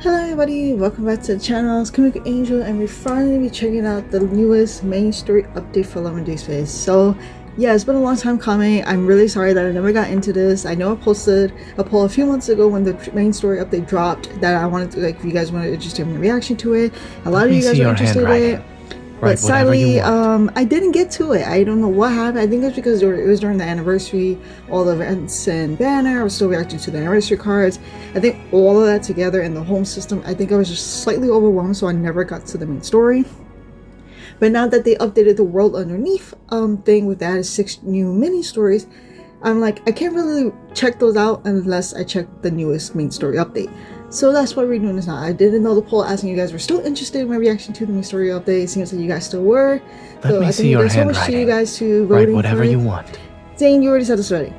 Hello everybody, welcome back to the channel. It's Comic Angel and we're finally be checking out the newest main story update for Deepspace. So yeah, it's been a long time coming. I'm really sorry that I never got into this. I know I posted a poll a few months ago when the main story update dropped that I wanted to, like, if you guys wanted interested in the reaction to it. A lot of you guys were interested in it. But sadly, I didn't get to it. I don't know what happened. I think it's because it was during the anniversary, all the events and banner. I was still reacting to the anniversary cards. I think all of that together in the home system, I think I was just slightly overwhelmed, so I never got to the main story. But now that they updated the world underneath thing with that 6 new mini stories, I'm like, I can't really check those out unless I check the newest main story update. So that's why we're doing this now. I didn't know the poll asking you guys were still interested in my reaction to the main story update. It seems like you guys still were. Let me see your handwriting. So much to you guys to voting. Write whatever you want. Zane, you already said this already.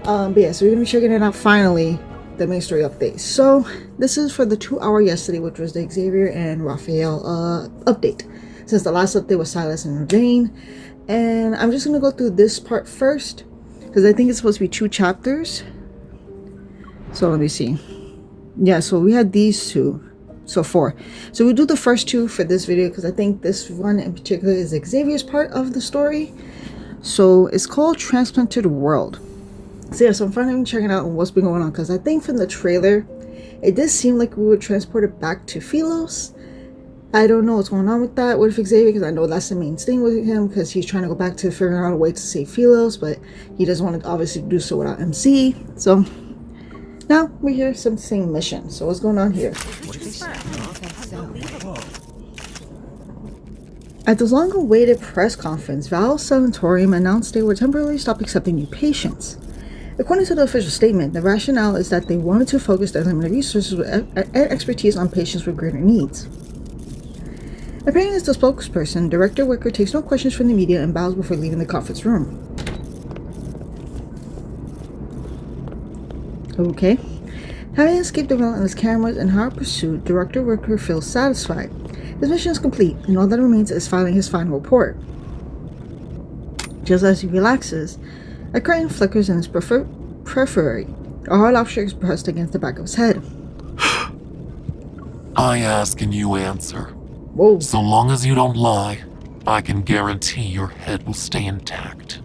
But yeah, so we're gonna be checking it out finally, the main story update. So this is for the 2-hour yesterday, which was the Xavier and Raphael update. Since the last update was Silas and Ravine. And I'm just gonna go through this part first, because I think it's supposed to be 2 chapters. So let me see. Yeah, so we had these 2, so 4. So we do the first 2 for this video because I think this one in particular is Xavier's part of the story. So it's called Transplant to the World. So yeah, so I'm finally checking out what's been going on, because I think from the trailer it did seem like we were transported back to Philos. I don't know what's going on with that with Xavier, because I know that's the main thing with him, because he's trying to go back to figuring out a way to save Philos, but he doesn't want to obviously do so without MC. So now we hear some same mission. So what's going on here? At the long-awaited press conference, Val Sanatorium announced they would temporarily stop accepting new patients. According to the official statement, the rationale is that they wanted to focus their limited resources and expertise on patients with greater needs. Appearing as the spokesperson, Director Wicker takes no questions from the media and bows before leaving the conference room. Okay. Having escaped the relentless cameras and hard pursuit, Director Wicker feels satisfied. His mission is complete, and all that remains is filing his final report. Just as he relaxes, a curtain flickers in his periphery. A hard object is pressed against the back of his head. I ask and you answer. Whoa. So long as you don't lie, I can guarantee your head will stay intact.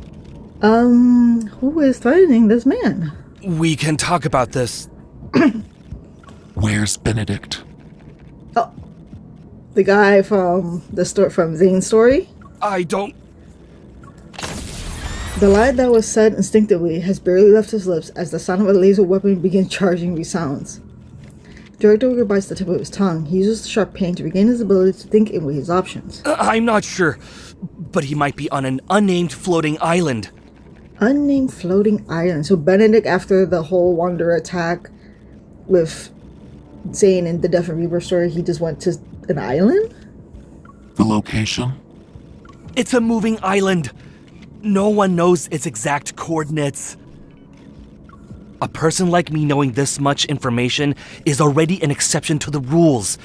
Who is threatening this man? We can talk about this. Where's Benedict? Oh, the guy from the story, from Zane's story? I don't... The lie that was said instinctively has barely left his lips as the sound of a laser weapon begins charging resounds. Director Wicker bites the tip of his tongue. He uses the sharp pain to regain his ability to think and weigh his options. I'm not sure, but he might be on an unnamed floating island. Unnamed floating island. So Benedict, after the whole Wanderer attack with Zane and the Death and Rebirth story, he just went to an island? The location? It's a moving island. No one knows its exact coordinates. A person like me knowing this much information is already an exception to the rules.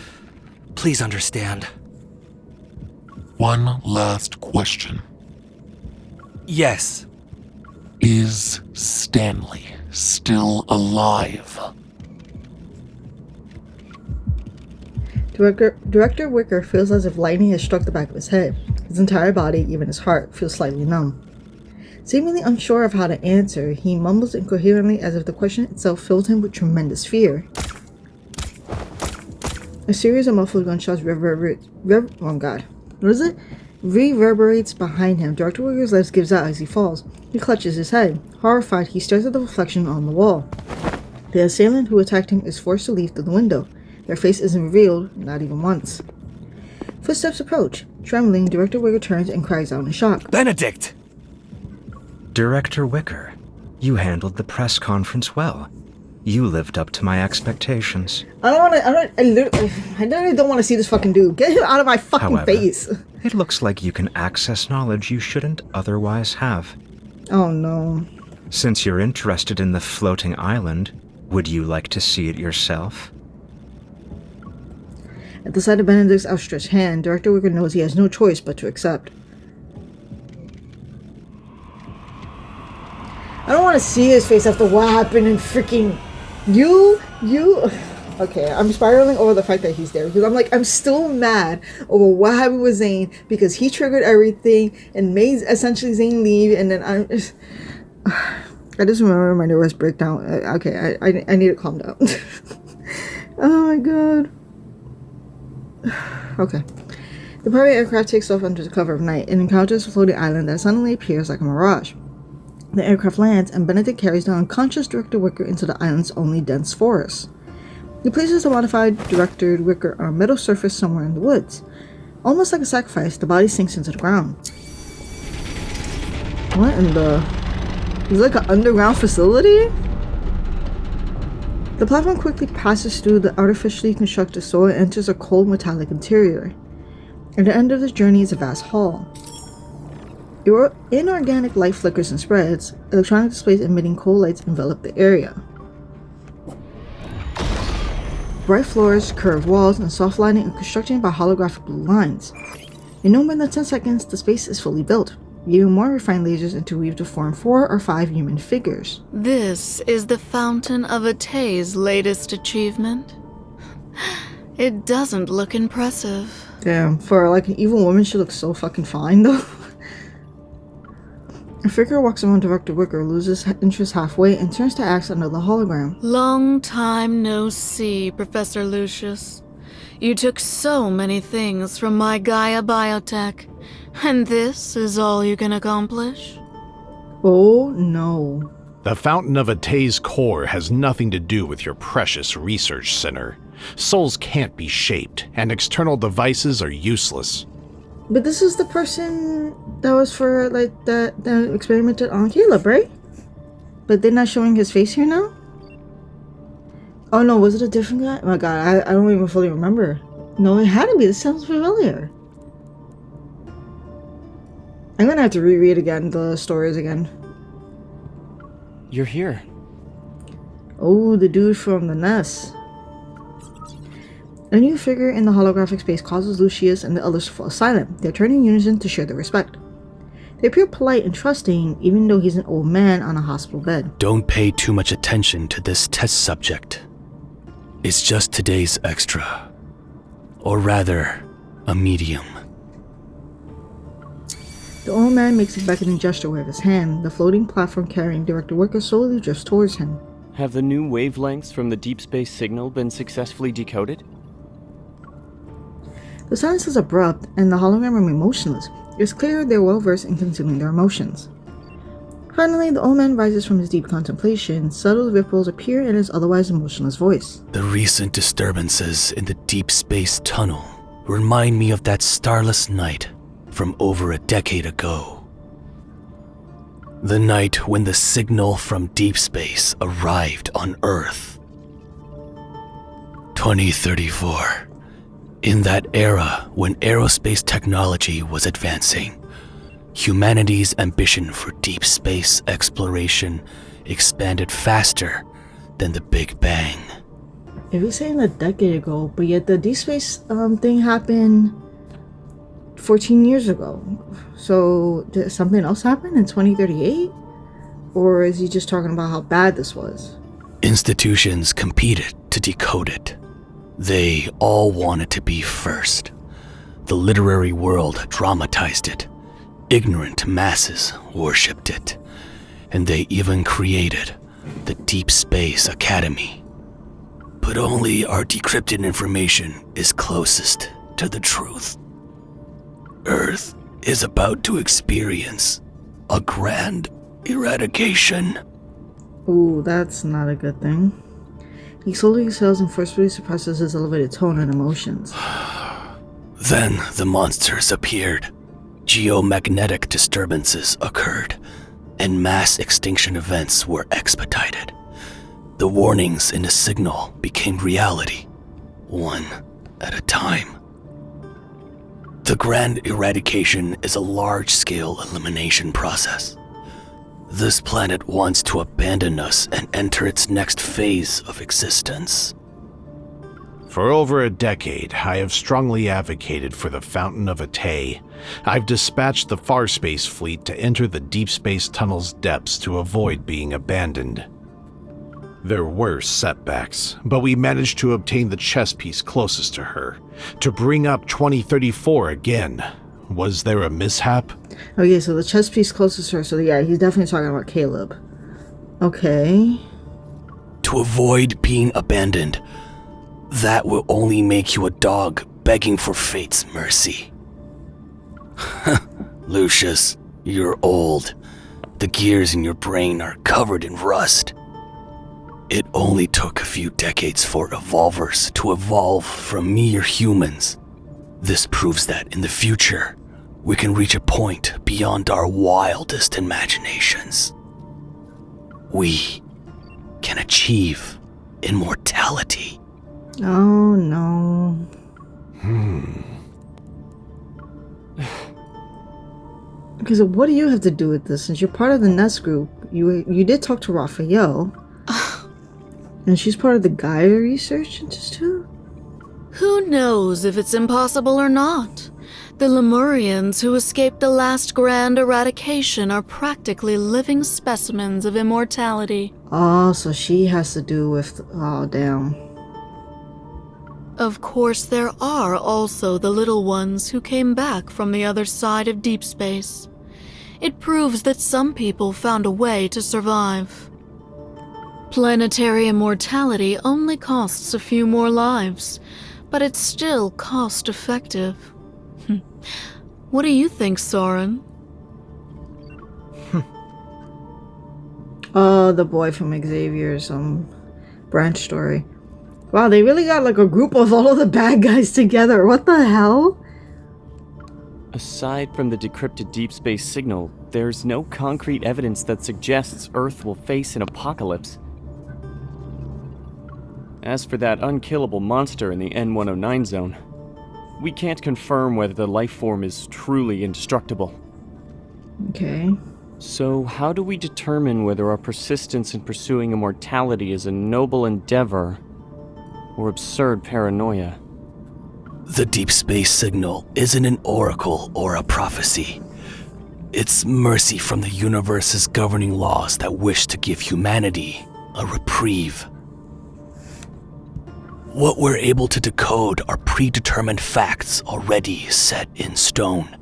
Please understand. One last question. Yes. Is Stanley still alive? Director Wicker feels as if lightning has struck the back of his head. His entire body, even his heart, feels slightly numb. Seemingly unsure of how to answer, he mumbles incoherently as if the question itself filled him with tremendous fear. A series of muffled gunshots reverberates behind him. Director Wicker's legs gives out as he falls. He clutches his head. Horrified, he stares at the reflection on the wall. The assailant who attacked him is forced to leave through the window. Their face isn't revealed, not even once. Footsteps approach. Trembling, Director Wicker turns and cries out in shock. Benedict! Director Wicker, you handled the press conference well. You lived up to my expectations. I literally don't want to see this fucking dude. Get him out of my fucking face. It looks like you can access knowledge you shouldn't otherwise have. Oh no. Since you're interested in the floating island, would you like to see it yourself? At the sight of Benedict's outstretched hand, Director Wicker knows he has no choice but to accept. I don't want to see his face after what happened in freaking... You... Okay, I'm spiraling over the fact that he's there because I'm still mad over what happened with Zane because he triggered everything and made essentially Zane leave, and then I just remember my nervous breakdown. Okay, I need to calm down. Oh my god. Okay. The private aircraft takes off under the cover of night and encounters a floating island that suddenly appears like a mirage. The aircraft lands and Benedict carries the unconscious Director Wicker into the island's only dense forest. He places the modified Director Wicker on a metal surface somewhere in the woods. Almost like a sacrifice, the body sinks into the ground. What in the... It's like an underground facility? The platform quickly passes through the artificially constructed soil and enters a cold metallic interior. At the end of the journey is a vast hall. Inorganic light flickers and spreads. Electronic displays emitting cold lights envelop the area. Bright floors, curved walls, and soft lighting are constructed by holographic blue lines. In no more than 10 seconds, the space is fully built. Even more refined lasers interweave to form 4 or 5 human figures. This is the Fountain of Atay's latest achievement. It doesn't look impressive. Damn, for like an evil woman, she looks so fucking fine though. A figure walks around Director Wicker, loses interest halfway, and turns to ask another hologram. Long time no see, Professor Lucius. You took so many things from my Gaia biotech, and this is all you can accomplish? Oh no. The Fountain of Atay's core has nothing to do with your precious research center. Souls can't be shaped, and external devices are useless. But this is the person that was for, like, that experimented on Caleb, right? But they're not showing his face here now? Oh no, was it a different guy? Oh my god, I don't even fully remember. No, it had to be. This sounds familiar. I'm gonna have to reread again the stories again. You're here. Oh, the dude from the nest. A new figure in the holographic space causes Lucius and the others to fall silent. They turn in unison to show their respect. They appear polite and trusting, even though he's an old man on a hospital bed. Don't pay too much attention to this test subject. It's just today's extra. Or rather, a medium. The old man makes a beckoning gesture with his hand. The floating platform carrying Director Wicker slowly drifts towards him. Have the new wavelengths from the deep space signal been successfully decoded? The silence is abrupt, and the hologram remains motionless. It's clear they're well versed in concealing their emotions. Finally, the old man rises from his deep contemplation. Subtle ripples appear in his otherwise emotionless voice. The recent disturbances in the deep space tunnel remind me of that starless night from over a decade ago. The night when the signal from deep space arrived on Earth. 2034. In that era when aerospace technology was advancing, humanity's ambition for deep space exploration expanded faster than the Big Bang. If you're saying a decade ago, but yet the deep space thing happened 14 years ago. So did something else happen in 2038? Or is he just talking about how bad this was? Institutions competed to decode it. They all wanted to be first. The literary world dramatized it. Ignorant masses worshipped it. And they even created the Deep Space Academy. But only our decrypted information is closest to the truth. Earth is about to experience a grand eradication. Ooh, that's not a good thing. He slowly exhales and forcefully suppresses his elevated tone and emotions. Then the monsters appeared. Geomagnetic disturbances occurred, and mass extinction events were expedited. The warnings in the signal became reality, one at a time. The grand eradication is a large-scale elimination process. This planet wants to abandon us and enter its next phase of existence. For over a decade, I have strongly advocated for the Fountain of Atay. I've dispatched the Farspace fleet to enter the deep space tunnel's depths to avoid being abandoned. There were setbacks, but we managed to obtain the chess piece closest to her, to bring up 2034 again. Was there a mishap? Okay, so the chess piece closest to her, so yeah, he's definitely talking about Caleb. Okay. To avoid being abandoned, that will only make you a dog begging for fate's mercy. Lucius, you're old. The gears in your brain are covered in rust. It only took a few decades for evolvers to evolve from mere humans. This proves that in the future, we can reach a point beyond our wildest imaginations. We can achieve immortality. Oh no. Okay, so what do you have to do with this? Since you're part of the Nest group, you did talk to Raphael. And she's part of the Gaia Research Institute? Who knows if it's impossible or not? The Lemurians who escaped the last grand eradication are practically living specimens of immortality. Oh, so she has to do with... Oh, damn. Of course, there are also the little ones who came back from the other side of deep space. It proves that some people found a way to survive. Planetary immortality only costs a few more lives, but it's still cost-effective. What do you think, Soren? Oh, the boy from Xavier's branch story. Wow, they really got like a group of all of the bad guys together. What the hell? Aside from the decrypted deep space signal, there's no concrete evidence that suggests Earth will face an apocalypse. As for that unkillable monster in the N109 zone, we can't confirm whether the life form is truly indestructible. Okay. So how do we determine whether our persistence in pursuing immortality is a noble endeavor or absurd paranoia? The deep space signal isn't an oracle or a prophecy. It's mercy from the universe's governing laws that wish to give humanity a reprieve. What we're able to decode are predetermined facts already set in stone.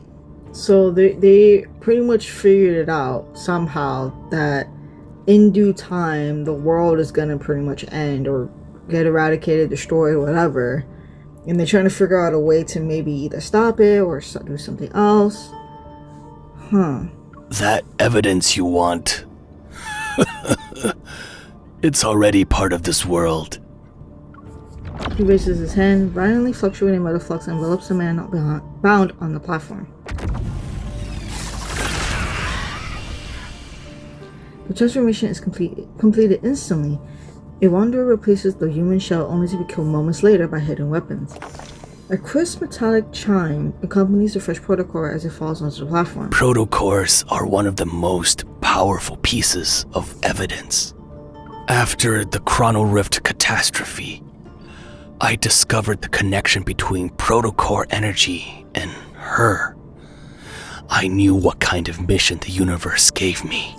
So they pretty much figured it out somehow that in due time the world is gonna pretty much end or get eradicated, destroyed, whatever. And they're trying to figure out a way to maybe either stop it or do something else. Huh. That evidence you want, it's already part of this world. He raises his hand. Violently fluctuating metal flux envelops the man bound on the platform. The transformation is completed instantly. A wanderer replaces the human shell only to be killed moments later by hidden weapons. A crisp metallic chime accompanies the fresh protocore as it falls onto the platform. Protocores are one of the most powerful pieces of evidence. After the Chrono Rift catastrophe, I discovered the connection between protocore energy and her. I knew what kind of mission the universe gave me.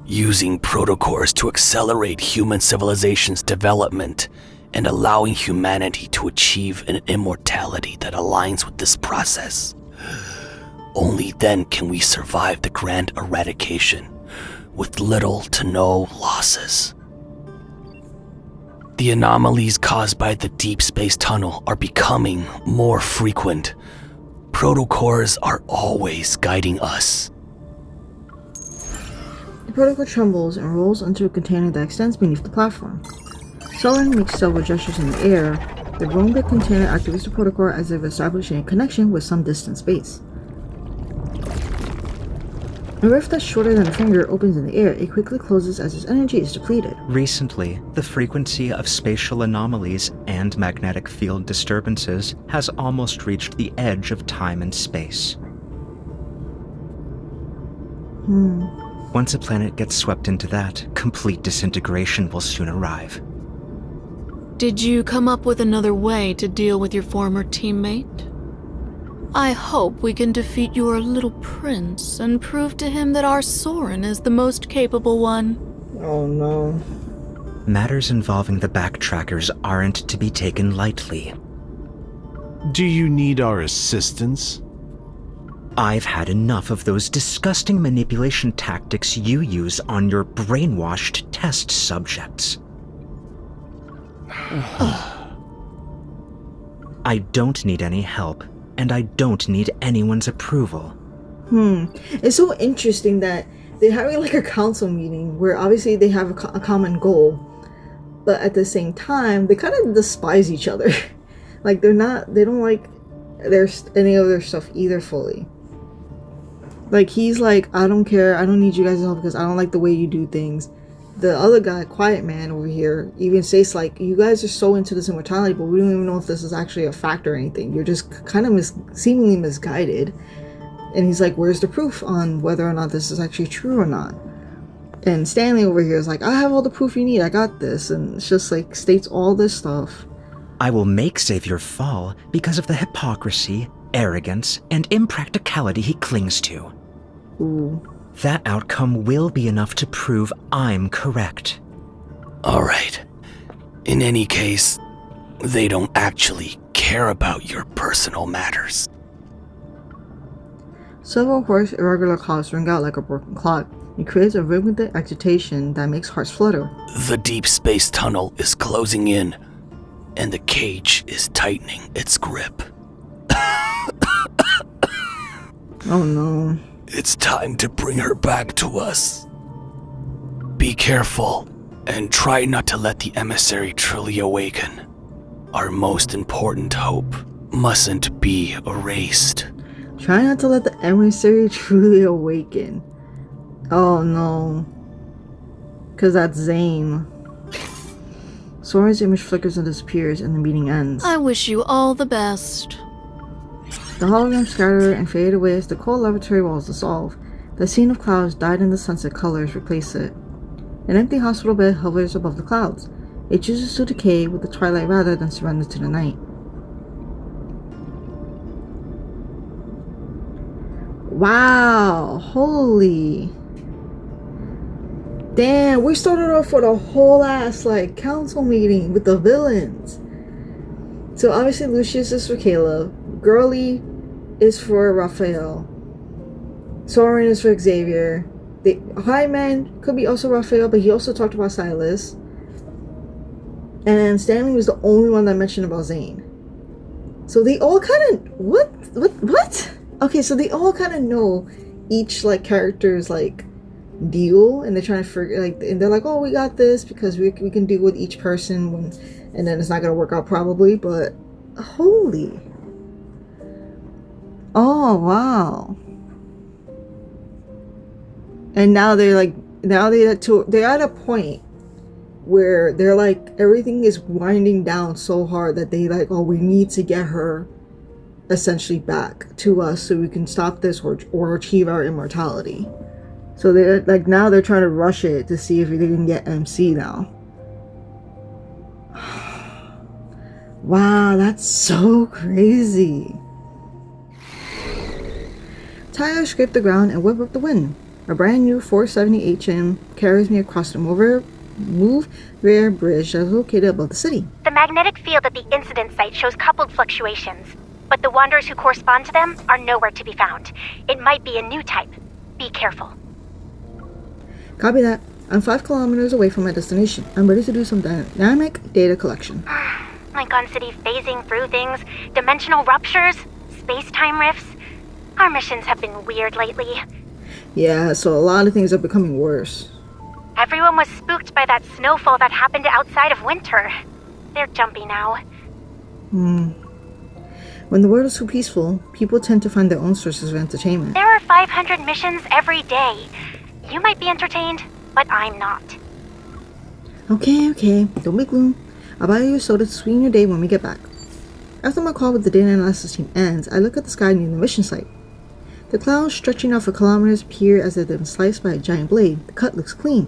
Using protocores to accelerate human civilization's development and allowing humanity to achieve an immortality that aligns with this process. Only then can we survive the grand eradication with little to no losses. The anomalies caused by the deep space tunnel are becoming more frequent. Protocores are always guiding us. The protocol trembles and rolls into a container that extends beneath the platform. Soren makes several gestures in the air. The room-bit container activates the protocol as if establishing a connection with some distant space. A rift that's shorter than a finger opens in the air. It quickly closes as its energy is depleted. Recently, the frequency of spatial anomalies and magnetic field disturbances has almost reached the edge of time and space. Once a planet gets swept into that, complete disintegration will soon arrive. Did you come up with another way to deal with your former teammate? I hope we can defeat your little prince and prove to him that our Soren is the most capable one. Oh no. Matters involving the backtrackers aren't to be taken lightly. Do you need our assistance? I've had enough of those disgusting manipulation tactics you use on your brainwashed test subjects. I don't need any help, and I don't need anyone's approval. It's so interesting that they're having like a council meeting where obviously they have a common goal, but at the same time they kind of despise each other. Like they don't like any of their stuff either fully. Like he's like, I don't care, I don't need you guys' help because I don't like the way you do things. The other guy, Quiet Man over here, even says like, you guys are so into this immortality, but we don't even know if this is actually a fact or anything. You're just kind of seemingly misguided. And he's like, where's the proof on whether or not this is actually true or not? And Stanley over here is like, I have all the proof you need, I got this. And it's just like, states all this stuff. I will make Xavier fall because of the hypocrisy, arrogance, and impracticality he clings to. Ooh. That outcome will be enough to prove I'm correct. Alright. In any case, they don't actually care about your personal matters. Several hoarse, irregular coughs ring out like a broken clock. It creates a rhythmic agitation that makes hearts flutter. The deep space tunnel is closing in, and the cage is tightening its grip. Oh no. It's time to bring her back to us. Be careful, and try not to let the emissary truly awaken. Our most important hope mustn't be erased. Try not to let the emissary truly awaken. Oh no. Because that's Zane. Sora's image flickers and disappears, and the meeting ends. I wish you all the best. The holograms scatter and fade away as the cold laboratory walls dissolve. The scene of clouds dyed in the sunset colors replace it. An empty hospital bed hovers above the clouds. It chooses to decay with the twilight rather than surrender to the night. Wow, holy. Damn, we started off with a whole ass like council meeting with the villains. So obviously Lucius is for Caleb, Girly is for Raphael, Soren is for Xavier. The High Man could be also Raphael, but he also talked about Silas. And Stanley was the only one that mentioned about Zane. So they all kind of what? Okay, so they all kind of know each like character's like deal, and they're trying to figure like, and they're like, oh, we got this because we can deal with each person when, and then it's not gonna work out probably, but holy, oh wow. And now they're at a point where they're like, everything is winding down so hard that they like, oh, we need to get her essentially back to us so we can stop this or achieve our immortality. So they're like, now they're trying to rush it to see if they can get MC now. Wow, that's so crazy. Tires scrape the ground and whip up the wind. A brand new 470 HM carries me across the move rear bridge that is located above the city. The magnetic field at the incident site shows coupled fluctuations, but the wanderers who correspond to them are nowhere to be found. It might be a new type. Be careful. Copy that. I'm 5 kilometers away from my destination. I'm ready to do some dynamic data collection. Like on City phasing through things, dimensional ruptures, space-time rifts. Our missions have been weird lately. Yeah, so a lot of things are becoming worse. Everyone was spooked by that snowfall that happened outside of winter. They're jumpy now. When the world is too peaceful, people tend to find their own sources of entertainment. There are 500 missions every day. You might be entertained, but I'm not. Okay, don't be gloom. I'll buy you a soda to sweeten your day when we get back. After my call with the data analysis team ends, I look at the sky near the mission site. The clouds stretching out for kilometers appear as if they've been sliced by a giant blade. The cut looks clean.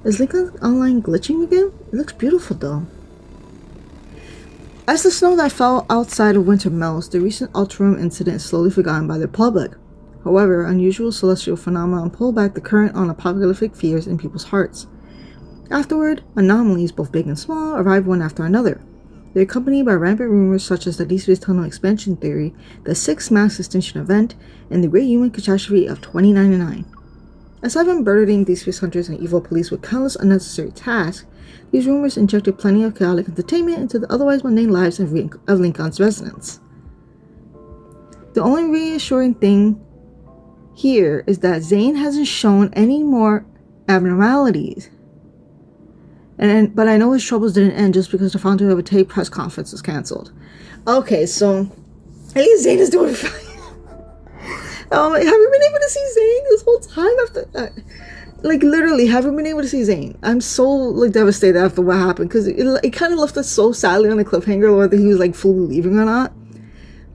Is Lincoln Online glitching again? It looks beautiful though. As the snow that fell outside of winter melts, the recent Ultraroom incident is slowly forgotten by the public. However, unusual celestial phenomena pull back the current on apocalyptic fears in people's hearts. Afterward, anomalies, both big and small, arrive one after another. They're accompanied by rampant rumors such as the Deepspace Tunnel expansion theory, the sixth mass extinction event, and the Great Human Catastrophe of 2099. Aside from burdening Deepspace hunters and evil police with countless unnecessary tasks, these rumors injected plenty of chaotic entertainment into the otherwise mundane lives of Lincoln's residents. The only reassuring thing here is that Zane hasn't shown any more abnormalities. But I know his troubles didn't end just because the founder of a tape press conference was cancelled. Okay, so at least Zane is doing fine. Have you been able to see Zane this whole time after that? Like, literally, haven't been able to see Zane. I'm so, like, devastated after what happened, because it kind of left us so sadly on a cliffhanger whether he was, like, fully leaving or not.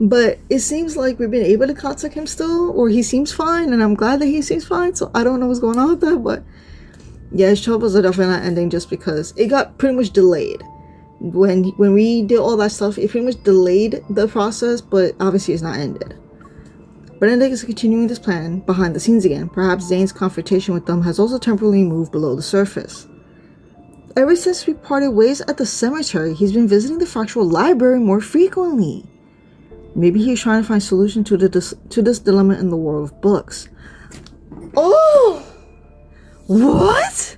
But it seems like we've been able to contact him still, or he seems fine, and I'm glad that he seems fine, so I don't know what's going on with that, but yeah, his troubles are definitely not ending just because it got pretty much delayed. When we did all that stuff, it pretty much delayed the process, but obviously it's not ended. Benedict is continuing this plan behind the scenes again. Perhaps Zane's confrontation with them has also temporarily moved below the surface. Ever since we parted ways at the cemetery, he's been visiting the factual library more frequently. Maybe he's trying to find solution to this dilemma in the world of books. Oh! What?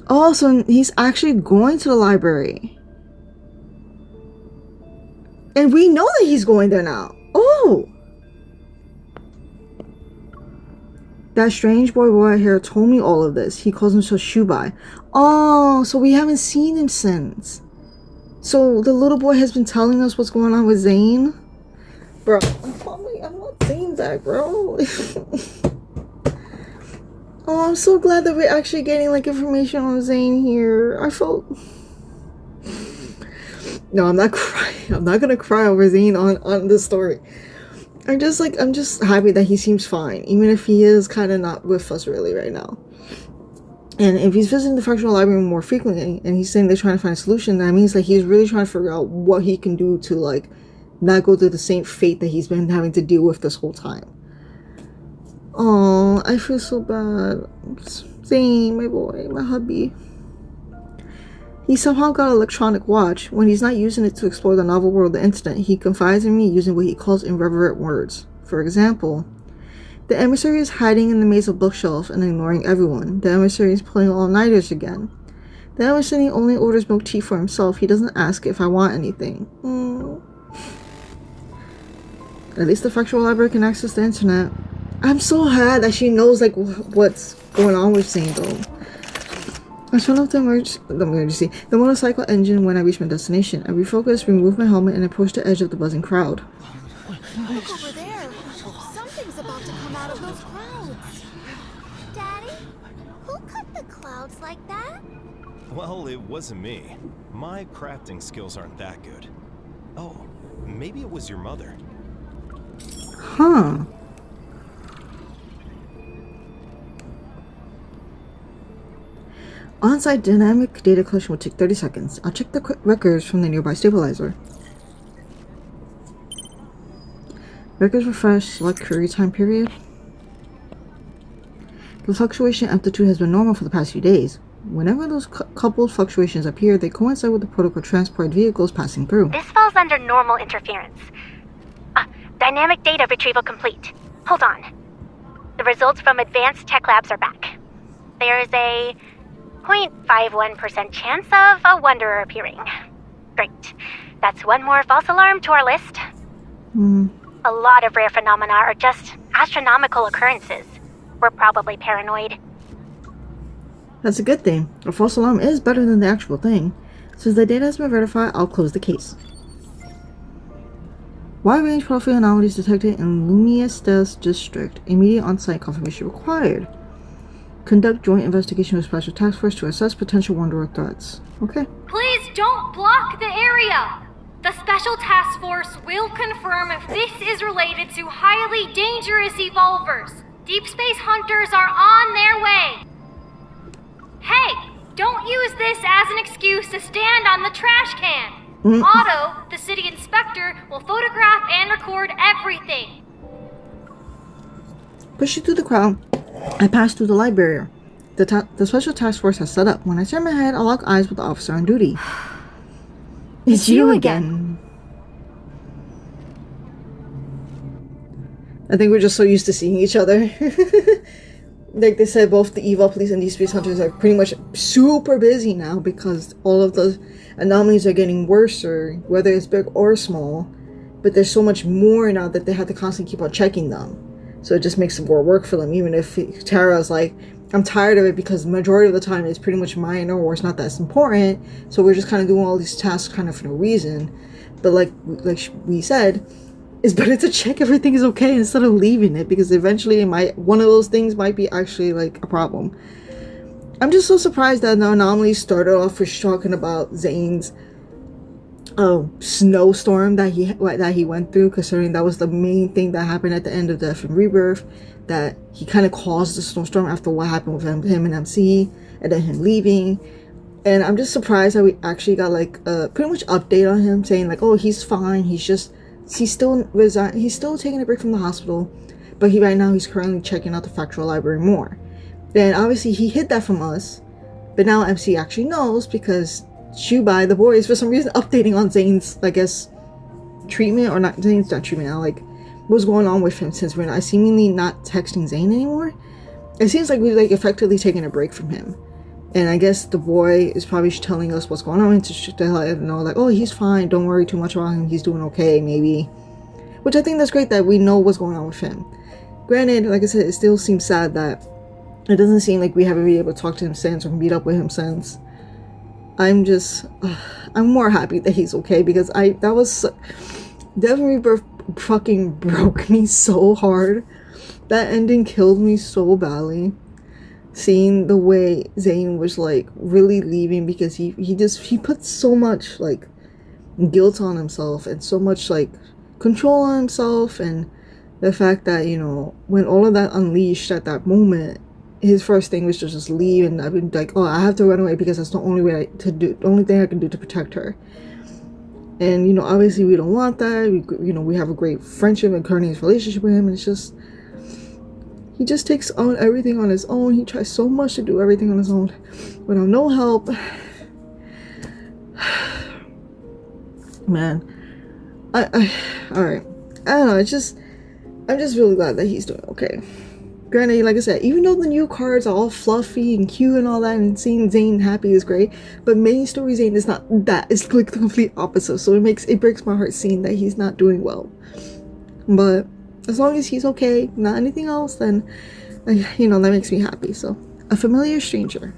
Oh, so he's actually going to the library. And we know that he's going there now. Oh! That strange boy right here told me all of this. He calls himself Shubai. Oh, so we haven't seen him since. So the little boy has been telling us what's going on with Zane? Bro, I want Zane back, bro. Oh, I'm so glad that we're actually getting, like, information on Zane here. I felt... No, I'm not crying. I'm not gonna cry over Zane on this story. I'm just happy that he seems fine, even if he is kind of not with us really right now. And if he's visiting the factual library more frequently, and he's saying they're trying to find a solution, that means that he's really trying to figure out what he can do to, like, not go through the same fate that he's been having to deal with this whole time. Oh, I feel so bad. Zane, my boy, my hubby. He somehow got an electronic watch. When he's not using it to explore the novel world of the internet, he confides in me using what he calls irreverent words. For example, the emissary is hiding in the maze of bookshelf and ignoring everyone. The emissary is pulling all-nighters again. The emissary only orders milk tea for himself. He doesn't ask if I want anything. At least the factual library can access the internet. I'm so glad that she knows, like, what's going on with Zane, though. I turned off the motorcycle engine when I reached my destination. I refocused, removed my helmet, and approached the edge of the buzzing crowd. Look over there. Something's about to come out of those clouds. Daddy, who cut the clouds like that? Well, it wasn't me. My crafting skills aren't that good. Oh, maybe it was your mother. Huh. On-site dynamic data collection will take 30 seconds. I'll check the records from the nearby stabilizer. Records refresh, select query time period. The fluctuation amplitude has been normal for the past few days. Whenever those coupled fluctuations appear, they coincide with the protocol transport vehicles passing through. This falls under normal interference. Dynamic data retrieval complete. Hold on. The results from advanced tech labs are back. There is a 0.51% chance of a wanderer appearing. Great. That's one more false alarm to our list. A lot of rare phenomena are just astronomical occurrences. We're probably paranoid. That's a good thing. A false alarm is better than the actual thing. Since the data has been verified, I'll close the case. Wide-range profile anomalies detected in Lumiestes District. Immediate on-site confirmation required. Conduct joint investigation with Special Task Force to assess potential wanderer threats. Okay. Please don't block the area! The Special Task Force will confirm if this is related to highly dangerous evolvers. Deep space hunters are on their way. Hey, don't use this as an excuse to stand on the trash can. Otto, the city inspector, will photograph and record everything. Pushing through the crowd, I passed through the library. the special task force has set up. When I turn my head, I lock eyes with the officer on duty. It's you again. I think we're just so used to seeing each other. Like they said, both the evil police and Deepspace hunters are pretty much super busy now because all of the anomalies are getting worse, or whether it's big or small. But there's so much more now that they have to constantly keep on checking them. So it just makes more work for them, even if Tara's like, I'm tired of it because the majority of the time it's pretty much minor or it's not that important. So we're just kind of doing all these tasks kind of for no reason. But like we said, it's better to check everything is okay instead of leaving it, because eventually one of those things might be actually like a problem. I'm just so surprised that the anomaly started off with talking about Zane's snowstorm that he went through, considering that was the main thing that happened at the end of Death and Rebirth, that he kind of caused the snowstorm after what happened with him and MC, and then him leaving. And I'm just surprised that we actually got like a pretty much update on him, saying like, oh, he's fine, he's still taking a break from the hospital, but right now he's currently checking out the factual library more. Then obviously he hid that from us, but now MC actually knows because Shubai, the boy, is for some reason updating on Zane's, I guess, treatment, or not, Zane's not treatment now, like what's going on with him, since we're not seemingly not texting Zane anymore. It seems like we're like effectively taking a break from him. And I guess the boy is probably telling us what's going on to let him know, like, oh, he's fine, don't worry too much about him, he's doing okay, maybe. Which I think that's great that we know what's going on with him. Granted, like I said, it still seems sad that it doesn't seem like we haven't been able to talk to him since or meet up with him since. I'm more happy that he's okay, because Death and Rebirth fucking broke me so hard. That ending killed me so badly. Seeing the way Zane was like really leaving because he put so much like guilt on himself and so much like control on himself, and the fact that, you know, when all of that unleashed at that moment, his first thing was to just leave, and I've been like, oh, I have to run away because that's the only thing I can do to protect her. And, you know, obviously we don't want that. We have a great friendship and Kearney's relationship with him, and it's just, he just takes on everything on his own. He tries so much to do everything on his own without no help. Man, alright. I don't know, I'm just really glad that he's doing okay. Granted, like I said, even though the new cards are all fluffy and cute and all that, and seeing Zane happy is great, but main story Zane is not that. It's like the complete opposite. So it breaks my heart seeing that he's not doing well. But as long as he's okay, not anything else, then, you know, that makes me happy. So, a familiar stranger.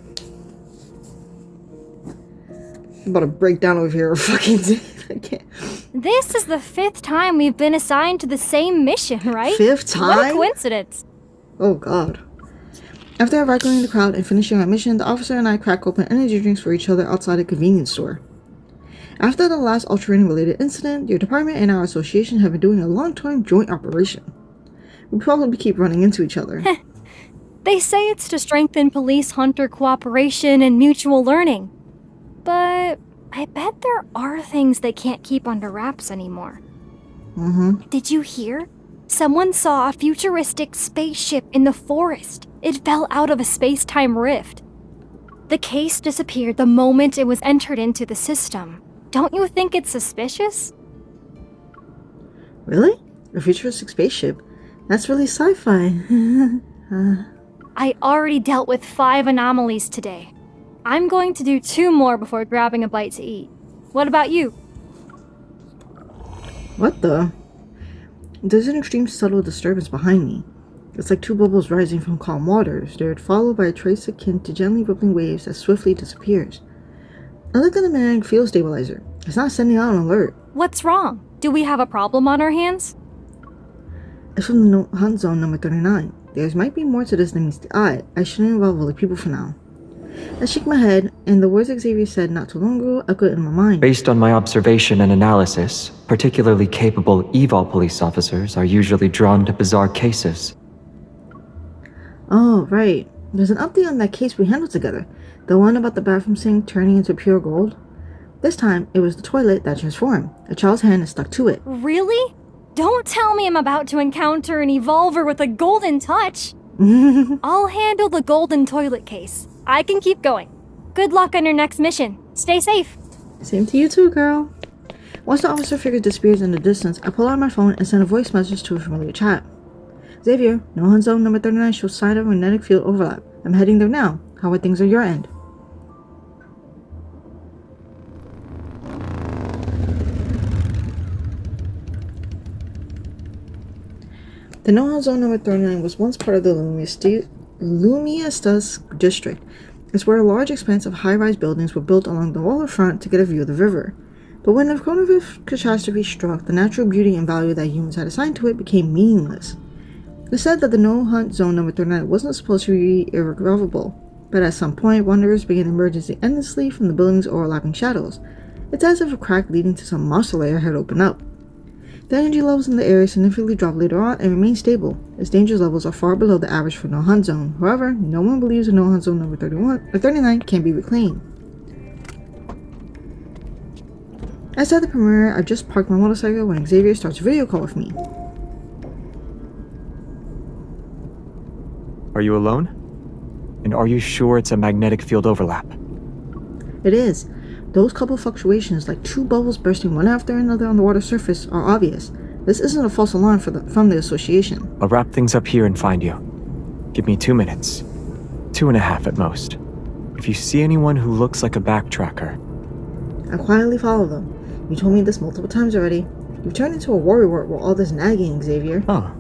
I'm about to break down over here, fucking Zane. I can't. This is the 5th time we've been assigned to the same mission, right? 5th time? What a coincidence. Oh god. After evacuating the crowd and finishing our mission, the officer and I crack open energy drinks for each other outside a convenience store. After the last Ultramarine related incident, your department and our association have been doing a long-term joint operation. We probably keep running into each other. They say it's to strengthen police-hunter cooperation and mutual learning. But I bet there are things they can't keep under wraps anymore. Did you hear? Someone saw a futuristic spaceship in the forest. It fell out of a space-time rift. The case disappeared the moment it was entered into the system. Don't you think it's suspicious? Really? A futuristic spaceship? That's really sci-fi. I already dealt with 5 anomalies today. I'm going to do 2 more before grabbing a bite to eat. What about you? What the? There's an extreme subtle disturbance behind me. It's like 2 bubbles rising from calm waters. They're followed by a trace akin to gently rippling waves that swiftly disappears. I look at the magnetic field stabilizer. It's not sending out an alert. What's wrong? Do we have a problem on our hands? It's from the hunt zone number 39. There might be more to this than meets the eye. I shouldn't involve other people for now. I shake my head, and the words Xavier said not too long ago echoed in my mind. Based on my observation and analysis, particularly capable evil police officers are usually drawn to bizarre cases. Oh, right. There's an update on that case we handled together. The one about the bathroom sink turning into pure gold. This time, it was the toilet that transformed. A child's hand is stuck to it. Really? Don't tell me I'm about to encounter an evolver with a golden touch. I'll handle the golden toilet case. I can keep going. Good luck on your next mission. Stay safe. Same to you too, girl. Once the officer figure disappears in the distance, I pull out my phone and send a voice message to a familiar chat. Xavier, no hunt zone number 39 shows sign of magnetic field overlap. I'm heading there now. How are things on your end? The no-hunt zone number 39 was once part of the Lumiestas district. It's where a large expanse of high-rise buildings were built along the waterfront to get a view of the river. But when the coronavirus catastrophe struck, the natural beauty and value that humans had assigned to it became meaningless. It's said that the no-hunt zone number 39 wasn't supposed to be irrecoverable, but at some point, wanderers began emerging endlessly from the building's overlapping shadows. It's as if a crack leading to some monster lair had opened up. The energy levels in the area significantly drop later on and remain stable, as danger levels are far below the average for no-hunt zone. However, no one believes the no-hunt zone number 39 can be reclaimed. Outside the premiere, I've just parked my motorcycle when Xavier starts a video call with me. Are you alone? And are you sure it's a magnetic field overlap? It is. Those couple fluctuations, like two bubbles bursting one after another on the water surface, are obvious. This isn't a false alarm from the association. I'll wrap things up here and find you. Give me 2 minutes. 2.5 at most. If you see anyone who looks like a backtracker... I quietly follow them. You told me this multiple times already. You've turned into a warrior with all this nagging, Xavier. Huh.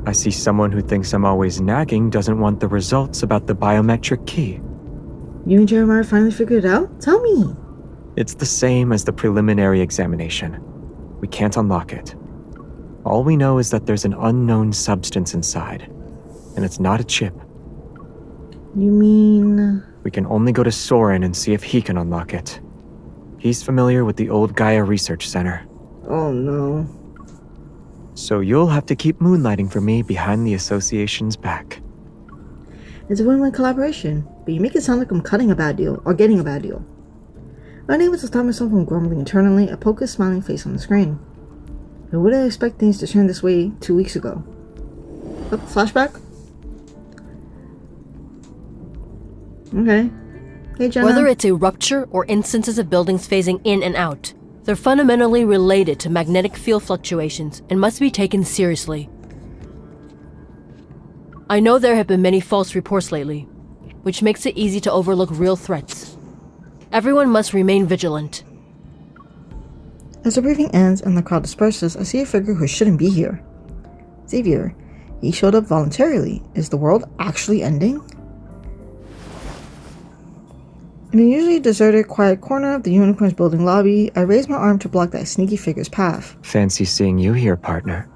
I see someone who thinks I'm always nagging doesn't want the results about the biometric key. You and Jeremiah finally figured it out? Tell me! It's the same as the preliminary examination. We can't unlock it. All we know is that there's an unknown substance inside, and it's not a chip. You mean... We can only go to Soren and see if he can unlock it. He's familiar with the old Gaia Research Center. Oh no. So you'll have to keep moonlighting for me behind the association's back. It's a win-win collaboration, but you make it sound like I'm cutting a bad deal, or getting a bad deal. Unable to stop myself from grumbling internally, I poke his smiling face on the screen. I wouldn't expect things to turn this way 2 weeks ago. Oh, flashback? Okay. Hey, Jenna. Whether it's a rupture or instances of buildings phasing in and out, they're fundamentally related to magnetic field fluctuations and must be taken seriously. I know there have been many false reports lately, which makes it easy to overlook real threats. Everyone must remain vigilant. As the briefing ends and the crowd disperses, I see a figure who shouldn't be here. Xavier. He showed up voluntarily. Is the world actually ending? In a usually deserted, quiet corner of the Unicorn's building lobby, I raise my arm to block that sneaky figure's path. Fancy seeing you here, partner.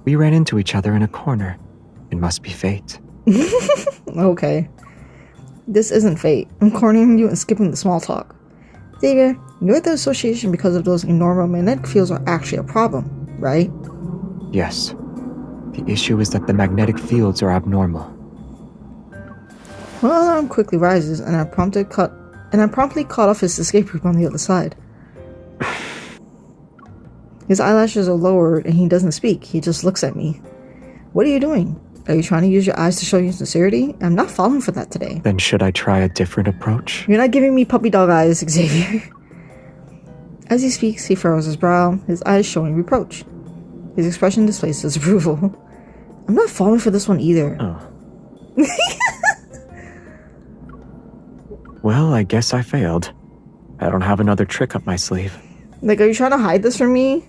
We ran into each other in a corner. It must be fate. Okay. This isn't fate. I'm cornering you and skipping the small talk. Xavier, you're at the association because of those enormous magnetic fields are actually a problem, right? Yes. The issue is that the magnetic fields are abnormal. My alarm quickly rises, and I promptly cut off his escape route on the other side. His eyelashes are lowered, and he doesn't speak. He just looks at me. What are you doing? Are you trying to use your eyes to show your sincerity? I'm not falling for that today. Then should I try a different approach? You're not giving me puppy dog eyes, Xavier. As he speaks, he furrows his brow, his eyes showing reproach. His expression displays disapproval. I'm not falling for this one either. Oh. Well, I guess I failed. I don't have another trick up my sleeve. Like, are you trying to hide this from me?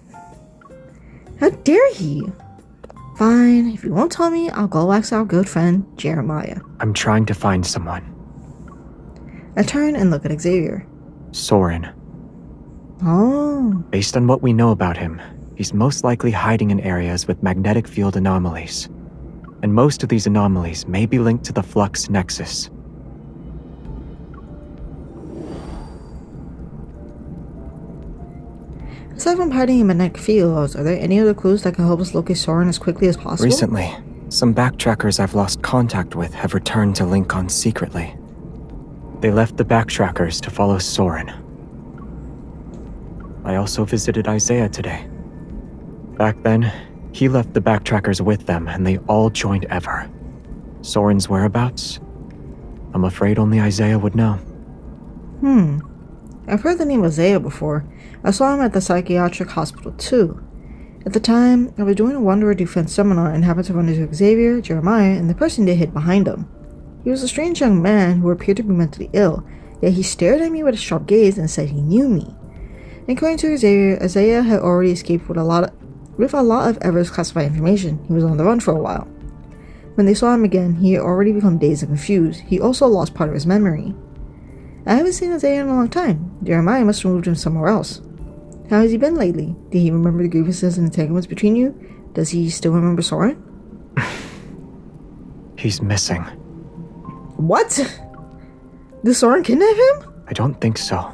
How dare he? Fine, if you won't tell me, I'll go ask our good friend, Jeremiah. I'm trying to find someone. I turn and look at Xavier. Soren. Oh. Based on what we know about him, he's most likely hiding in areas with magnetic field anomalies. And most of these anomalies may be linked to the flux nexus. Aside from hiding in magnetic fields, are there any other clues that can help us locate Soren as quickly as possible? Recently, some backtrackers I've lost contact with have returned to Lincoln secretly. They left the backtrackers to follow Soren. I also visited Isaiah today. Back then, he left the backtrackers with them and they all joined Ever. Soren's whereabouts? I'm afraid only Isaiah would know. I've heard the name Isaiah before. I saw him at the psychiatric hospital too. At the time, I was doing a Wanderer Defense seminar and happened to run into Xavier, Jeremiah, and the person they hid behind him. He was a strange young man who appeared to be mentally ill, yet he stared at me with a sharp gaze and said he knew me. According to Xavier, Isaiah had already escaped with a lot of Ever's classified information. He was on the run for a while. When they saw him again, he had already become dazed and confused. He also lost part of his memory. I haven't seen Isaiah in a long time. Jeremiah must have moved him somewhere else. How has he been lately? Did he remember the grievances and entanglements between you? Does he still remember Soren? He's missing. What? Did Soren kidnap him? I don't think so.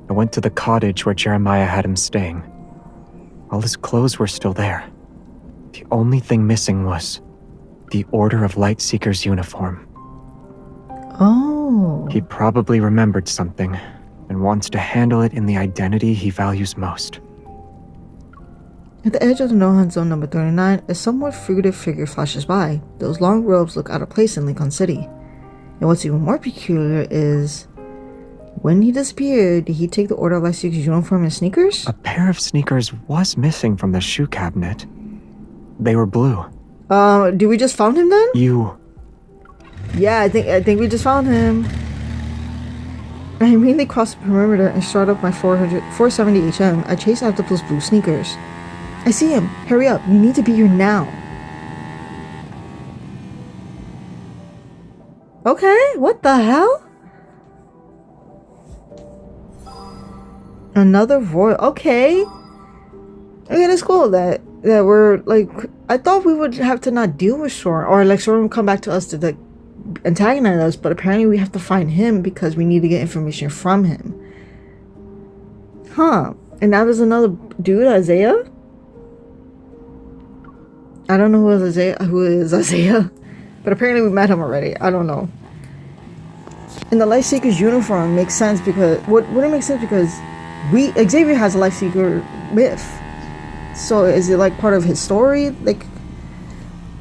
I went to the cottage where Jeremiah had him staying. All his clothes were still there. The only thing missing was the Order of Lightseeker's uniform. Oh. He probably remembered something and wants to handle it in the identity he values most. At the edge of the no-hunt zone number 39, a somewhat fugitive figure flashes by. Those long robes look out of place in Lincoln City. And what's even more peculiar is, when he disappeared, did he take the Order of Lightseeker's uniform and sneakers? A pair of sneakers was missing from the shoe cabinet. They were blue. Did we just found him then? Yeah, I think we just found him. I immediately crossed the perimeter and started up my 470 HM. I chased after those blue sneakers. I see him. Hurry up. You need to be here now. Okay, what the hell? Another void. Okay, that's cool that we're like, I thought we would have to not deal with Soren, or like Soren would come back to us to like antagonize us, but apparently we have to find him because we need to get information from him. And now there's another dude, Isaiah? I don't know who is Isaiah, but apparently we met him already. I don't know. And the Lightseeker's uniform makes sense because would it make sense because Xavier has a Lightseeker myth. So is it like part of his story? Like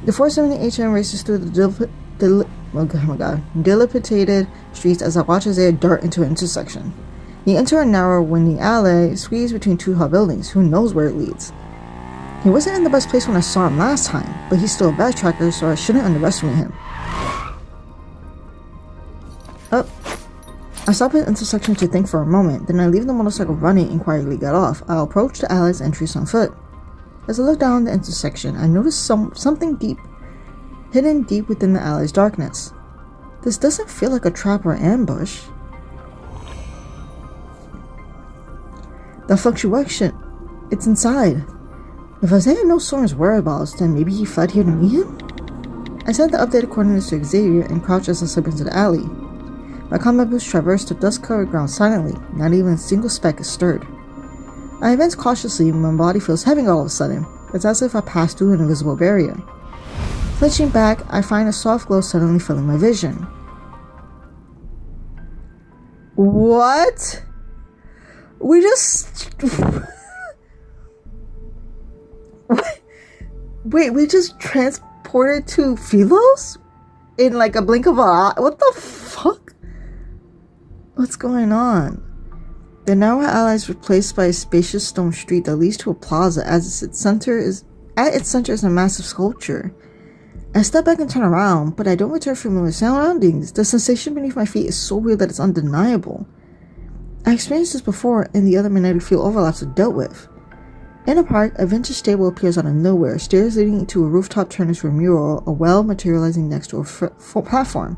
the 470 HM races through the dilapidated streets as I watch Isaiah dart into an intersection. He enters a narrow, windy alley, squeezed between two tall buildings. Who knows where it leads? He wasn't in the best place when I saw him last time, but he's still a backtracker, so I shouldn't underestimate him. I stop at the intersection to think for a moment, then I leave the motorcycle running and quietly get off. I'll approach the alley's entrance on foot. As I look down the intersection, I notice something hidden deep within the alley's darkness. This doesn't feel like a trap or ambush. The fluctuation, it's inside. If Isaiah knows Soren's whereabouts, then maybe he fled here to meet him? I sent the updated coordinates to Xavier and crouched as I slip into the alley. My combat boots traversed the dust-covered ground silently, not even a single speck is stirred. I advance cautiously when my body feels heavy all of a sudden. It's as if I passed through an invisible barrier. Flinching back, I find a soft glow suddenly filling my vision. What? We just... Wait, we just transported to Philos? In like a blink of an eye? What the fuck? What's going on? The narrow alley is replaced by a spacious stone street that leads to a plaza at its center is a massive sculpture. I step back and turn around, but I don't return familiar surroundings. The sensation beneath my feet is so weird that it's undeniable. I experienced this before in the other magnetic field overlaps I've dealt with. In a park, a vintage stable appears out of nowhere, stairs leading to a rooftop turn into a mural, a well materializing next to a platform.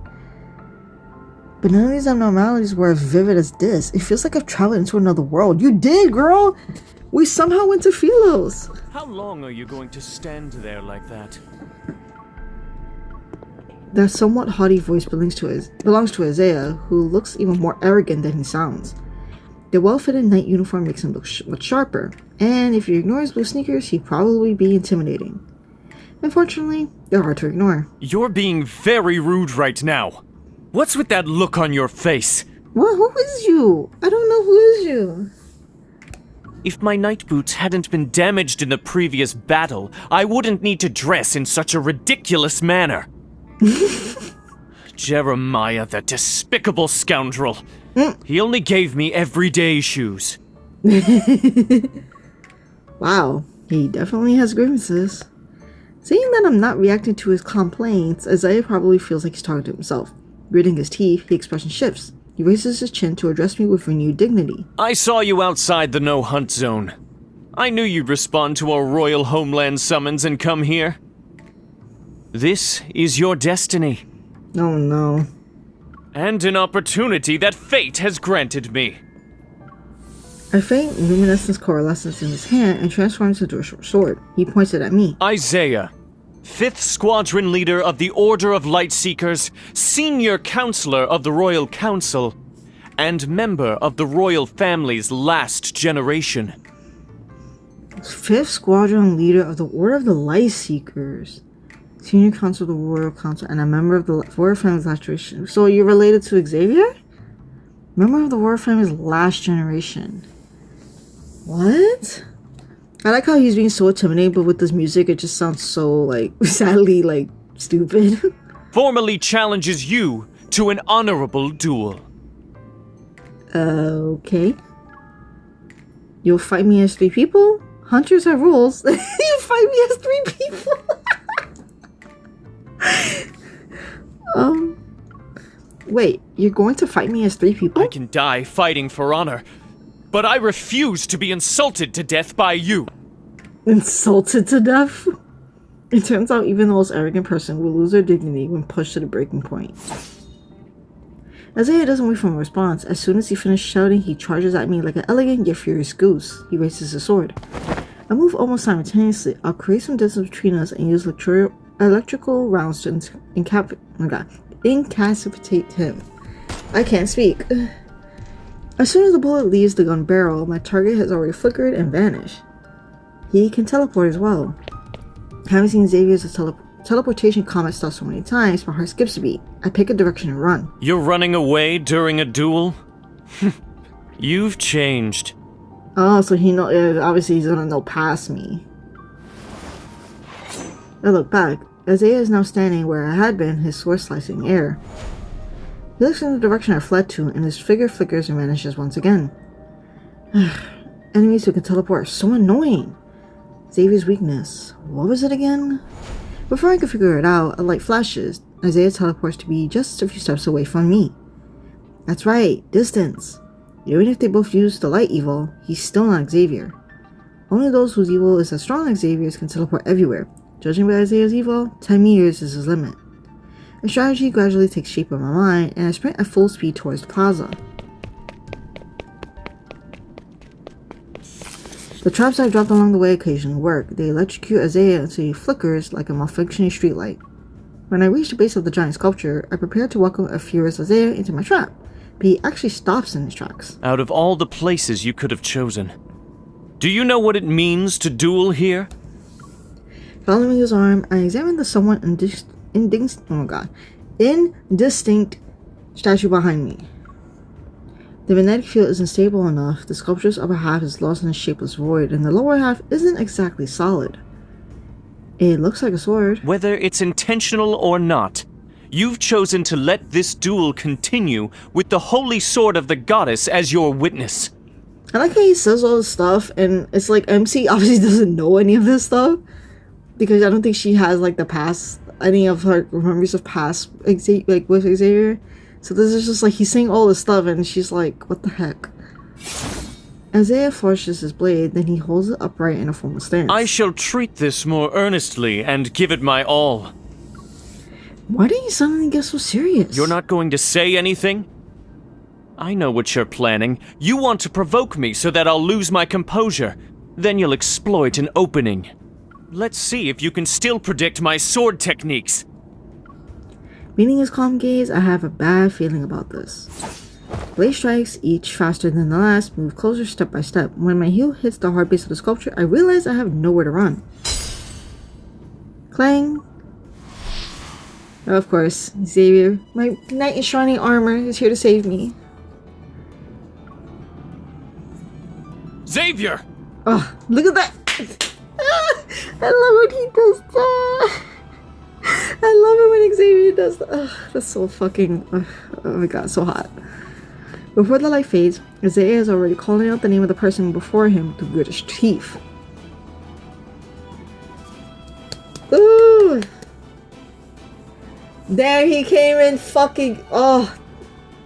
But none of these abnormalities were as vivid as this. It feels like I've traveled into another world. You did, girl! We somehow went to Philos! How long are you going to stand there like that? Their somewhat haughty voice belongs to Isaiah, who looks even more arrogant than he sounds. The well-fitted knight uniform makes him look much sharper, and if you ignore his blue sneakers, he'd probably be intimidating. Unfortunately, they're hard to ignore. You're being very rude right now. What's with that look on your face? What? Who is you? I don't know who is you. If my night boots hadn't been damaged in the previous battle, I wouldn't need to dress in such a ridiculous manner. Jeremiah, that despicable scoundrel. He only gave me everyday shoes. Wow, he definitely has grievances. Seeing that I'm not reacting to his complaints, Isaiah probably feels like he's talking to himself. Gritting his teeth, his expression shifts. He raises his chin to address me with renewed dignity. I saw you outside the no-hunt zone. I knew you'd respond to our royal homeland summons and come here. This is your destiny. Oh no. And an opportunity that fate has granted me. A faint luminescence coalesces in his hand and transforms into a short sword. He points it at me. Isaiah, 5th Squadron Leader of the Order of Lightseekers, Senior Counselor of the Royal Council, and member of the Royal Family's last generation. 5th Squadron Leader of the Order of the Lightseekers, Senior Counsel of the Royal Council, and a member of the Royal Family's last generation. So you're related to Xavier? Member of the Royal Family's last generation. What? I like how he's being so intimidating, but with this music, it just sounds so, like, sadly, like, stupid. Formally challenges you to an honorable duel. Okay. You'll fight me as 3 people? Hunters have rules. You fight me as 3 people? Wait, you're going to fight me as 3 people? I can die fighting for honor, but I refuse to be insulted to death by you. Insulted to death? It turns out even the most arrogant person will lose their dignity when pushed to the breaking point. Isaiah doesn't wait for a response. As soon as he finishes shouting, he charges at me like an elegant yet furious goose. He raises his sword. I move almost simultaneously. I'll create some distance between us and use electrical rounds to incapacitate him. I can't speak. As soon as the bullet leaves the gun barrel, my target has already flickered and vanished. He can teleport as well. Having seen Xavier's teleportation comet stuff so many times, my heart skips a beat. I pick a direction and run. You're running away during a duel? You've changed. Oh, so he obviously he's gonna know past me. I look back. Isaiah is now standing where I had been, his sword slicing air. He looks in the direction I fled to, and his figure flickers and vanishes once again. Enemies who can teleport are so annoying. Xavier's weakness. What was it again? Before I could figure it out, a light flashes. Isaiah teleports to be just a few steps away from me. That's right, distance. Even if they both use the light evil, he's still not Xavier. Only those whose evil is as strong as Xavier's can teleport everywhere. Judging by Isaiah's evil, 10 meters is his limit. A strategy gradually takes shape in my mind, and I sprint at full speed towards the plaza. The traps I dropped along the way occasionally work. They electrocute Isaiah until he flickers like a malfunctioning streetlight. When I reach the base of the giant sculpture, I prepare to welcome a furious Isaiah into my trap, but he actually stops in his tracks. Out of all the places you could have chosen, do you know what it means to duel here? Following his arm, I examine the somewhat indistinct statue behind me. The magnetic field isn't stable enough, the sculpture's upper half is lost in a shapeless void, and the lower half isn't exactly solid. It looks like a sword. Whether it's intentional or not, you've chosen to let this duel continue with the holy sword of the goddess as your witness. I like how he says all this stuff, and it's like MC obviously doesn't know any of this stuff, because I don't think she has like the past, any of her memories of past, like with Xavier. So this is just like he's saying all this stuff, and she's like, what the heck? Isaiah flourishes his blade, then he holds it upright in a formal stance. I shall treat this more earnestly and give it my all. Why do you suddenly get so serious? You're not going to say anything? I know what you're planning. You want to provoke me so that I'll lose my composure. Then you'll exploit an opening. Let's see if you can still predict my sword techniques. Meeting his calm gaze, I have a bad feeling about this. Blade strikes, each faster than the last, move closer step by step. When my heel hits the hard base of the sculpture, I realize I have nowhere to run. Clang! Of course, Xavier, my knight in shining armor, is here to save me. Xavier! Oh, look at that! I love when he does that! love it when Xavier does that. Ugh, that's so fucking... oh my god, so hot. Before the light fades, Isaiah is already calling out the name of the person before him to grit his teeth. Ooh! There he came in fucking... oh,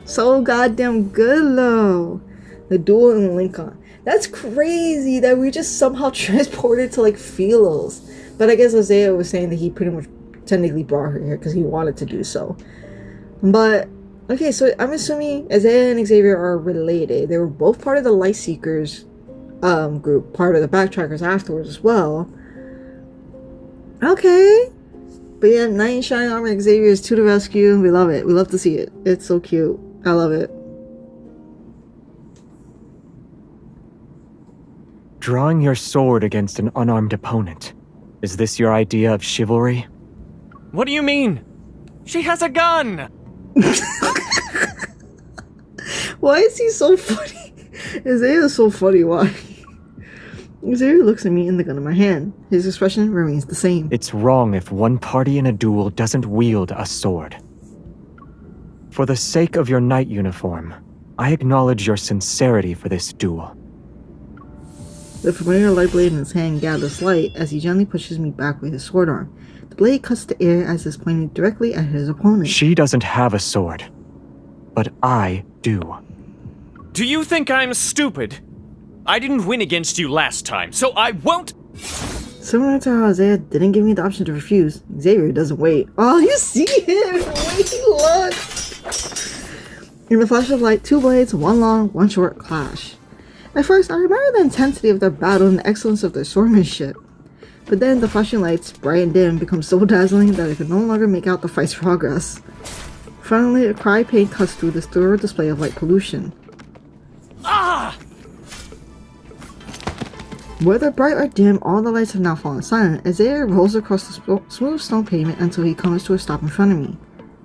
so goddamn good though. The duel in Lincoln. That's crazy that we just somehow transported to like Philos. But I guess Isaiah was saying that he pretty much technically brought her here because he wanted to do so. But okay, so I'm assuming Isaiah and Xavier are related. They were both part of the Light Seekers group, part of the Backtrackers afterwards as well. Okay. But yeah, Knight in Shining Armor Xavier is to the rescue. We love it. We love to see it. It's so cute. I love it. Drawing your sword against an unarmed opponent. Is this your idea of chivalry? What do you mean? She has a gun! Why is he so funny? Isaiah is so funny. Why? Xavier looks at me and the gun in my hand. His expression remains the same. It's wrong if one party in a duel doesn't wield a sword. For the sake of your knight uniform, I acknowledge your sincerity for this duel. The familiar light blade in his hand gathers light as he gently pushes me back with his sword arm. The blade cuts the air as it's pointed directly at his opponent. She doesn't have a sword, but I do. Do you think I'm stupid? I didn't win against you last time, so I won't... Similar to how Isaiah didn't give me the option to refuse, Xavier doesn't wait. Oh, you see him! The way he looks! In the flash of light, two blades, one long, one short, clash. At first, I remember the intensity of their battle and the excellence of their swordsmanship. But then the flashing lights, bright and dim, become so dazzling that I could no longer make out the fight's progress. Finally, a cry of pain cuts through this thorough display of light pollution. Ah! Whether bright or dim, all the lights have now fallen silent as Xavier rolls across the smooth stone pavement until he comes to a stop in front of me.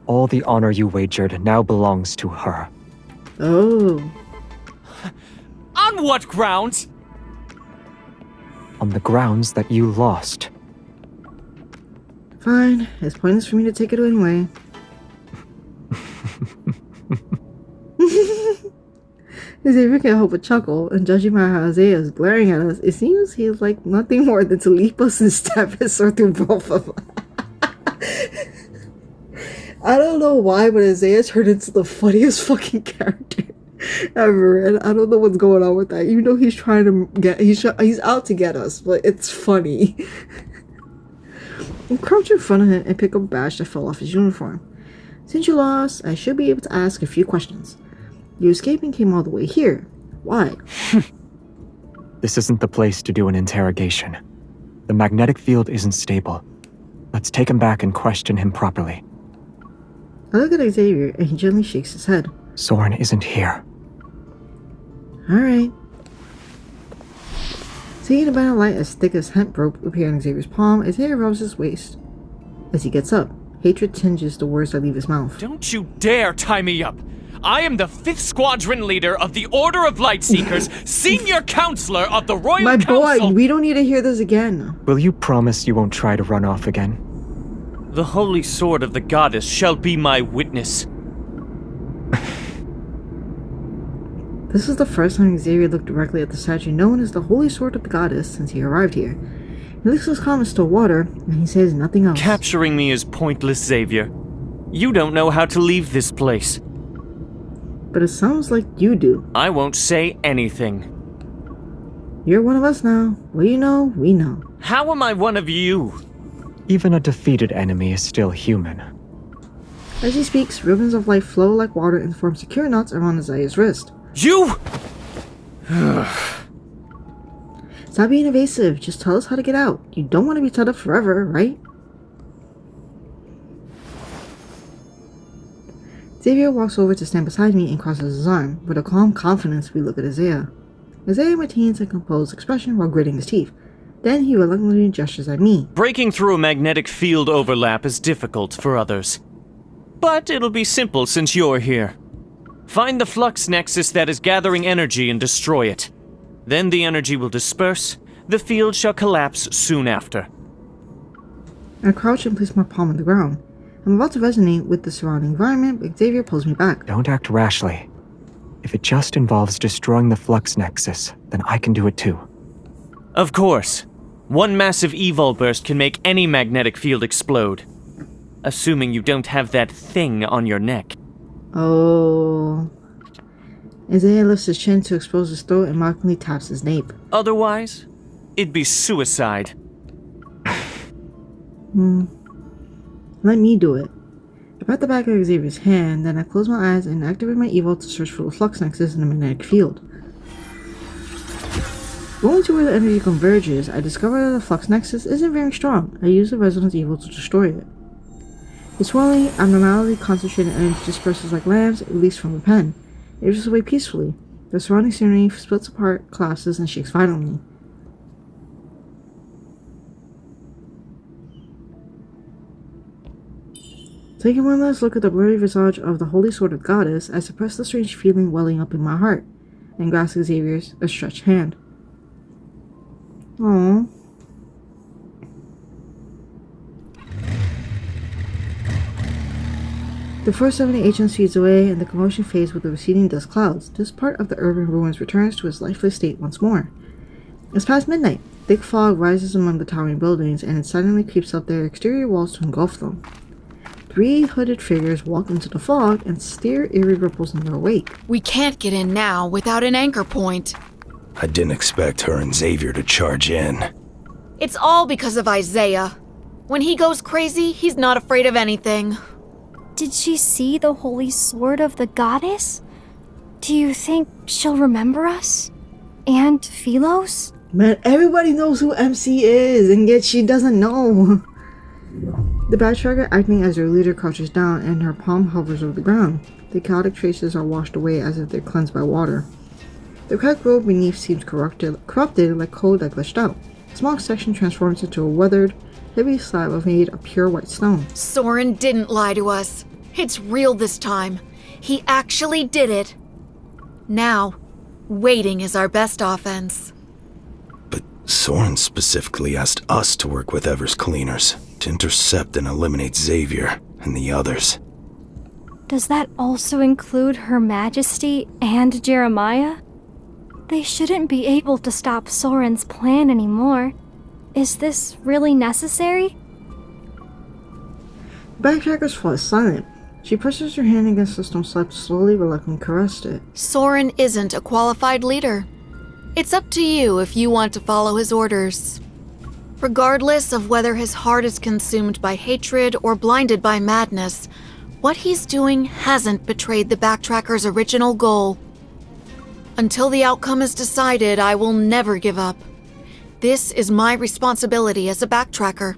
All the honor you wagered now belongs to her. Oh. On what grounds? On the grounds that you lost. Fine, it's pointless for me to take it anyway. Xavier can't help but chuckle, and judging by how Isaiah is glaring at us, it seems he's like nothing more than to leap us and stab his sword through both of us. I don't know why, but Isaiah turned into the funniest fucking character ever, and I don't know what's going on with that. Even though he's trying to he's out to get us, but it's funny. I crouch in front of him and pick up a badge that fell off his uniform. Since you lost, I should be able to ask a few questions. You escaped and came all the way here. Why? This isn't the place to do an interrogation. The magnetic field isn't stable. Let's take him back and question him properly. I look at Xavier and he gently shakes his head. Soren isn't here. Alright. Seeing a band of light as thick as hemp rope appear on Xavier's palm, Xavier rubs his waist. As he gets up, hatred tinges the words that leave his mouth. Don't you dare tie me up! I am the 5th Squadron leader of the Order of Lightseekers, senior counselor of the Royal Council. My boy, we don't need to hear this again. Will you promise you won't try to run off again? The holy sword of the goddess shall be my witness. This is the first time Xavier looked directly at the statue known as the Holy Sword of the Goddess since he arrived here. He looks as calm as still water, and he says nothing else. Capturing me is pointless, Xavier. You don't know how to leave this place. But it sounds like you do. I won't say anything. You're one of us now. What you know, we know. How am I one of you? Even a defeated enemy is still human. As he speaks, ribbons of light flow like water and form secure knots around Isaiah's wrist. You! Stop being evasive. Just tell us how to get out. You don't want to be tied up forever, right? Xavier walks over to stand beside me and crosses his arm. With a calm confidence, we look at Isaiah. Isaiah maintains a composed expression while gritting his teeth. Then he reluctantly gestures at me. Breaking through a magnetic field overlap is difficult for others. But it'll be simple since you're here. Find the flux nexus that is gathering energy and destroy it. Then the energy will disperse. The field shall collapse soon after. I crouch and place my palm on the ground. I'm about to resonate with the surrounding environment, but Xavier pulls me back. Don't act rashly. If it just involves destroying the flux nexus, then I can do it too. Of course. One massive evol burst can make any magnetic field explode. Assuming you don't have that thing on your neck. Oh. Xavier lifts his chin to expose his throat and mockingly taps his nape. Otherwise, it'd be suicide. Let me do it. I pat the back of Xavier's hand, then I close my eyes and activate my evil to search for the flux nexus in the magnetic field. Going to where the energy converges, I discover that the flux nexus isn't very strong. I use the resonance evil to destroy it. The swirling, abnormally concentrated energy disperses like lambs released from a pen. It drifts away peacefully. The surrounding scenery splits apart, collapses, and shakes violently. Taking one last look at the blurry visage of the holy sword of goddess, I suppress the strange feeling welling up in my heart, and grasp Xavier's stretched hand. Aww. The first 70 agents feeds away, and the commotion fades with the receding dust clouds. This part of the urban ruins returns to its lifeless state once more. It's past midnight. Thick fog rises among the towering buildings, and it silently creeps up their exterior walls to engulf them. 3 hooded figures walk into the fog and steer eerie ripples in their wake. We can't get in now without an anchor point. I didn't expect her and Xavier to charge in. It's all because of Isaiah. When he goes crazy, he's not afraid of anything. Did she see the holy sword of the goddess? Do you think she'll remember us? And Philos? Man, everybody knows who MC is, and yet she doesn't know. The backtracker, acting as their leader, crouches down, and her palm hovers over the ground. The chaotic traces are washed away as if they're cleansed by water. The cracked road beneath seems corrupted like code that glitched out. A small section transforms into a weathered, heavy slab made of pure white stone. Soren didn't lie to us. It's real this time. He actually did it. Now, waiting is our best offense. But Soren specifically asked us to work with Ever's cleaners, to intercept and eliminate Xavier and the others. Does that also include Her Majesty and Jeremiah? They shouldn't be able to stop Soren's plan anymore. Is this really necessary? Backtracker's fall is silent. She presses her hand against the stone slab to slowly, reluctantly caress it. Soren isn't a qualified leader. It's up to you if you want to follow his orders. Regardless of whether his heart is consumed by hatred or blinded by madness, what he's doing hasn't betrayed the Backtracker's original goal. Until the outcome is decided, I will never give up. This is my responsibility as a Backtracker.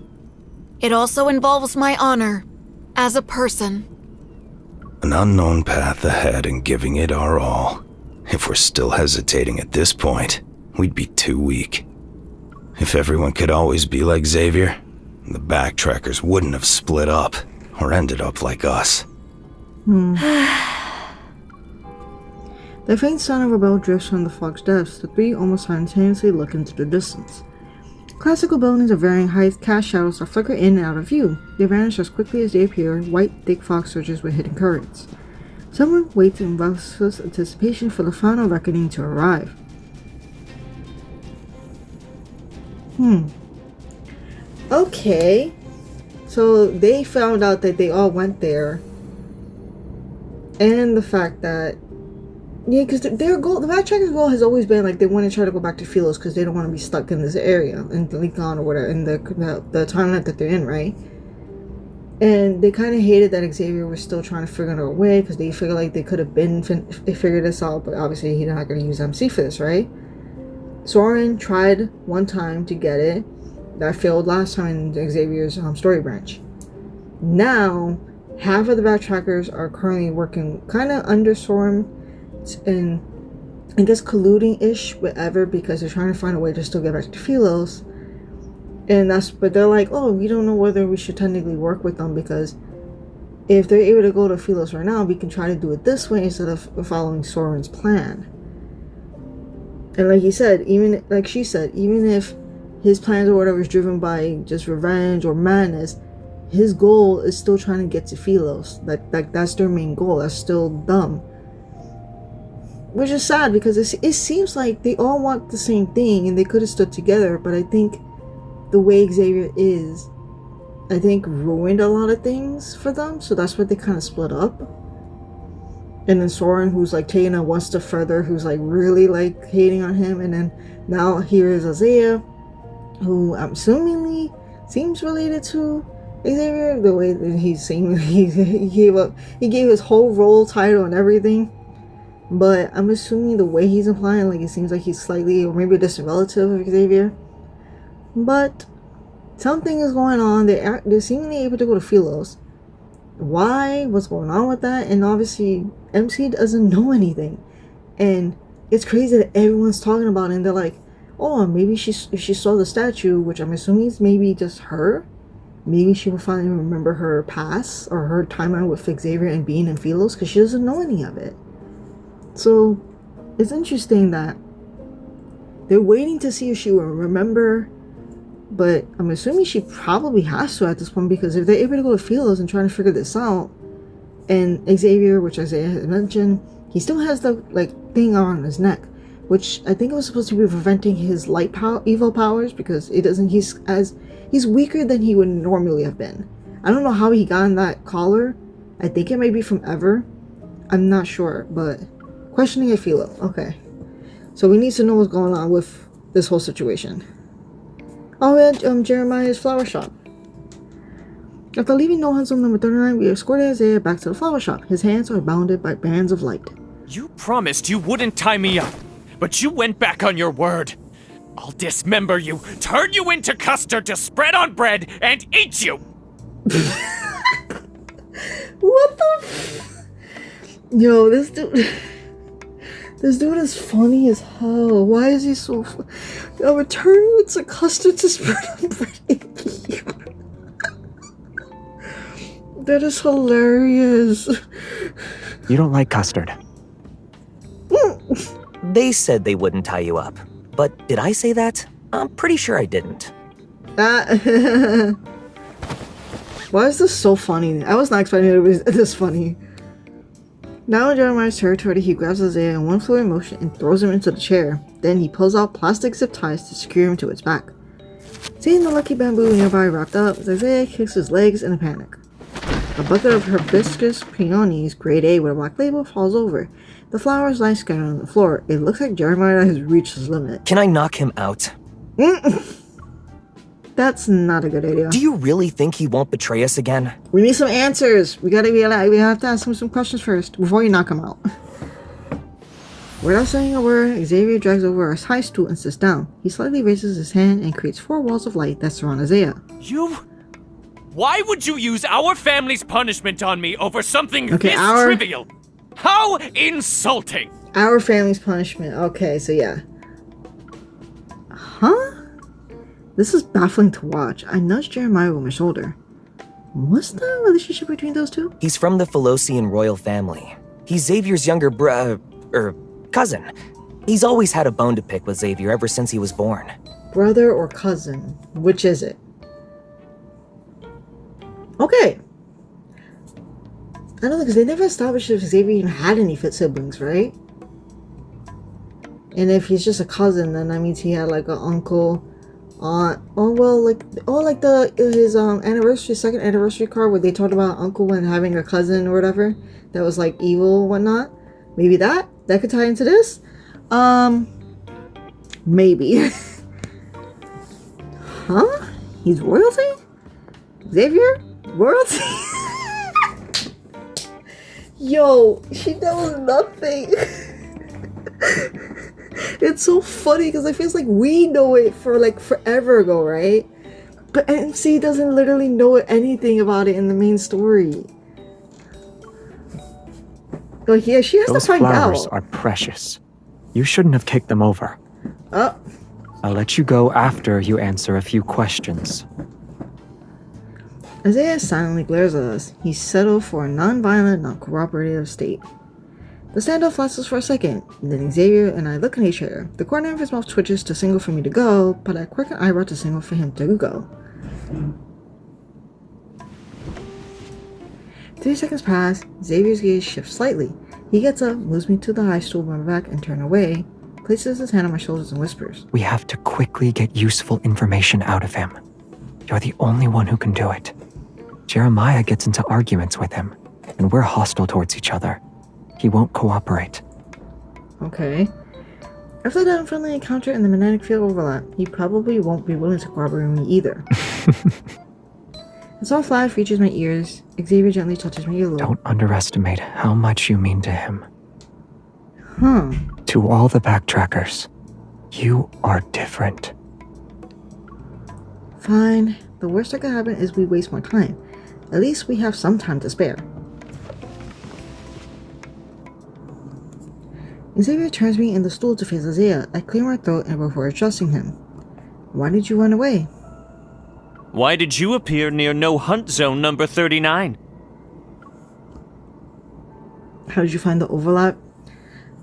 It also involves my honor as a person. An unknown path ahead and giving it our all. If we're still hesitating at this point, we'd be too weak. If everyone could always be like Xavier, the Backtrackers wouldn't have split up or ended up like us. The faint sound of a bell drifts from the fog's depths. The 3 almost simultaneously look into the distance. Classical buildings of varying heights cast shadows that flicker in and out of view. They vanish as quickly as they appear, white, thick fog surges with hidden currents. Someone waits in breathless anticipation for the final reckoning to arrive. Okay. So they found out that they all went there. And the fact that, yeah, because their goal, the Backtracker's goal has always been like they want to try to go back to Philos because they don't want to be stuck in this area in Leakon or whatever, in the timeline that they're in, right? And they kind of hated that Xavier was still trying to figure out a way because they figured like they could have they figured this out, but obviously he's not going to use MC for this, right? Soren tried one time to get it. That failed last time in Xavier's story branch. Now, half of the Backtrackers are currently working kind of under Soren and I guess colluding-ish with Ever because they're trying to find a way to still get back to Philos. But they're like, oh, we don't know whether we should technically work with them because if they're able to go to Philos right now, we can try to do it this way instead of following Soren's plan. And like he said, even if his plans or whatever is driven by just revenge or madness, his goal is still trying to get to Philos. That's their main goal. That's still dumb. Which is sad because it seems like they all want the same thing and they could have stood together, but I think the way Xavier is, I think ruined a lot of things for them, so that's why they kind of split up. And then Soren, who's like taking it one step further, who's like really like hating on him, and then now here is Isaiah, who I'm assumingly seems related to Xavier, the way that he's saying he gave his whole role title and everything. But I'm assuming the way he's implying, like, it seems like he's slightly or maybe a distant relative of Xavier. But something is going on. They're seemingly able to go to Philos. Why? What's going on with that? And obviously, MC doesn't know anything. And it's crazy that everyone's talking about it. And they're like, oh, maybe if she saw the statue, which I'm assuming is maybe just her, maybe she will finally remember her past or her timeline with Xavier and being in Philos, because she doesn't know any of it. So it's interesting that they're waiting to see if she will remember, but I'm assuming she probably has to at this point, because if they're able to go to Philos and trying to figure this out, and Xavier, which Isaiah had mentioned, he still has the like thing around his neck, which I think it was supposed to be preventing his evil powers, because it doesn't. He's weaker than he would normally have been. I don't know how he got in that collar. I think it may be from Ever. I'm not sure, but questioning a Philo. Okay, so we need to know what's going on with this whole situation. Oh, yeah, Jeremiah's flower shop. After leaving No Hunt Zone number 39, we escorted Isaiah back to the flower shop. His hands are bounded by bands of light. You promised you wouldn't tie me up, but you went back on your word. I'll dismember you, turn you into custard to spread on bread, and eat you! What the Yo, this dude... This dude is funny as hell. Why is he so I'll return you into custard to spread on bread and eat you. That is hilarious. You don't like custard. They said they wouldn't tie you up. But did I say that? I'm pretty sure I didn't. Why is this so funny? I was not expecting it to be this funny. Now in Jeremiah's territory, he grabs Isaiah in one fluid motion and throws him into the chair. Then he pulls out plastic zip ties to secure him to its back. Seeing the lucky bamboo nearby wrapped up, Isaiah kicks his legs in a panic. A bucket of hibiscus peonies, grade A with a black label, falls over. The flowers lie scattered on the floor. It looks like Jeremiah has reached his limit. Can I knock him out? That's not a good idea. Do you really think he won't betray us again? We need some answers. We have to ask him some questions first before you knock him out. Without saying a word, Xavier drags over a high stool and sits down. He slightly raises his hand and creates 4 walls of light that surround Isaiah. Why would you use our family's punishment on me over something this our... trivial? How insulting! Our family's punishment. Okay, so yeah. Huh? This is baffling to watch. I nudged Jeremiah with my shoulder. What's the relationship between those two? He's from the Philosian royal family. He's Xavier's younger cousin. He's always had a bone to pick with Xavier ever since he was born. Brother or cousin? Which is it? Okay. I don't know, because they never established if Xavier even had any fit siblings, right? And if he's just a cousin, then that means he had like an uncle, aunt. His anniversary, second anniversary card where they talked about uncle and having a cousin or whatever that was like evil and whatnot. Maybe that could tie into this. Maybe. Huh? He's royalty? Xavier? Royalty? Yo, she knows nothing. It's so funny because it feels like we know it for like forever ago, right? But MC doesn't literally know anything about it in the main story. Like, yeah, she has to find out. Those flowers are precious. You shouldn't have kicked them over. Oh. I'll let you go after you answer a few questions. Isaiah silently glares at us. He's settled for a non-violent, non-cooperative state. The standoff lasts for a second, then Xavier and I look at each other. The corner of his mouth twitches to signal for me to go, but I quirk an eyebrow to signal for him to go. 3 seconds pass, Xavier's gaze shifts slightly. He gets up, moves me to the high stool by my back and turn away, places his hand on my shoulders and whispers. We have to quickly get useful information out of him. You're the only one who can do it. Jeremiah gets into arguments with him, and we're hostile towards each other. He won't cooperate. Okay. After that unfriendly encounter in the magnetic field overlap, he probably won't be willing to cooperate with me either. A soft laugh reaches my ears. Xavier gently touches my earlobe. Don't underestimate how much you mean to him. Huh. To all the backtrackers, you are different. Fine. The worst that could happen is we waste more time. At least we have some time to spare. Xavier turns me in the stool to face Isaiah. I clear my throat and before adjusting him. Why did you run away? Why did you appear near No Hunt Zone number 39? How did you find the overlap?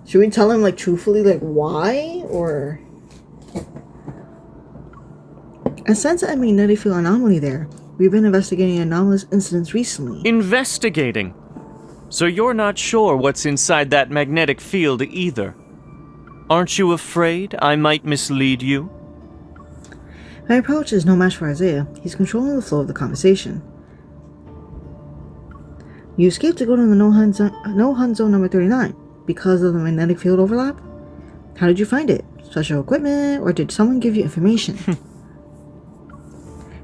Should we tell him, like, truthfully, like, why? Or... I sense a magnetic field anomaly there. We've been investigating anomalous incidents recently. Investigating? So you're not sure what's inside that magnetic field either? Aren't you afraid I might mislead you? My approach is no match for Isaiah. He's controlling the flow of the conversation. You escaped to go to the No Hunt Zone number 39 because of the magnetic field overlap? How did you find it? Special equipment, or did someone give you information?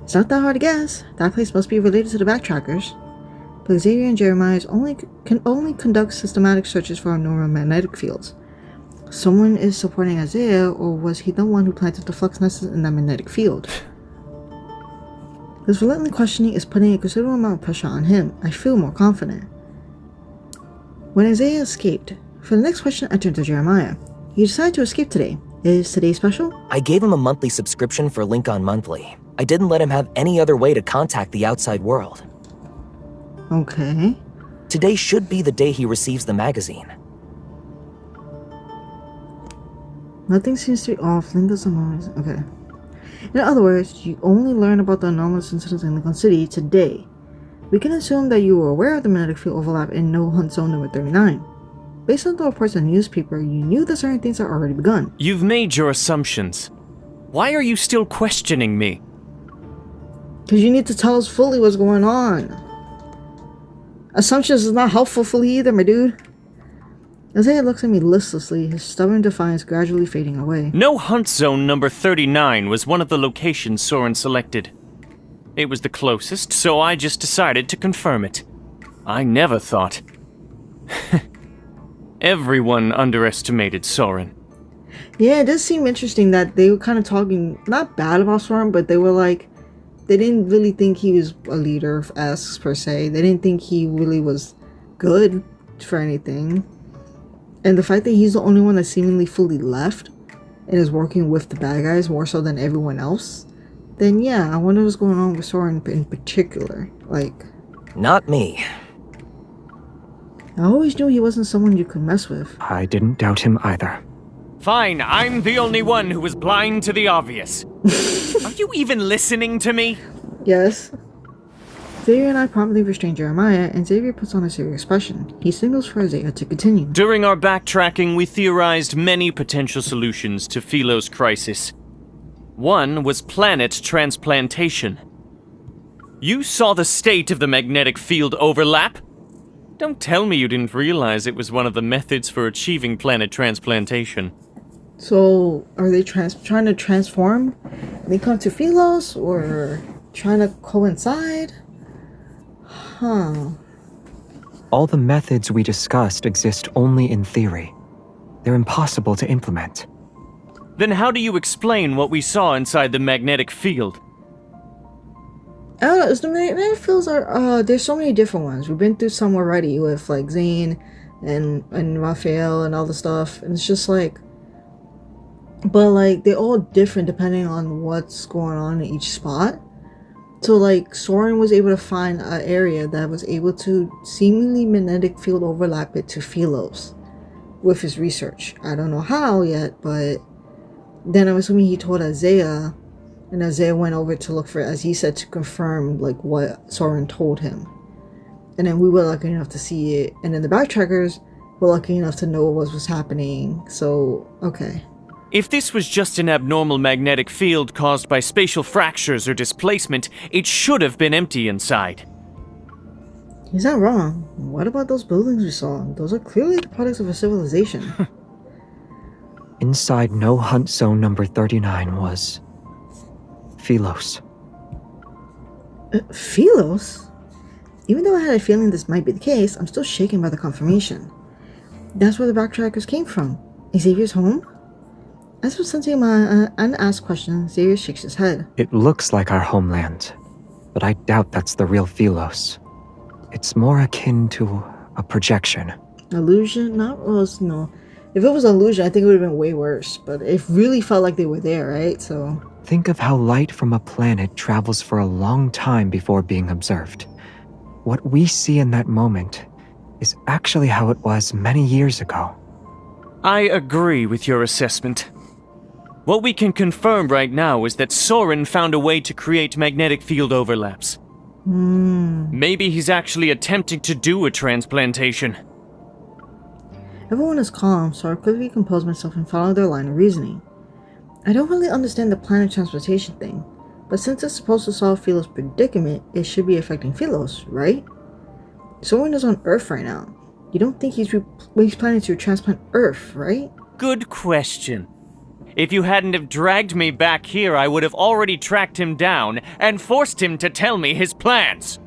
It's not that hard to guess. That place must be related to the backtrackers. But Xavier and Jeremiah can only conduct systematic searches for abnormal magnetic fields. Someone is supporting Isaiah, or was he the one who planted the flux nests in that magnetic field? This relentless questioning is putting a considerable amount of pressure on him. I feel more confident. When Isaiah escaped, for the next question I turned to Jeremiah. He decided to escape today. Is today special? I gave him a monthly subscription for Lincoln Monthly. I didn't let him have any other way to contact the outside world. Okay. Today should be the day he receives the magazine. Nothing seems to be off. Link doesn't notice. Okay. In other words, you only learn about the anomalous incidents in Lincoln City today. We can assume that you were aware of the magnetic field overlap in No Hunt Zone number 39. Based on the reports in the newspaper, you knew that certain things had already begun. You've made your assumptions. Why are you still questioning me? Because you need to tell us fully what's going on. Assumptions is not helpful fully either, my dude. Isaiah looks at me listlessly, his stubborn defiance gradually fading away. No Hunt Zone number 39 was one of the locations Soren selected. It was the closest, so I just decided to confirm it. I never thought. Everyone underestimated Soren. Yeah, it does seem interesting that they were kind of talking, not bad about Soren, but they were like, they didn't really think he was a leader of S per se. They didn't think he really was good for anything. And the fact that he's the only one that seemingly fully left and is working with the bad guys more so than everyone else, then yeah, I wonder what's going on with Soren in particular. Like... Not me. I always knew he wasn't someone you could mess with. I didn't doubt him either. Fine, I'm the only one who was blind to the obvious. Are you even listening to me? Yes. Xavier and I promptly restrain Jeremiah, and Xavier puts on a serious expression. He signals for Isaiah to continue. During our backtracking, we theorized many potential solutions to Philos' crisis. One was planet transplantation. You saw the state of the magnetic field overlap? Don't tell me you didn't realize it was one of the methods for achieving planet transplantation. So, are they trying to transform Lincoln to Philos, or trying to coincide? Huh. All the methods we discussed exist only in theory. They're impossible to implement. Then how do you explain what we saw inside the magnetic field? I don't know, the magnetic fields are, there's so many different ones. We've been through some already with, like, Zane and Raphael and all the stuff, and it's just like, but, like, they're all different depending on what's going on in each spot. So, like, Soren was able to find an area that was able to seemingly magnetic field overlap it to Philos. with his research. I don't know how yet, but then I'm assuming he told Isaiah, and Isaiah went over to look for it, as he said, to confirm like what Soren told him. And then we were lucky enough to see it, and then the backtrackers were lucky enough to know what was happening. So, okay. If this was just an abnormal magnetic field caused by spatial fractures or displacement, it should have been empty inside. He's not wrong. What about those buildings we saw? Those are clearly the products of a civilization. Inside No Hunt Zone number 39 was Philos. Philos? Even though I had a feeling this might be the case, I'm still shaken by the confirmation. That's where the backtrackers came from. Xavier's home? As for sensing my unasked question, Xavier shakes his head. It looks like our homeland, but I doubt that's the real Philos. It's more akin to a projection. Illusion? No. If it was an illusion, I think it would have been way worse. But it really felt like they were there, right? So think of how light from a planet travels for a long time before being observed. What we see in that moment is actually how it was many years ago. I agree with your assessment. What we can confirm right now is that Soren found a way to create magnetic field overlaps. Maybe he's actually attempting to do a transplantation. Everyone is calm, so I quickly compose myself and follow their line of reasoning. I don't really understand the planet transportation thing, but since it's supposed to solve Philos' predicament, it should be affecting Philos, right? Soren is on Earth right now. You don't think he's planning to transplant Earth, right? Good question. If you hadn't have dragged me back here, I would have already tracked him down and forced him to tell me his plans.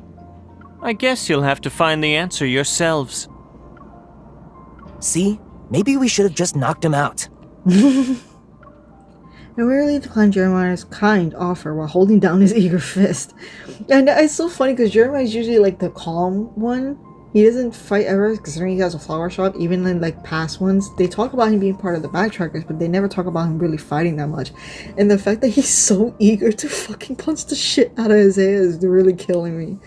I guess you'll have to find the answer yourselves. See? Maybe we should have just knocked him out. I rarely declined Jeremiah's kind offer while holding down his eager fist. And it's so funny because Jeremiah is usually like the calm one. He doesn't fight ever, considering he has a flower shop. Even in like past ones, they talk about him being part of the backtrackers, but they never talk about him really fighting that much. And the fact that he's so eager to fucking punch the shit out of Isaiah is really killing me.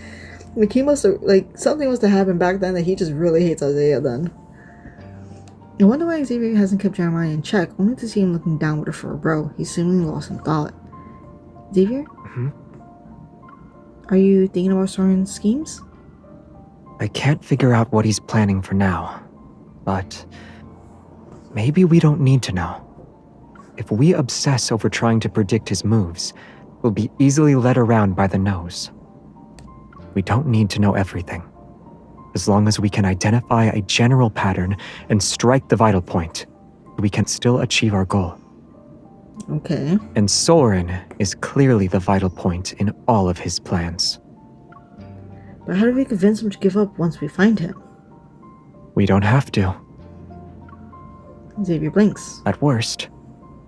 Like he must have, like, something must have happened back then that he just really hates Isaiah then. I wonder why Xavier hasn't kept Jeremiah in check, only to see him looking downward at for a bro. He's seemingly lost in thought. Xavier? Are you thinking about Soren's schemes? I can't figure out what he's planning for now, but maybe we don't need to know. If we obsess over trying to predict his moves, we'll be easily led around by the nose. We don't need to know everything. As long as we can identify a general pattern and strike the vital point, we can still achieve our goal. Okay. And Soren is clearly the vital point in all of his plans. But how do we convince him to give up once we find him? We don't have to. Xavier blinks. At worst,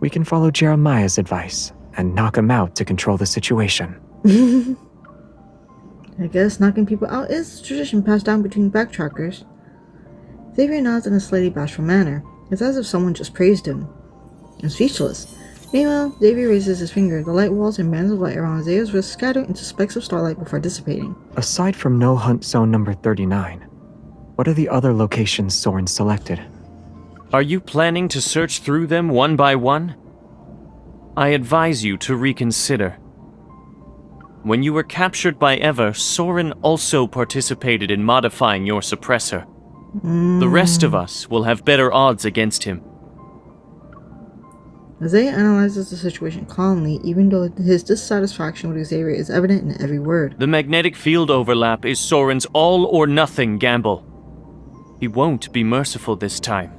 we can follow Jeremiah's advice and knock him out to control the situation. I guess knocking people out is a tradition passed down between backtrackers. Xavier nods in a slightly bashful manner. It's as if someone just praised him. I'm speechless. Meanwhile, Xavier raises his finger. The light walls and bands of light around Isaiah's wrist scatter into specks of starlight before dissipating. Aside from No Hunt Zone number 39, what are the other locations Soren selected? Are you planning to search through them one by one? I advise you to reconsider. When you were captured by Ever, Soren also participated in modifying your suppressor. The rest of us will have better odds against him. Isaiah analyzes the situation calmly, even though his dissatisfaction with Xavier is evident in every word. The magnetic field overlap is Soren's all-or-nothing gamble. He won't be merciful this time.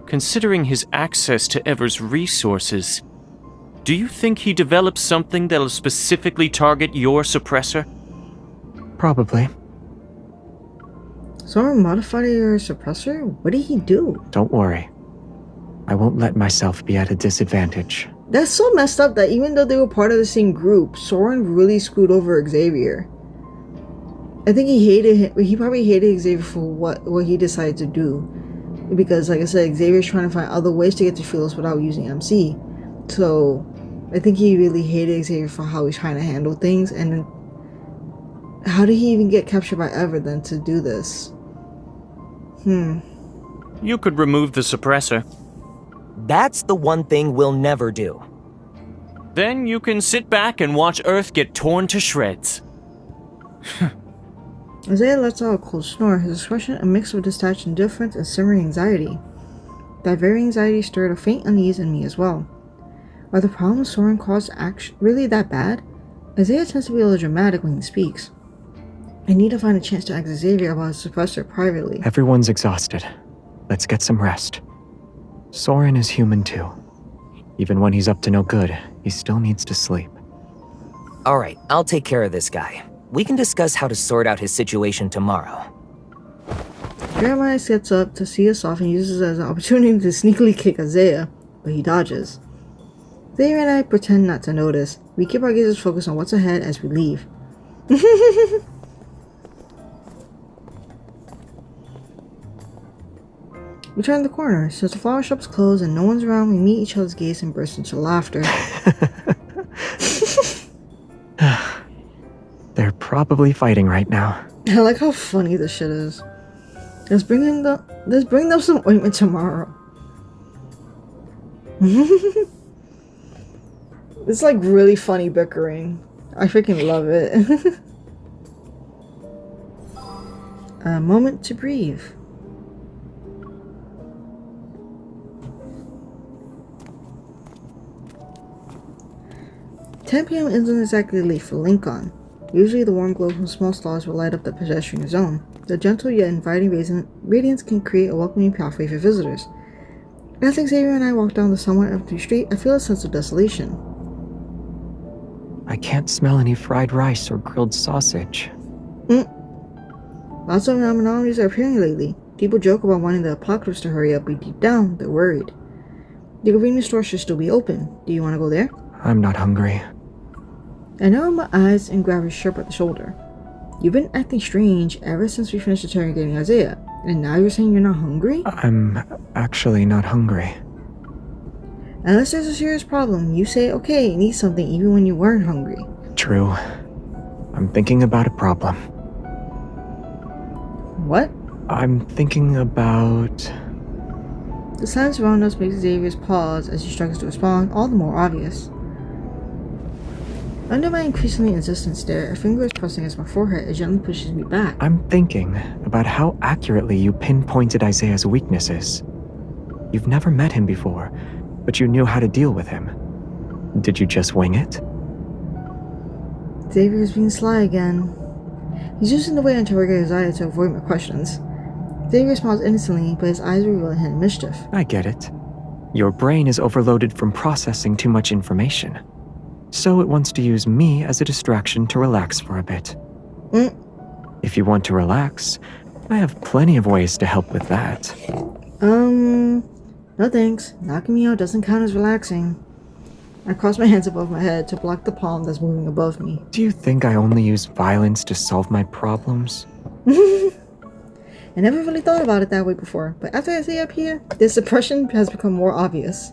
Considering his access to Ever's resources, do you think he developed something that'll specifically target your suppressor? Probably. Soren modified your suppressor? What did he do? Don't worry. I won't let myself be at a disadvantage. That's so messed up that even though they were part of the same group, Soren really screwed over Xavier. I think he hated him. He probably hated Xavier for what he decided to do. Because, like I said, Xavier's trying to find other ways to get to Philos without using MC. So, I think he really hated Xavier for how he's trying to handle things. And how did he even get captured by Ever then to do this? You could remove the suppressor. That's the one thing we'll never do. Then you can sit back and watch Earth get torn to shreds. Isaiah lets out a cold snore, his expression a mix of detached indifference and simmering anxiety. That very anxiety stirred a faint unease in me as well. Are the problems Soren caused really that bad? Isaiah tends to be a little dramatic when he speaks. I need to find a chance to ask Xavier about his suppressor privately. Everyone's exhausted. Let's get some rest. Soren is human too. Even when he's up to no good, he still needs to sleep. Alright, I'll take care of this guy. We can discuss how to sort out his situation tomorrow. Jeremiah gets up to see us off and uses it as an opportunity to sneakily kick Isaiah, but he dodges. Xavier and I pretend not to notice. We keep our gazes focused on what's ahead as we leave. We turn the corner. Since the flower shop's closed and no one's around, we meet each other's gaze and burst into laughter. They're probably fighting right now. I like how funny this shit is. Let's bring them some ointment tomorrow. It's like really funny bickering. I freaking love it. A moment to breathe. "10 p.m. isn't exactly late for Lincoln. Usually the warm glow from small stars will light up the pedestrian zone. The gentle yet inviting radiance can create a welcoming pathway for visitors. As Xavier and I walk down the somewhat empty street, I feel a sense of desolation. I can't smell any fried rice or grilled sausage. Lots of anomalies are appearing lately. People joke about wanting the apocalypse to hurry up, but deep down, they're worried. The convenience store should still be open. Do you want to go there?" I'm not hungry. I narrow my eyes and grab his shirt by the shoulder. "You've been acting strange ever since we finished interrogating Isaiah, and now you're saying you're not hungry?" I'm actually not hungry. "Unless there's a serious problem, you say okay and eat something even when you weren't hungry." True. I'm thinking about a problem. "What?" I'm thinking about... The silence around us makes Xavier's pause as he struggles to respond all the more obvious. Under my increasingly insistent stare, a finger is pressing against my forehead as gently pushes me back. I'm thinking about how accurately you pinpointed Isaiah's weaknesses. You've never met him before, but you knew how to deal with him. Did you just wing it? Xavier is being sly again. He's using the way I interrogate Isaiah to avoid my questions. Xavier smiles innocently, but his eyes reveal hidden mischief. I get it. Your brain is overloaded from processing too much information. So it wants to use me as a distraction to relax for a bit. If you want to relax, I have plenty of ways to help with that. No thanks. Knocking me out doesn't count as relaxing. I cross my hands above my head to block the palm that's moving above me. Do you think I only use violence to solve my problems? I never really thought about it that way before, but after I stay up here, this suppression has become more obvious.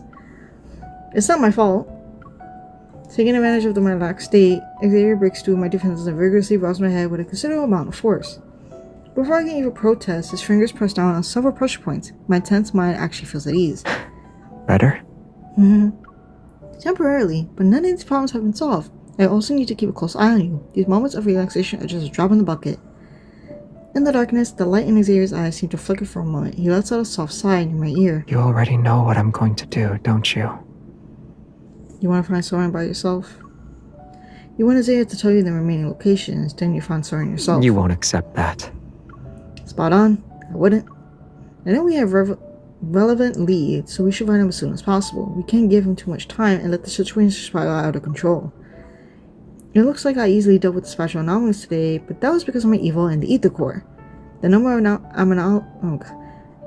It's not my fault. Taking advantage of my relaxed state, Xavier breaks through my defenses and vigorously rubs my head with a considerable amount of force. Before I can even protest, his fingers press down on several pressure points. My tense mind actually feels at ease. Better? Temporarily, but none of these problems have been solved. I also need to keep a close eye on you. These moments of relaxation are just a drop in the bucket. In the darkness, the light in Xavier's eyes seemed to flicker for a moment. He lets out a soft sigh near my ear. You already know what I'm going to do, don't you? You want to find Soren by yourself? You want Isaiah to tell you the remaining locations, then you find Soren yourself. You won't accept that. Spot on. I wouldn't. I know we have relevant leads, so we should find him as soon as possible. We can't give him too much time and let the situation spiral out of control. It looks like I easily dealt with the spatial anomalies today, but that was because of my evil in the ether core. The number of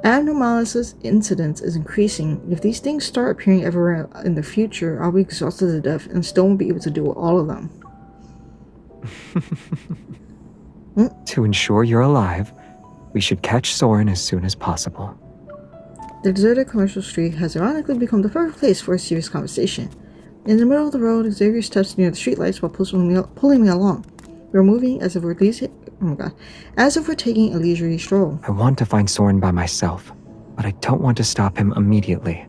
abnormalities incidents is increasing. If these things start appearing everywhere in the future, I'll be exhausted to death and still won't be able to deal with all of them. To ensure you're alive, we should catch Soren as soon as possible. The deserted commercial street has ironically become the perfect place for a serious conversation. In the middle of the road, Xavier steps near the streetlights while pulling me along. We're moving as if we're taking a leisurely stroll. I want to find Soren by myself, but I don't want to stop him immediately.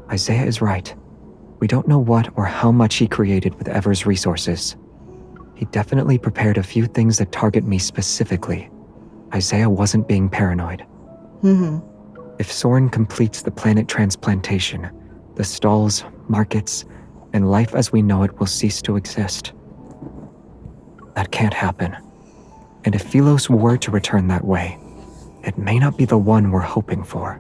Isaiah is right. We don't know what or how much he created with Ever's resources. He definitely prepared a few things that target me specifically. Isaiah wasn't being paranoid. If Soren completes the planet transplantation, the stalls, markets, and life as we know it will cease to exist. That can't happen. And if Philos were to return that way, it may not be the one we're hoping for.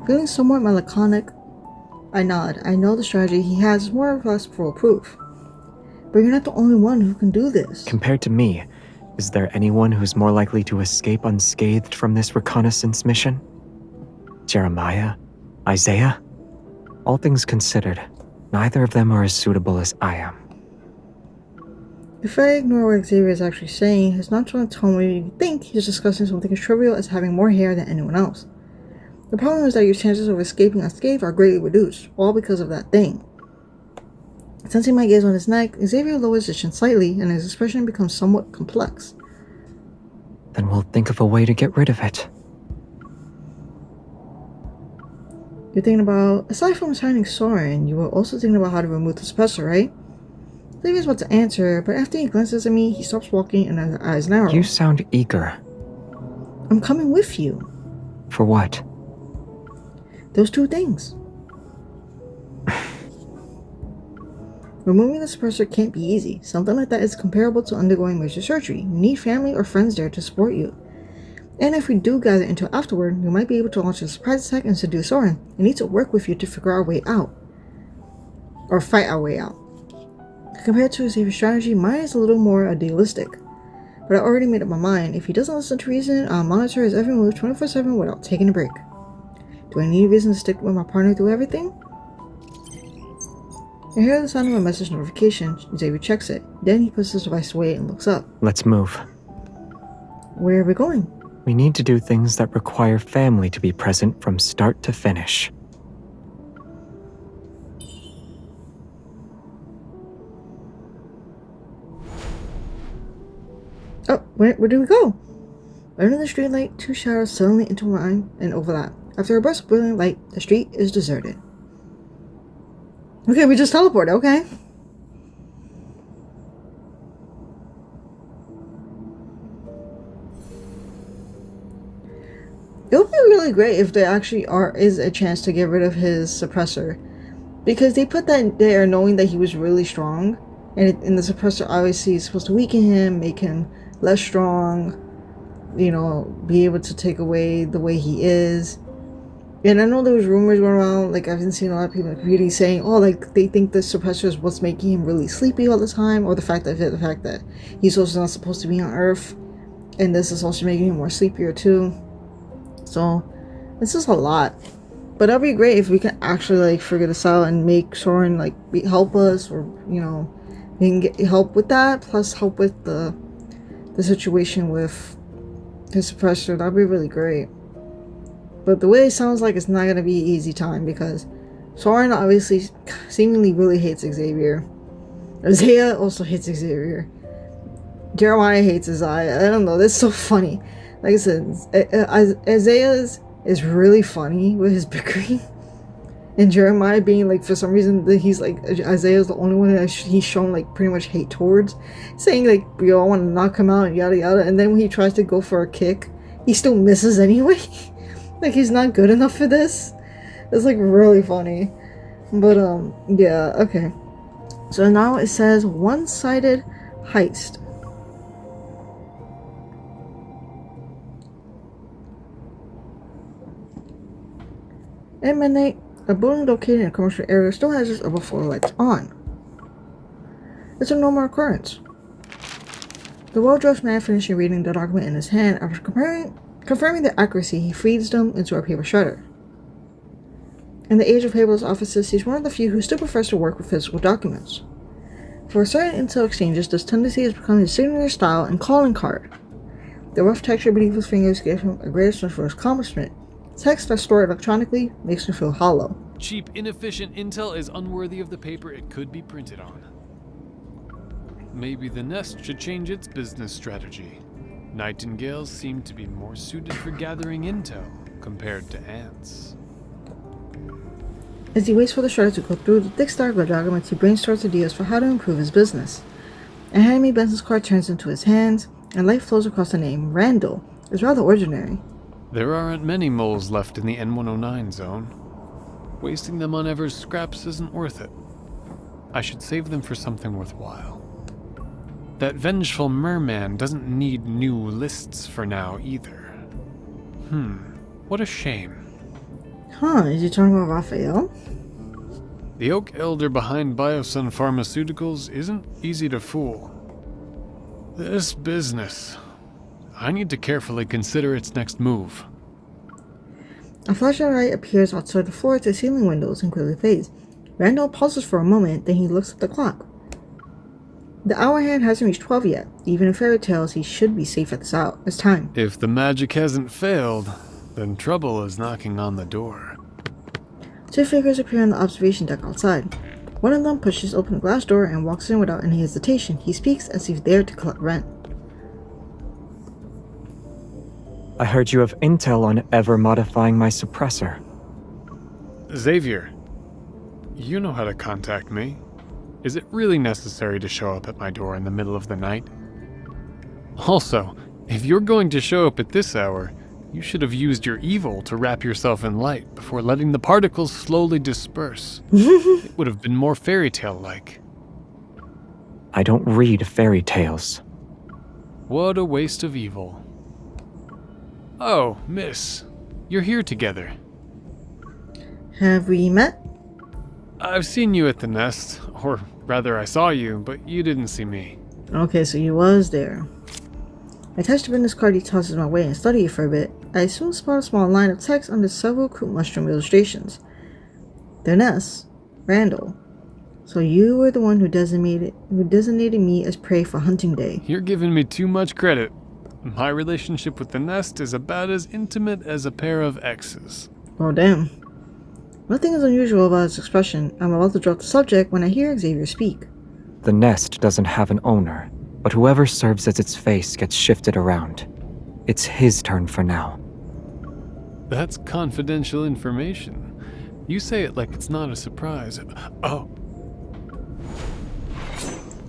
Feeling somewhat melancholic, I nod. I know the strategy he has is more or less foolproof. But you're not the only one who can do this. Compared to me, is there anyone who's more likely to escape unscathed from this reconnaissance mission? Jeremiah? Isaiah? All things considered, neither of them are as suitable as I am. If I ignore what Xavier is actually saying, his nonchalant tone made me think he's discussing something as trivial as having more hair than anyone else. The problem is that your chances of escaping unscathed are greatly reduced, all because of that thing. Sensing my gaze on his neck, Xavier lowers his chin slightly, and his expression becomes somewhat complex. Then we'll think of a way to get rid of it. You're thinking about, aside from signing Soren, you were also thinking about how to remove the suppressor, right? Xavier's about to answer, but after he glances at me, he stops walking and his eyes narrow. You sound eager. I'm coming with you. For what? Those two things. Removing the suppressor can't be easy. Something like that is comparable to undergoing major surgery. You need family or friends there to support you. And if we do gather into it afterward, we might be able to launch a surprise attack and seduce Soren. We need to work with you to figure our way out. Or fight our way out. Compared to Xavier's strategy, mine is a little more idealistic. But I already made up my mind. If he doesn't listen to reason, I'll monitor his every move 24/7 without taking a break. Do I need a reason to stick with my partner through everything? I hear the sound of a message notification. Xavier checks it. Then he puts his device away and looks up. Let's move. Where are we going? We need to do things that require family to be present from start to finish. Oh, where do we go? Under the street light, two shadows suddenly intertwine and overlap. After a burst of brilliant light, the street is deserted. Okay, we just teleported, okay. It would be really great if there actually is a chance to get rid of his suppressor. Because they put that there knowing that he was really strong. And the suppressor obviously is supposed to weaken him, make him less strong, you know, be able to take away the way he is. And I know there was rumors going around, like I've been seeing a lot of people really saying, oh, like they think the suppressor is what's making him really sleepy all the time, or the fact that he's also not supposed to be on Earth, and this is also making him more sleepier too. So this is a lot, but that'd be great if we can actually like figure this out and make Soren like help us, or you know, we can get help with that, plus help with the situation with his suppressor. That'd be really great. But the way it sounds like it's not going to be an easy time, because Soren obviously seemingly really hates Xavier. Isaiah also hates Xavier. Jeremiah hates Isaiah. I don't know, that's so funny. Like I said, Isaiah is really funny with his bickering. And Jeremiah being like, for some reason, that he's like, Isaiah's the only one that he's shown like pretty much hate towards. Saying like, yo, I want to knock him out, yada yada. And then when he tries to go for a kick, he still misses anyway. Like he's not good enough for this. It's like really funny. But yeah, okay. So now it says one-sided heist. At midnight, a building located in a commercial area still has its overflow lights on. It's a normal occurrence. The well-dressed man finishing reading the document in his hand after confirming their accuracy, he feeds them into a paper shredder. In the age of paperless offices, he's one of the few who still prefers to work with physical documents. For certain intel exchanges, this tendency has become his signature style and calling card. The rough texture beneath his fingers gave him a greater sense for accomplishment. Text that's stored electronically makes him feel hollow. Cheap, inefficient intel is unworthy of the paper it could be printed on. maybe the nest should change its business strategy. Nightingales seem to be more suited for gathering intel compared to ants. As he waits for the shredder to go through the thick dark red documents, he brainstorms ideas for how to improve his business. A handmade Benson's card turns into his hands, and light flows across the name. Randall is rather ordinary. There aren't many moles left in the N109 zone. Wasting them on Ever's scraps isn't worth it. I should save them for something worthwhile. That vengeful merman doesn't need new lists for now either. What a shame. Is he talking about Raphael? The Oak Elder behind Biosun Pharmaceuticals isn't easy to fool. This business, I need to carefully consider its next move. A flashing light appears outside the floor to ceiling windows and quickly fades. Randall pauses for a moment, then he looks at the clock. The hour hand hasn't reached 12 yet. Even in fairy tales, he should be safe at this time. If the magic hasn't failed, then trouble is knocking on the door. Two figures appear on the observation deck outside. One of them pushes open the glass door and walks in without any hesitation. He speaks as if there to collect rent. I heard you have intel on ever modifying my suppressor. Xavier, you know how to contact me. Is it really necessary to show up at my door in the middle of the night? Also, if you're going to show up at this hour, you should have used your evil to wrap yourself in light before letting the particles slowly disperse. It would have been more fairy tale-like. I don't read fairy tales. What a waste of evil. Oh, miss, you're here together. Have we met? I've seen you at the nest, or rather I saw you, but you didn't see me. Okay, so you was there. I touch the business card he tosses my way and study it for a bit. I soon spot a small line of text under several crude mushroom illustrations. The nest, Randall. So you were the one who designated me as prey for hunting day. You're giving me too much credit. My relationship with the nest is about as intimate as a pair of exes. Oh damn. Nothing is unusual about his expression. I'm about to drop the subject when I hear Xavier speak. The nest doesn't have an owner, but whoever serves as its face gets shifted around. It's his turn for now. That's confidential information. You say it like it's not a surprise. Oh.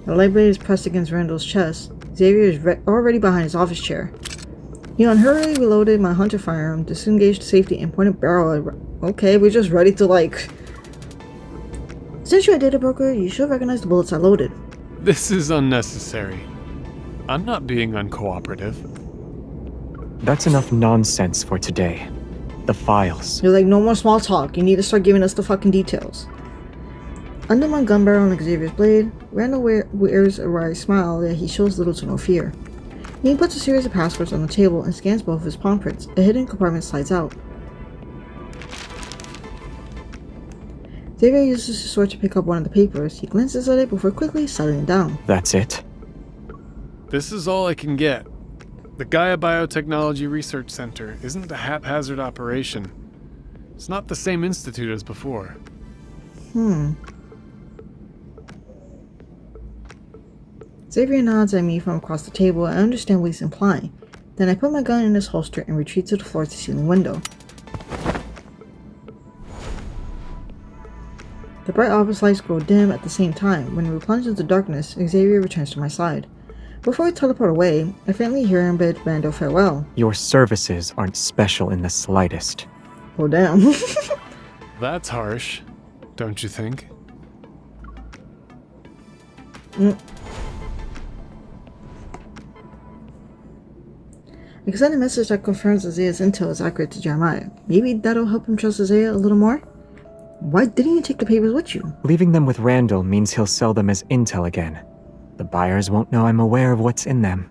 The light blade is pressed against Randall's chest. Xavier is already behind his office chair. He unhurriedly reloaded my hunter firearm, disengaged the safety, and pointed barrel at... Okay, we're just ready to like... Since you're a data broker, you should recognize the bullets I loaded. This is unnecessary. I'm not being uncooperative. That's enough nonsense for today. The files. You're like, no more small talk. You need to start giving us the fucking details. Under my gun barrel on Xavier's blade, Randall wears a wry smile that he shows little to no fear. He puts a series of passwords on the table and scans both of his palm prints. A hidden compartment slides out. Xavier uses his sword to pick up one of the papers. He glances at it before quickly setting it down. That's it? This is all I can get. The Gaia Biotechnology Research Center isn't a haphazard operation. It's not the same institute as before. Xavier nods at me from across the table. I understand what he's implying. Then I put my gun in his holster and retreat to the floor-to-ceiling window. The bright office lights grow dim at the same time. When we plunge into darkness, Xavier returns to my side. Before we teleport away, I faintly hear him bid Randall farewell. Your services aren't special in the slightest. Oh damn. That's harsh, don't you think? I can send a message that confirms Isaiah's intel is accurate to Jeremiah. Maybe that'll help him trust Isaiah a little more? Why didn't you take the papers with you? Leaving them with Randall means he'll sell them as intel again. The buyers won't know I'm aware of what's in them.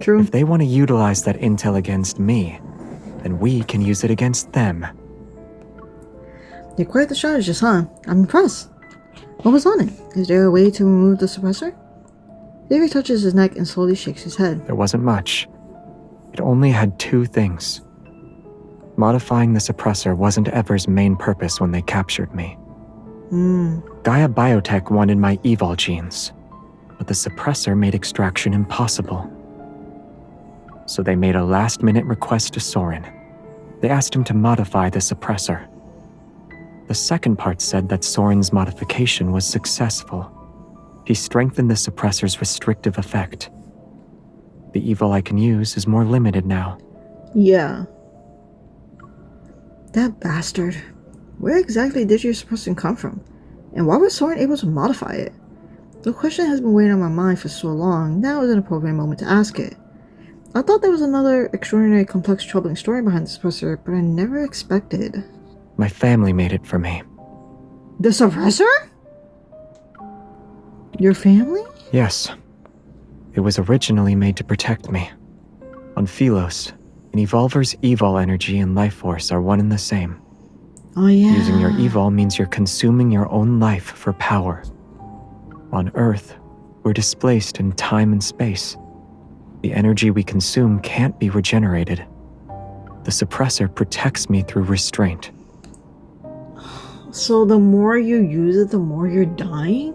True. If they want to utilize that intel against me, then we can use it against them. You're quite the strategist, huh? I'm impressed. What was on it? Is there a way to remove the suppressor? Xavier touches his neck and slowly shakes his head. There wasn't much. It only had two things. Modifying the suppressor wasn't Ever's main purpose when they captured me. Gaia Biotech wanted my evil genes. but the suppressor made extraction impossible. So they made a last-minute request to Soren. They asked him to modify the suppressor. The second part said that Soren's modification was successful. He strengthened the suppressor's restrictive effect. The evil I can use is more limited now. Yeah. That bastard. Where exactly did your suppressor come from? And why was Soren able to modify it? The question has been weighing on my mind for so long, now is an appropriate moment to ask it. I thought there was another extraordinary, complex, troubling story behind the suppressor, but I never expected. My family made it for me. The suppressor? Your family? Yes. It was originally made to protect me. On Philos, an evolver's evol energy and life force are one and the same. Oh yeah. Using your evol means you're consuming your own life for power. On Earth, we're displaced in time and space. The energy we consume can't be regenerated. The suppressor protects me through restraint. So the more you use it, the more you're dying?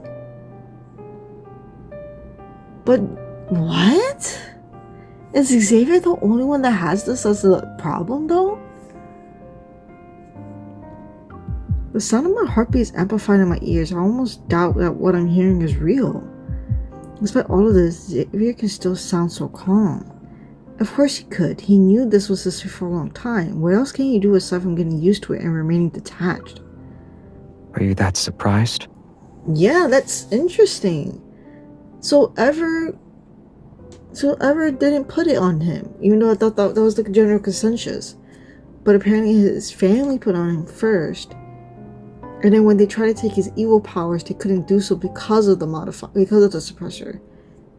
But what? Is Xavier the only one that has this as a problem though? The sound of my heartbeat is amplified in my ears. I almost doubt that what I'm hearing is real. Despite all of this, Xavier can still sound so calm. Of course he could. He knew this was history for a long time. What else can he do aside from getting used to it and remaining detached? Are you that surprised? Yeah, that's interesting. So Ever didn't put it on him, even though I thought that was the general consensus. But apparently his family put on him first. And then when they tried to take his evil powers, they couldn't do so because of the suppressor.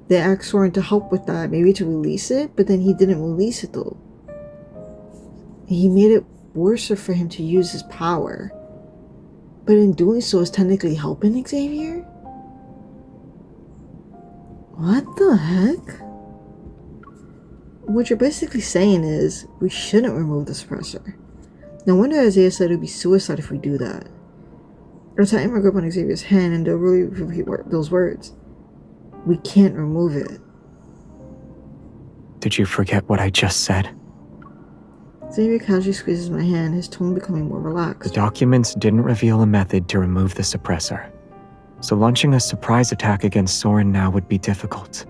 They asked Soren to help with that, maybe to release it, but then he didn't release it though. He made it worse for him to use his power. But in doing so, is technically helping Xavier? What the heck? What you're basically saying is, we shouldn't remove the suppressor. No wonder Isaiah said it would be suicide if we do that. I tightened my grip on Xavier's hand and they'll really repeat those words. We can't remove it. Did you forget what I just said? Xavier casually squeezes my hand, his tone becoming more relaxed. The documents didn't reveal a method to remove the suppressor, so launching a surprise attack against Soren now would be difficult.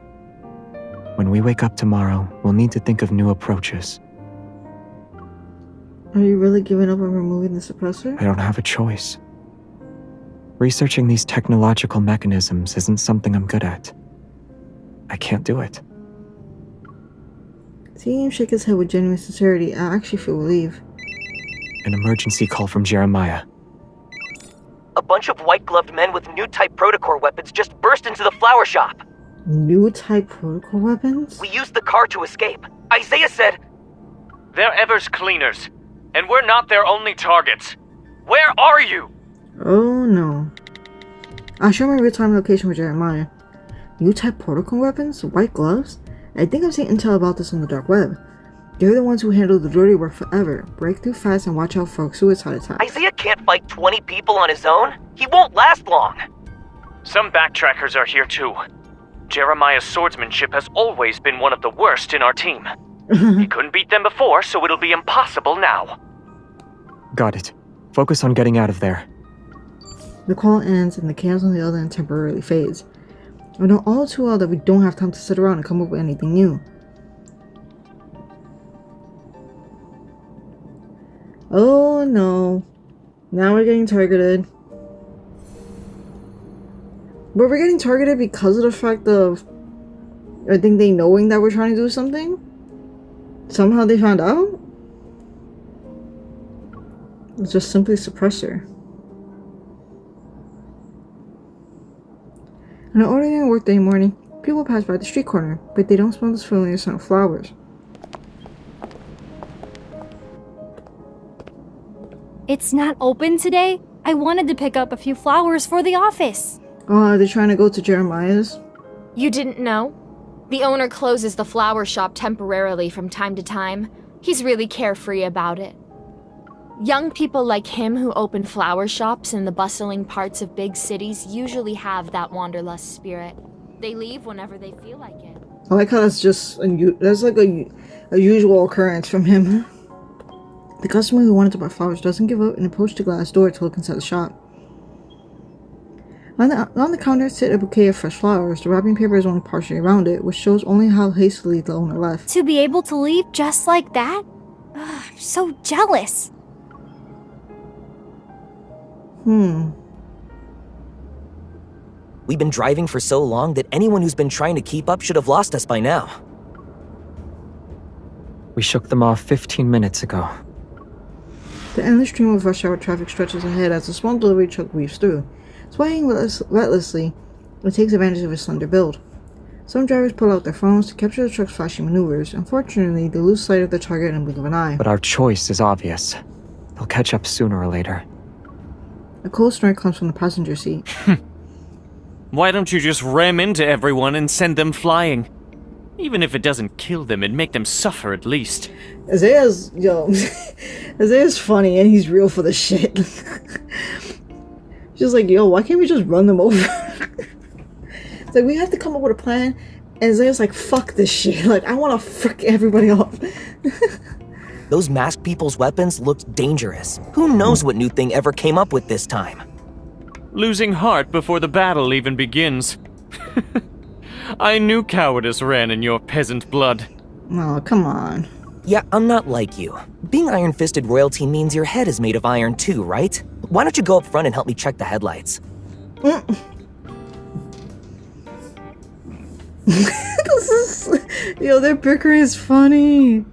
When we wake up tomorrow, we'll need to think of new approaches. Are you really giving up on removing the suppressor? I don't have a choice. Researching these technological mechanisms isn't something I'm good at. I can't do it. Seeing him shake his head with genuine sincerity, I actually feel relieved. An emergency call from Jeremiah. A bunch of white-gloved men with new type protocore weapons just burst into the flower shop. New type protocol weapons? We used the car to escape. Isaiah said... They're Ever's cleaners, and we're not their only targets. Where are you? Oh no. I'll show my real-time location with Jeremiah. New type protocol weapons? White gloves? I think I've seen intel about this on the dark web. They're the ones who handle the dirty work forever. Break through fast and watch out for suicide attacks. Isaiah can't fight 20 people on his own. He won't last long. Some backtrackers are here too. Jeremiah's swordsmanship has always been one of the worst in our team. He couldn't beat them before, so it'll be impossible now. Got it. Focus on getting out of there. The call ends and the chaos on the other end temporarily fades. I know all too well that we don't have time to sit around and come up with anything new. Oh no. Now we're getting targeted. But we're getting targeted because of the fact of, I think they knowing that we're trying to do something? Somehow they found out? It's just simply suppressor. On an ordinary workday morning, people pass by the street corner, but they don't smell the familiar scent of flowers. It's not open today? I wanted to pick up a few flowers for the office. Oh, are they trying to go to Jeremiah's? You didn't know? The owner closes the flower shop temporarily from time to time. He's really carefree about it. Young people like him who open flower shops in the bustling parts of big cities usually have that wanderlust spirit. They leave whenever they feel like it. I like how that's just that's like a usual occurrence from him. The customer who wanted to buy flowers doesn't give up and approached the glass door to look inside the shop. On the counter sit a bouquet of fresh flowers. The wrapping paper is only partially around it, which shows only how hastily the owner left. To be able to leave just like that? Ugh, I'm so jealous. We've been driving for so long that anyone who's been trying to keep up should have lost us by now. We shook them off 15 minutes ago. The endless stream of rush hour traffic stretches ahead as a small delivery truck weaves through. Swaying recklessly, it takes advantage of its slender build. Some drivers pull out their phones to capture the truck's flashing maneuvers. Unfortunately, they lose sight of the target in a blink of an eye. But our choice is obvious. They'll catch up sooner or later. A cold snort comes from the passenger seat. Why don't you just ram into everyone and send them flying? Even if it doesn't kill them, it'd make them suffer at least. Isaiah's funny and he's real for the shit. Just like, yo, why can't we just run them over? It's like, we have to come up with a plan. And Isaiah's like, fuck this shit. Like, I want to frick everybody off. Those masked people's weapons looked dangerous. Who knows what new thing ever came up with this time? Losing heart before the battle even begins. I knew cowardice ran in your peasant blood. Oh, come on. Yeah, I'm not like you. Being iron-fisted royalty means your head is made of iron too, right? Why don't you go up front and help me check the headlights? Their bickering is funny.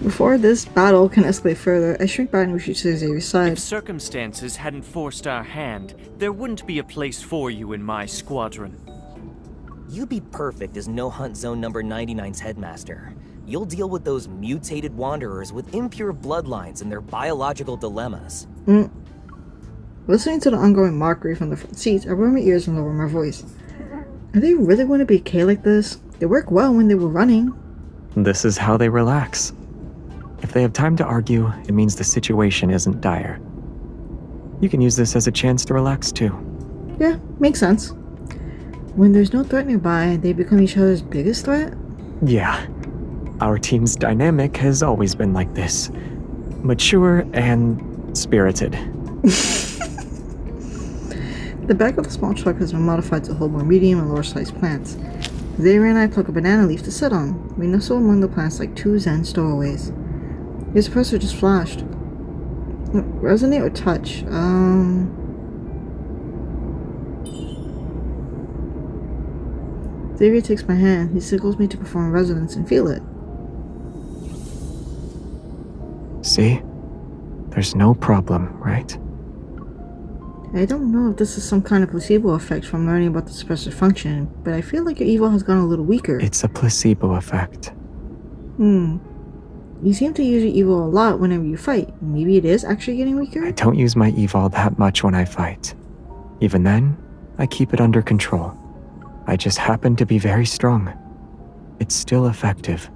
Before this battle can escalate further, I shrink back and retreat to Xavier's side. If circumstances hadn't forced our hand, there wouldn't be a place for you in my squadron. You'd be perfect as No Hunt Zone number 99's headmaster. You'll deal with those mutated wanderers with impure bloodlines and their biological dilemmas. Listening to the ongoing mockery from the front seats, I rub my ears and lower my voice. Are they really going to be okay like this? They work well when they were running. This is how they relax. If they have time to argue, it means the situation isn't dire. You can use this as a chance to relax too. Yeah, makes sense. When there's no threat nearby, they become each other's biggest threat? Yeah. Our team's dynamic has always been like this. Mature and spirited. The back of the small truck has been modified to hold more medium and lower sized plants. Xavier and I pluck a banana leaf to sit on. We nestle among the plants like two Zen stowaways. Your suppressor just flashed. Resonate or touch? Xavier takes my hand. He signals me to perform resonance and feel it. See? There's no problem, right? I don't know if this is some kind of placebo effect from learning about the suppressor function, but I feel like your evil has gone a little weaker. It's a placebo effect. You seem to use your evil a lot whenever you fight. Maybe it is actually getting weaker? I don't use my evil that much when I fight. Even then, I keep it under control. I just happen to be very strong. It's still effective,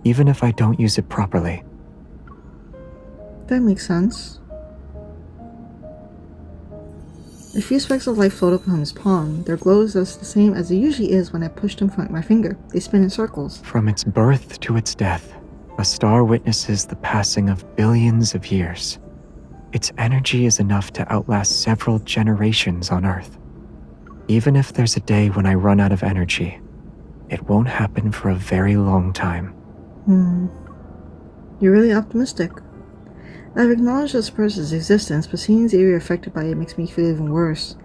even if I don't use it properly. That makes sense. A few specks of light float up from his palm. Their glow is the same as it usually is when I push them from my finger. They spin in circles. From its birth to its death, a star witnesses the passing of billions of years. Its energy is enough to outlast several generations on Earth. Even if there's a day when I run out of energy, it won't happen for a very long time. You're really optimistic. I've acknowledged the suppressor's existence, but seeing Xavier affected by it makes me feel even worse.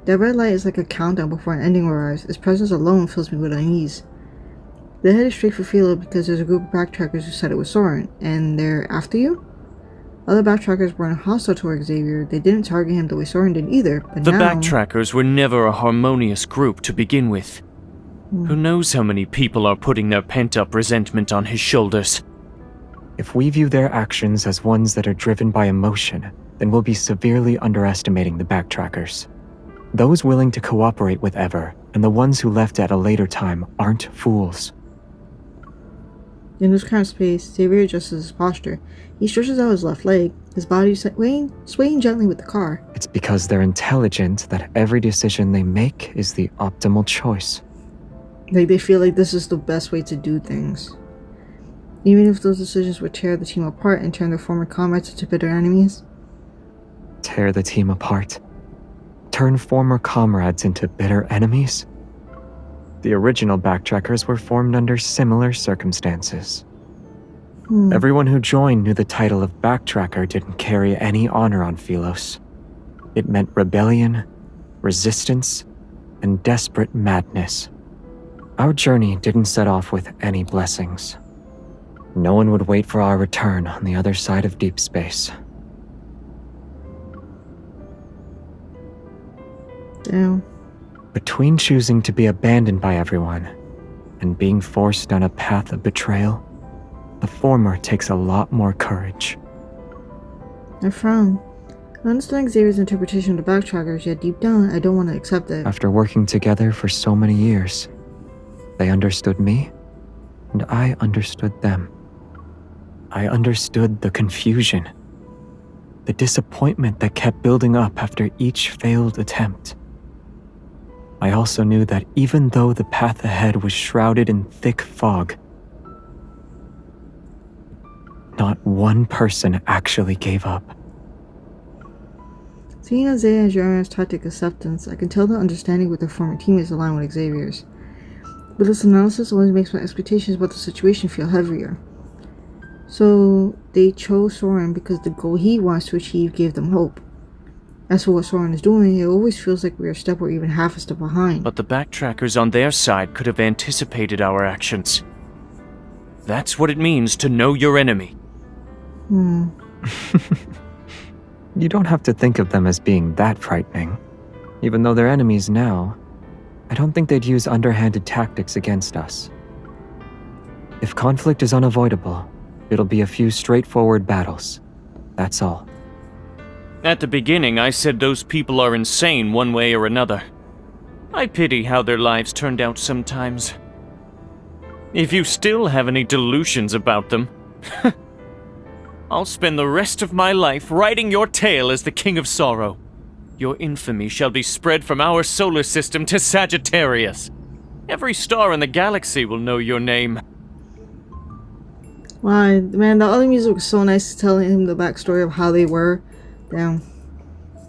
That red light is like a countdown before an ending arrives. Its presence alone fills me with unease. They headed straight for Philos because there's a group of backtrackers who said it was Soren, and they're after you? Other backtrackers weren't hostile toward Xavier. They didn't target him the way Soren did either, but the now... backtrackers were never a harmonious group to begin with. Who knows how many people are putting their pent-up resentment on his shoulders? If we view their actions as ones that are driven by emotion, then we'll be severely underestimating the backtrackers. Those willing to cooperate with Ever, and the ones who left at a later time, aren't fools. In this current space, Xavier adjusts his posture. He stretches out his left leg, his body swaying gently with the car. It's because they're intelligent that every decision they make is the optimal choice. Like, they feel like this is the best way to do things. Even if those decisions would tear the team apart and turn their former comrades into bitter enemies. Tear the team apart? Turn former comrades into bitter enemies? The original backtrackers were formed under similar circumstances. Everyone who joined knew the title of backtracker didn't carry any honor on Philos. It meant rebellion, resistance, and desperate madness. Our journey didn't set off with any blessings. No one would wait for our return on the other side of deep space. Damn. Between choosing to be abandoned by everyone and being forced down a path of betrayal, the former takes a lot more courage. I frown. I understand Xavier's interpretation of the backtrackers, yet deep down, I don't want to accept it. After working together for so many years, they understood me, and I understood them. I understood the confusion, the disappointment that kept building up after each failed attempt. I also knew that even though the path ahead was shrouded in thick fog, not one person actually gave up. Seeing Isaiah and Jeremiah's tactic acceptance, I can tell the understanding with their former teammates aligned with Xavier's. But this analysis always makes my expectations about the situation feel heavier. So, they chose Soren because the goal he wants to achieve gave them hope. As for what Soren is doing, it always feels like we're a step or even half a step behind. But the backtrackers on their side could have anticipated our actions. That's what it means to know your enemy. You don't have to think of them as being that frightening. Even though they're enemies now, I don't think they'd use underhanded tactics against us. If conflict is unavoidable, it'll be a few straightforward battles. That's all. At the beginning, I said those people are insane one way or another. I pity how their lives turned out sometimes. If you still have any delusions about them, I'll spend the rest of my life riding your tail as the King of Sorrow. Your infamy shall be spread from our solar system to Sagittarius. Every star in the galaxy will know your name. Why, man, the other music was so nice, telling him the backstory of how they were. Damn.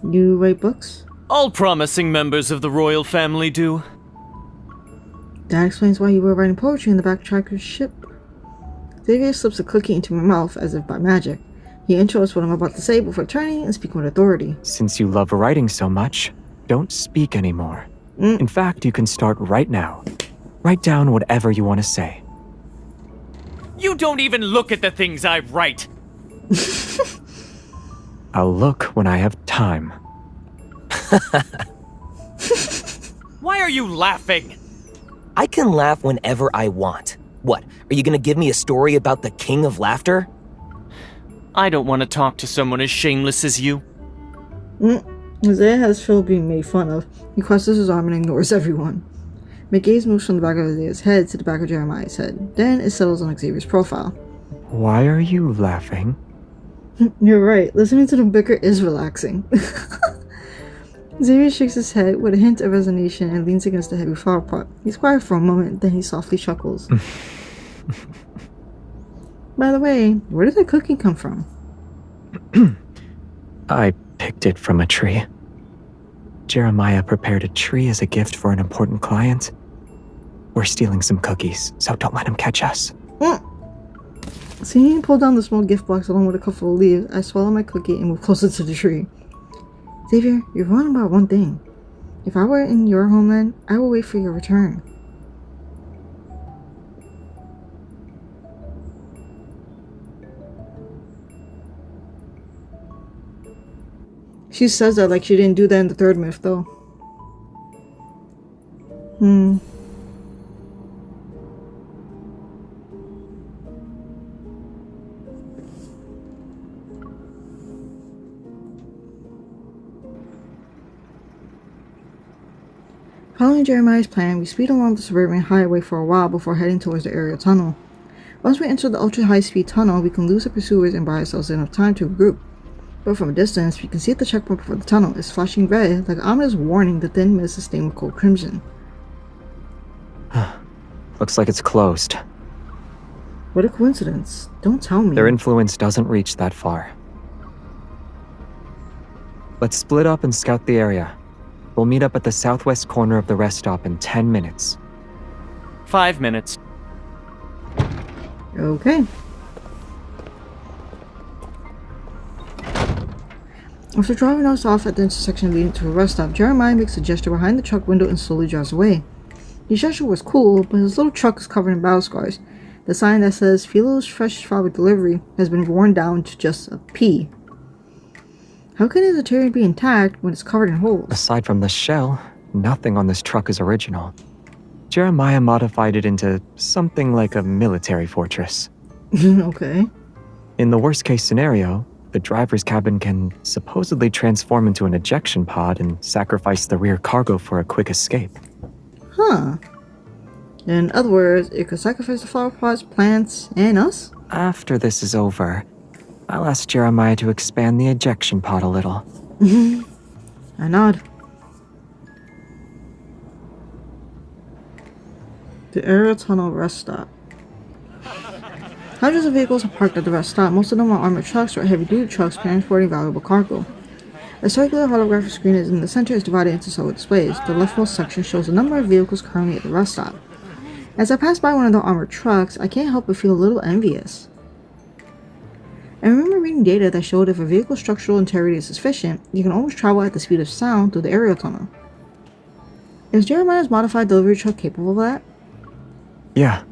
You write books? All promising members of the royal family do. That explains why you were writing poetry in the backtracker's ship. Xavier slips a cookie into my mouth as if by magic. He intros what I'm about to say before turning and speaking with authority. Since you love writing so much, don't speak anymore. In fact, you can start right now. Write down whatever you want to say. You don't even look at the things I write. I'll look when I have time. Why are you laughing? I can laugh whenever I want. What, are you gonna give me a story about the King of Laughter? I don't want to talk to someone as shameless as you. Isaiah has Phil being made fun of. He crosses his arm and ignores everyone. My gaze moves from the back of Isaiah's head to the back of Jeremiah's head. Then it settles on Xavier's profile. Why are you laughing? You're right. Listening to them bicker is relaxing. Xavier shakes his head with a hint of resignation and leans against the heavy flower pot. He's quiet for a moment, then he softly chuckles. By the way, where did that cookie come from? I picked it from a tree. Jeremiah prepared a tree as a gift for an important client. We're stealing some cookies, so don't let him catch us. Seeing him pull down the small gift box along with a couple of leaves, I swallow my cookie and move closer to the tree. Xavier, you're wrong about one thing. If I were in your homeland, I will wait for your return. She says that like she didn't do that in the third myth, though. Following Jeremiah's plan, we speed along the suburban highway for a while before heading towards the area tunnel. Once we enter the ultra-high-speed tunnel, we can lose the pursuers and buy ourselves enough time to regroup. But from a distance, we can see the checkpoint before the tunnel is flashing red, like an ominous warning the thin mist is stained with cold crimson. Looks like it's closed. What a coincidence. Don't tell me. Their influence doesn't reach that far. Let's split up and scout the area. We'll meet up at the southwest corner of the rest stop in 10 minutes. 5 minutes. Okay. After driving us off at the intersection leading to a rest stop, Jeremiah makes a gesture behind the truck window and slowly drives away. The gesture was cool, but his little truck is covered in battle scars. The sign that says Philos Fresh Flower Delivery has been worn down to just a P. How can his interior be intact when it's covered in holes? Aside from the shell, nothing on this truck is original. Jeremiah modified it into something like a military fortress. Okay. In the worst case scenario, the driver's cabin can supposedly transform into an ejection pod and sacrifice the rear cargo for a quick escape. Huh. In other words, it could sacrifice the flower pots, plants, and us? After this is over, I'll ask Jeremiah to expand the ejection pod a little. I nod. The aerial tunnel rest stop. Hundreds of vehicles are parked at the rest stop. Most of them are armored trucks or heavy-duty trucks transporting valuable cargo. A circular holographic screen is in the center is divided into several displays. The leftmost section shows the number of vehicles currently at the rest stop. As I pass by one of the armored trucks, I can't help but feel a little envious. I remember reading data that showed if a vehicle's structural integrity is sufficient, you can almost travel at the speed of sound through the aerial tunnel. Is Jeremiah's modified delivery truck capable of that? Yeah.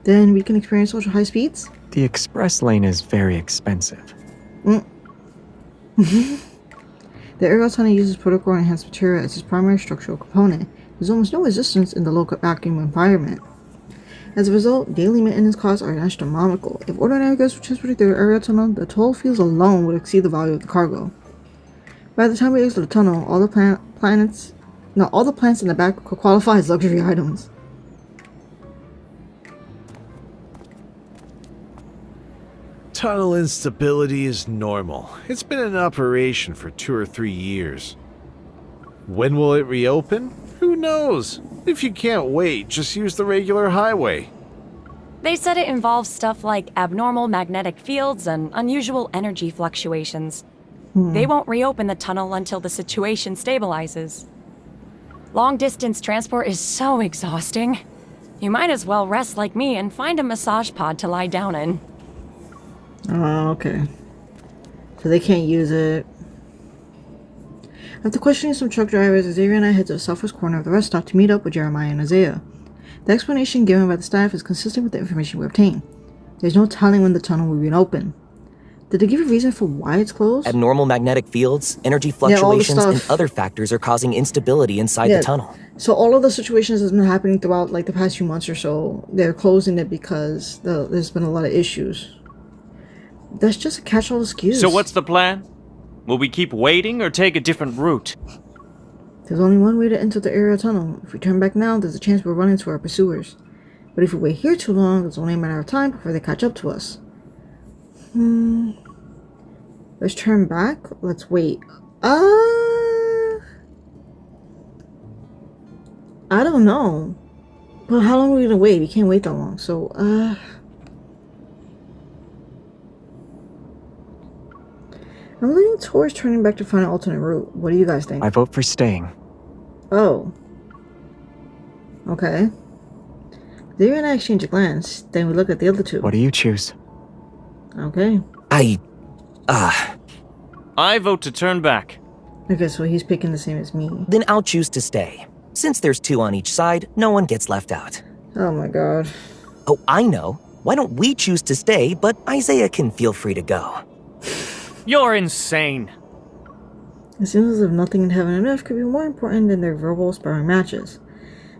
Then we can experience ultra high speeds? The express lane is very expensive. The aerial tunnel uses protocol enhanced material as its primary structural component. There's almost no resistance in the low vacuum environment. As a result, daily maintenance costs are astronomical. If ordinary goods were transported through the aerial tunnel, the toll fees alone would exceed the value of the cargo. By the time we exit the tunnel, all the plants in the back could qualify as luxury items. Tunnel instability is normal. It's been in operation for 2 or 3 years. When will it reopen? Who knows? If you can't wait, just use the regular highway. They said it involves stuff like abnormal magnetic fields and unusual energy fluctuations. They won't reopen the tunnel until the situation stabilizes. Long-distance transport is so exhausting. You might as well rest like me and find a massage pod to lie down in. Oh, okay. So they can't use it. After questioning some truck drivers, Xavier and I head to the southwest corner of the rest stop to meet up with Jeremiah and Isaiah. The explanation given by the staff is consistent with the information we obtained. There's no telling when the tunnel will reopen. Did they give a reason for why it's closed? Abnormal magnetic fields, energy fluctuations, and other factors are causing instability inside the tunnel. So all of the situations that's been happening throughout like the past few months or so, they're closing it because there's been a lot of issues. That's just a catch-all excuse. So what's the plan? Will we keep waiting or take a different route? There's only one way to enter the aerial tunnel. If we turn back now, there's a chance we'll run into our pursuers. But if we wait here too long, it's only a matter of time before they catch up to us. Let's turn back. Let's wait. I don't know. But how long are we gonna wait? We can't wait that long. So, I'm leaning towards turning back to find an alternate route. What do you guys think? I vote for staying. Oh. Okay. Xavier and I exchange a glance, then we look at the other two. What do you choose? Okay. I vote to turn back. Okay, so he's picking the same as me. Then I'll choose to stay. Since there's 2 on each side, no one gets left out. Oh my god. Oh, I know. Why don't we choose to stay, but Isaiah can feel free to go. You're insane. It seems as if nothing in heaven and earth could be more important than their verbal sparring matches.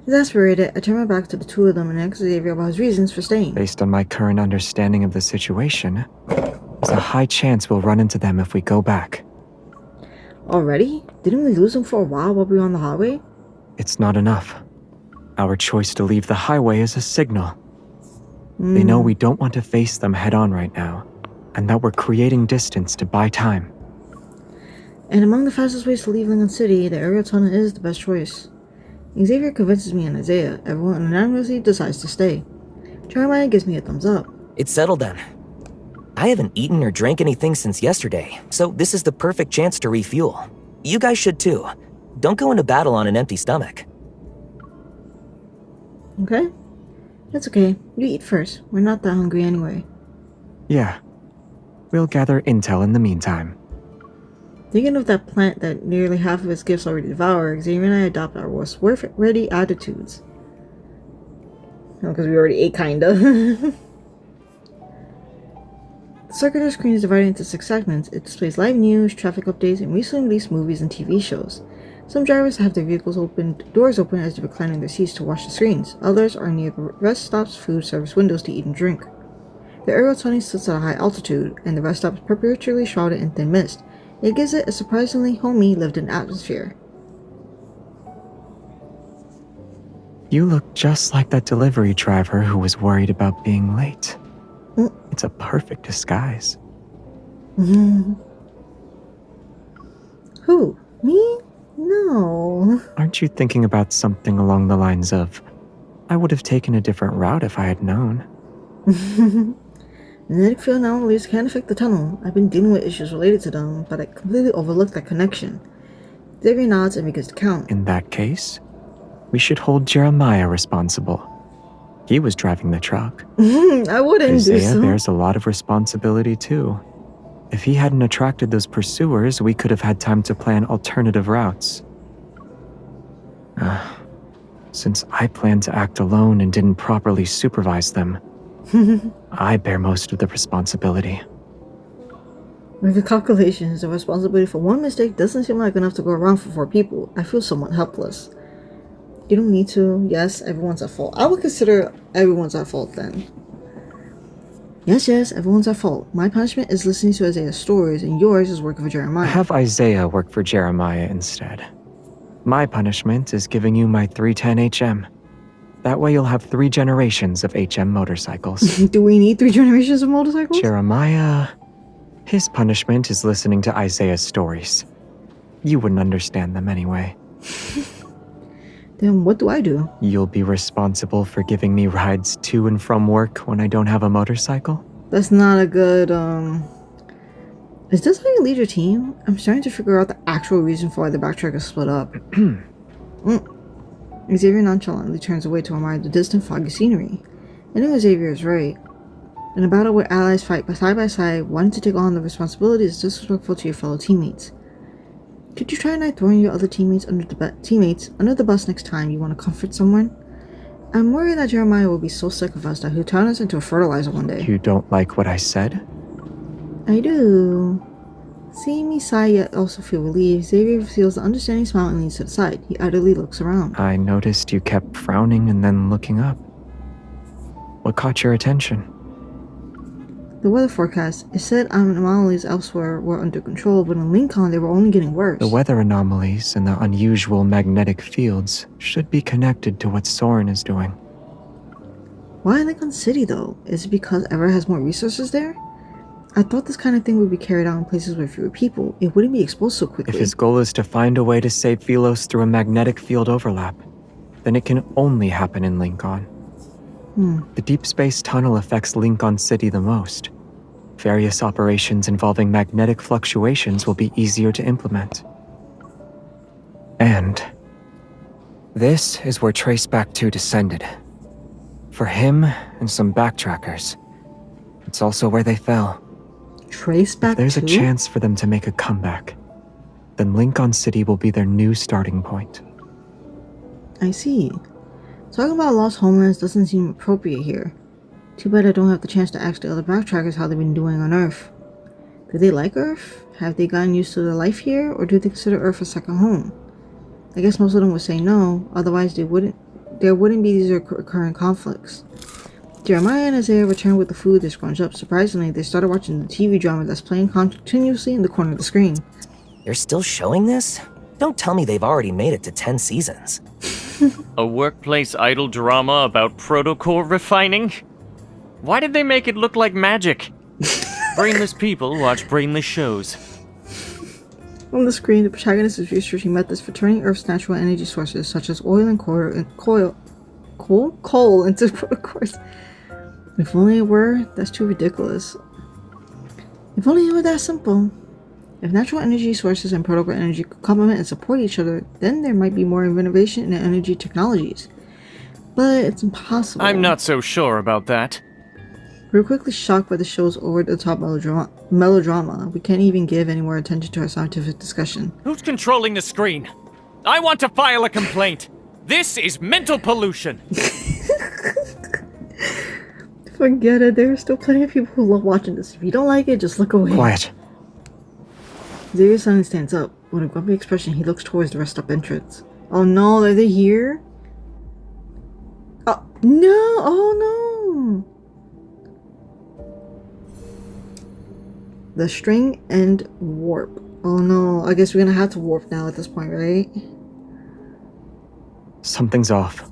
Exasperated, I turn my back to the two of them and ask Xavier about his reasons for staying. Based on my current understanding of the situation, there's a high chance we'll run into them if we go back. Already? Didn't we lose them for a while we were on the highway? It's not enough. Our choice to leave the highway is a signal. They know we don't want to face them head on right now, and that we're creating distance to buy time. And among the fastest ways to leave Lincoln City, the aerial tunnel is the best choice. Xavier convinces me and Isaiah. Everyone unanimously decides to stay. Jeremiah gives me a thumbs up. It's settled then. I haven't eaten or drank anything since yesterday, so this is the perfect chance to refuel. You guys should too. Don't go into battle on an empty stomach. Okay? That's okay. You eat first. We're not that hungry anyway. Yeah. We'll gather intel in the meantime. Thinking of that plant that nearly half of its gifts already devoured, Xavier and I adopt our worst ready attitudes. Because we already ate, kinda. The circular screen is divided into 6 segments. It displays live news, traffic updates, and recently released movies and TV shows. Some drivers have their vehicles doors open as they recline in their seats to watch the screens. Others are near the rest stops' food service windows to eat and drink. The aerial tunnel sits at a high altitude, and the rest stop is perpetually shrouded in thin mist. It gives it a surprisingly homey, lived-in atmosphere. You look just like that delivery driver who was worried about being late. It's a perfect disguise. Who? Me? No. Aren't you thinking about something along the lines of, I would have taken a different route if I had known? Magnetic field anomalies can affect the tunnel. I've been dealing with issues related to them, but I completely overlooked that connection. Xavier nods and begins to count. In that case, we should hold Jeremiah responsible. He was driving the truck. I wouldn't do Isaiah so. bears a lot of responsibility too. If he hadn't attracted those pursuers, we could have had time to plan alternative routes. Since I planned to act alone and didn't properly supervise them, I bear most of the responsibility. With the calculations, the responsibility for one mistake doesn't seem like enough to go around for 4 people. I feel somewhat helpless. You don't need to. Yes, everyone's at fault. I would consider everyone's at fault then. Yes, everyone's at fault. My punishment is listening to Isaiah's stories, and yours is working for Jeremiah. Have Isaiah work for Jeremiah instead. My punishment is giving you my 310 HM. That way you'll have 3 generations of HM motorcycles. Do we need 3 generations of motorcycles? Jeremiah, his punishment is listening to Isaiah's stories. You wouldn't understand them anyway. Then what do I do? You'll be responsible for giving me rides to and from work when I don't have a motorcycle? That's not a good, Is this how you lead your team? I'm starting to figure out the actual reason for why the backtrackers split up. Xavier nonchalantly turns away to admire the distant foggy scenery. I knew Xavier is right. In a battle where allies fight side by side, wanting to take on the responsibility is disrespectful to your fellow teammates. Could you try not throwing your other teammates under the bus next time you want to comfort someone? I'm worried that Jeremiah will be so sick of us that he'll turn us into a fertilizer one day. You don't like what I said? I do. Seeing me sigh yet also feel relieved, Xavier reveals an understanding smile and leans to the side. He idly looks around. I noticed you kept frowning and then looking up. What caught your attention? The weather forecast. It said anomalies elsewhere were under control, but in Lincoln they were only getting worse. The weather anomalies and the unusual magnetic fields should be connected to what Soren is doing. Why Lincoln City though? Is it because Ever has more resources there? I thought this kind of thing would be carried out in places with fewer people. It wouldn't be exposed so quickly. If his goal is to find a way to save Philos through a magnetic field overlap, then it can only happen in Lincoln. The deep space tunnel affects Lincoln City the most. Various operations involving magnetic fluctuations will be easier to implement. And this is where Traceback 2 descended. For him and some backtrackers, it's also where they fell. Traceback 2? If there's a chance for them to make a comeback, then Lincoln City will be their new starting point. I see. Talking about lost homelands doesn't seem appropriate here. Too bad I don't have the chance to ask the other backtrackers how they've been doing on Earth. Do they like Earth? Have they gotten used to their life here, or do they consider Earth a second home? I guess most of them would say no, otherwise there wouldn't be these recurring conflicts. Jeremiah and Isaiah returned with the food they scrunched up. Surprisingly, they started watching the TV drama that's playing continuously in the corner of the screen. They're still showing this? Don't tell me they've already made it to 10 seasons. A workplace idol drama about protocol refining? Why did they make it look like magic? Brainless people watch brainless shows. On the screen, the protagonist is researching methods for turning Earth's natural energy sources, such as oil and coal into protocols. If only it were, that's too ridiculous. If only it were that simple. If natural energy sources and protocol energy could complement and support each other, then there might be more innovation in energy technologies. But it's impossible. I'm not so sure about that. We're quickly shocked by the show's over-the-top melodrama. We can't even give any more attention to our scientific discussion. Who's controlling the screen? I want to file a complaint. This is mental pollution. Forget it. There are still plenty of people who love watching this. If you don't like it, just look away. Quiet. Xavier suddenly stands up. With a grumpy expression, he looks towards the rest stop entrance. Oh no, are they here? Oh no! Oh no! The string end warp. Oh no, I guess we're gonna have to warp now at this point, right? Something's off.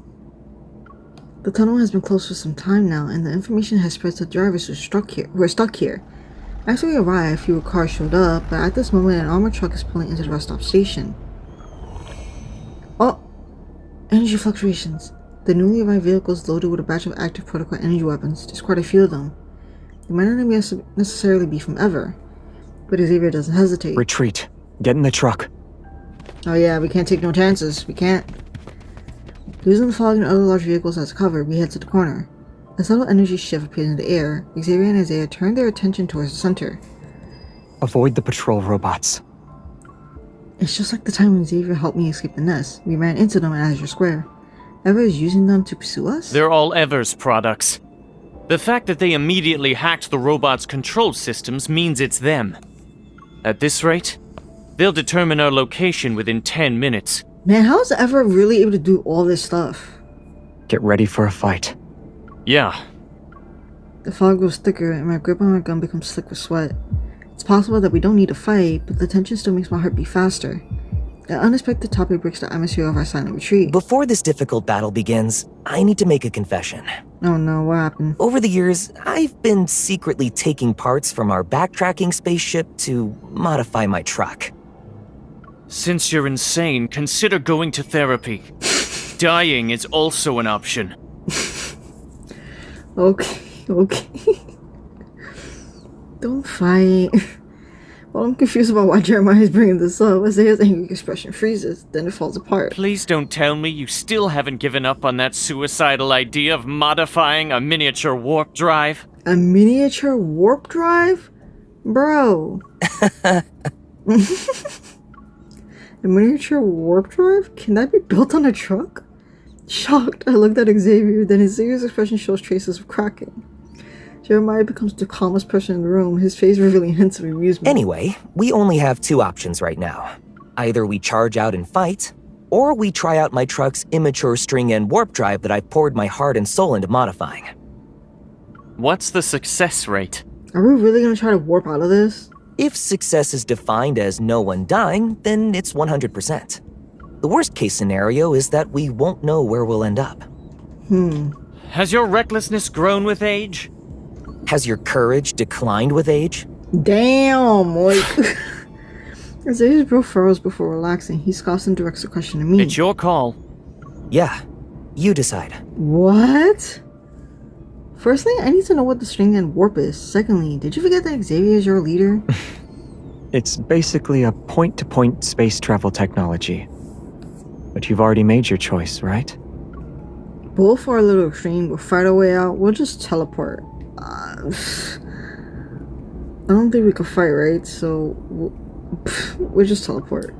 The tunnel has been closed for some time now, and the information has spread to drivers who are stuck here. After we arrived, fewer cars showed up, but at this moment, an armored truck is pulling into the rest stop station. Oh! Energy fluctuations. The newly arrived vehicle is loaded with a batch of active protocol energy weapons. There's quite a few of them. They might not necessarily be from ever, but Xavier doesn't hesitate. Retreat. Get in the truck. Oh yeah, we can't take no chances. We can't. Using the fog and other large vehicles as cover, we head to the corner. A subtle energy shift appears in the air. Xavier and Isaiah turn their attention towards the center. Avoid the patrol robots. It's just like the time when Xavier helped me escape the nest. We ran into them at Azure Square. Ever is using them to pursue us? They're all Ever's products. The fact that they immediately hacked the robot's control systems means it's them. At this rate, they'll determine our location within 10 minutes. Man, how is Ever really able to do all this stuff? Get ready for a fight. Yeah. The fog grows thicker and my grip on my gun becomes slick with sweat. It's possible that we don't need to fight, but the tension still makes my heart beat faster. An unexpected topic breaks the atmosphere of our silent retreat. Before this difficult battle begins, I need to make a confession. Oh no, what happened? Over the years, I've been secretly taking parts from our backtracking spaceship to modify my truck. Since you're insane, consider going to therapy. Dying is also an option. Okay. Don't fight. Well, I'm confused about why Jeremiah is bringing this up. Isaiah's angry expression freezes, then it falls apart. Please don't tell me you still haven't given up on that suicidal idea of modifying a miniature warp drive. A miniature warp drive? Bro. A miniature warp drive? Can that be built on a truck? Shocked, I looked at Xavier, then Xavier's expression shows traces of cracking. Jeremiah becomes the calmest person in the room, his face revealing hints of amusement. Anyway, we only have two options right now. Either we charge out and fight, or we try out my truck's immature string-end warp drive that I've poured my heart and soul into modifying. What's the success rate? Are we really gonna try to warp out of this? If success is defined as no one dying, then it's 100%. The worst case scenario is that we won't know where we'll end up. Has your recklessness grown with age? Has your courage declined with age? Damn, like... Isaiah's brow furrows before relaxing. He scoffs and directs the question to me. It's your call. Yeah, you decide. What? Firstly, I need to know what the string and warp is. Secondly, did you forget that Xavier is your leader? It's basically a point-to-point space travel technology. But you've already made your choice, right? Both are a little extreme. We'll fight our way out. We'll just teleport. I don't think we can fight, right? So we'll just teleport.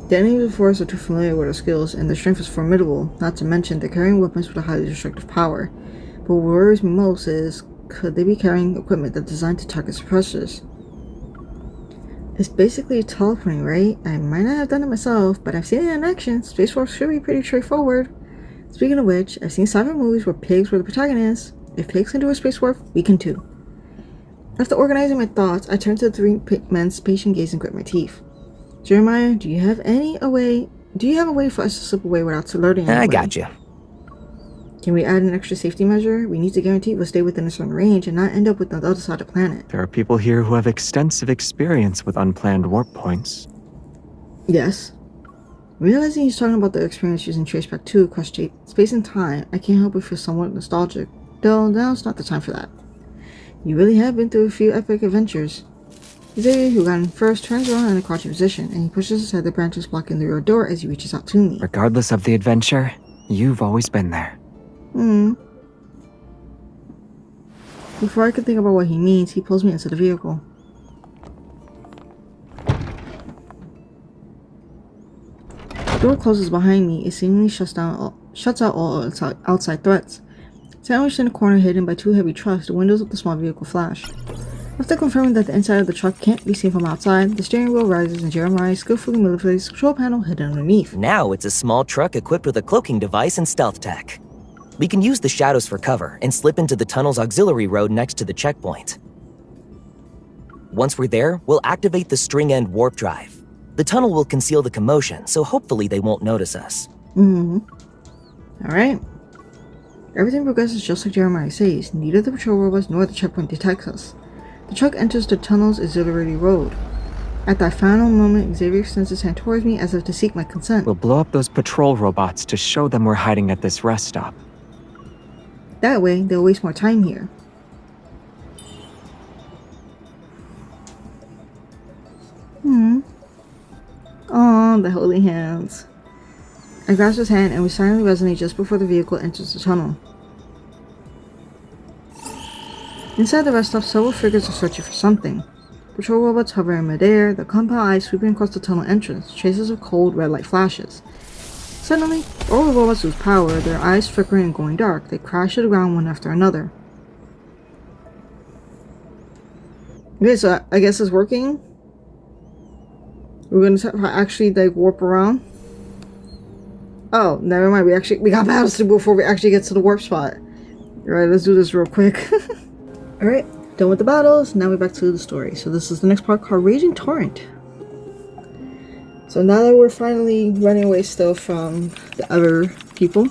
The enemies before us are too familiar with our skills, and their strength is formidable. Not to mention, they're carrying weapons with a highly destructive power. But what worries me most is, could they be carrying equipment that's designed to target suppressors? It's basically teleporting, right? I might not have done it myself, but I've seen it in action. Space Wars should be pretty straightforward. Speaking of which, I've seen sci-fi movies where pigs were the protagonists. If pigs can do a space warp, we can too. After organizing my thoughts, I turned to the three men's patient gaze and grit my teeth. Jeremiah, do you have a way for us to slip away without alerting anyone? I got you. Can we add an extra safety measure? We need to guarantee we'll stay within a certain range and not end up with the other side of the planet. There are people here who have extensive experience with unplanned warp points. Yes. Realizing he's talking about the experience using Traceback 2 across space and time, I can't help but feel somewhat nostalgic. Though now's not the time for that. You really have been through a few epic adventures. Xavier, who got in first, turns around in a crouching position, and he pushes aside the branches blocking the rear door as he reaches out to me. Regardless of the adventure, you've always been there. Before I could think about what he means, he pulls me into the vehicle. The door closes behind me. It seemingly shuts out all outside threats. Sandwiched in a corner hidden by two heavy trucks, the windows of the small vehicle flash. After confirming that the inside of the truck can't be seen from outside, the steering wheel rises and Jeremiah skillfully manipulates the control panel hidden underneath. Now it's a small truck equipped with a cloaking device and stealth tech. We can use the shadows for cover and slip into the tunnel's auxiliary road next to the checkpoint. Once we're there, we'll activate the string-end warp drive. The tunnel will conceal the commotion, so hopefully they won't notice us. Alright. Everything progresses just like Jeremiah says. Neither the patrol robots nor the checkpoint detects us. The truck enters the tunnel's auxiliary road. At that final moment, Xavier extends his hand towards me as if to seek my consent. We'll blow up those patrol robots to show them we're hiding at this rest stop. That way, they'll waste more time here. Aw, the holy hands. I grasp his hand and we silently resonate just before the vehicle enters the tunnel. Inside the rest stop, several figures are searching for something. Patrol robots hover in midair, the compound eyes sweeping across the tunnel entrance, traces of cold red light flashes. Suddenly, all the robots lose power, their eyes flickering and going dark. They crash to the ground one after another. Okay, so I guess it's working. We're gonna actually like warp around. Oh, never mind. We got battles to do before we actually get to the warp spot. Alright, let's do this real quick. Alright, done with the battles. Now we're back to the story. So this is the next part called Raging Torrent. So now that we're finally running away still from the other people,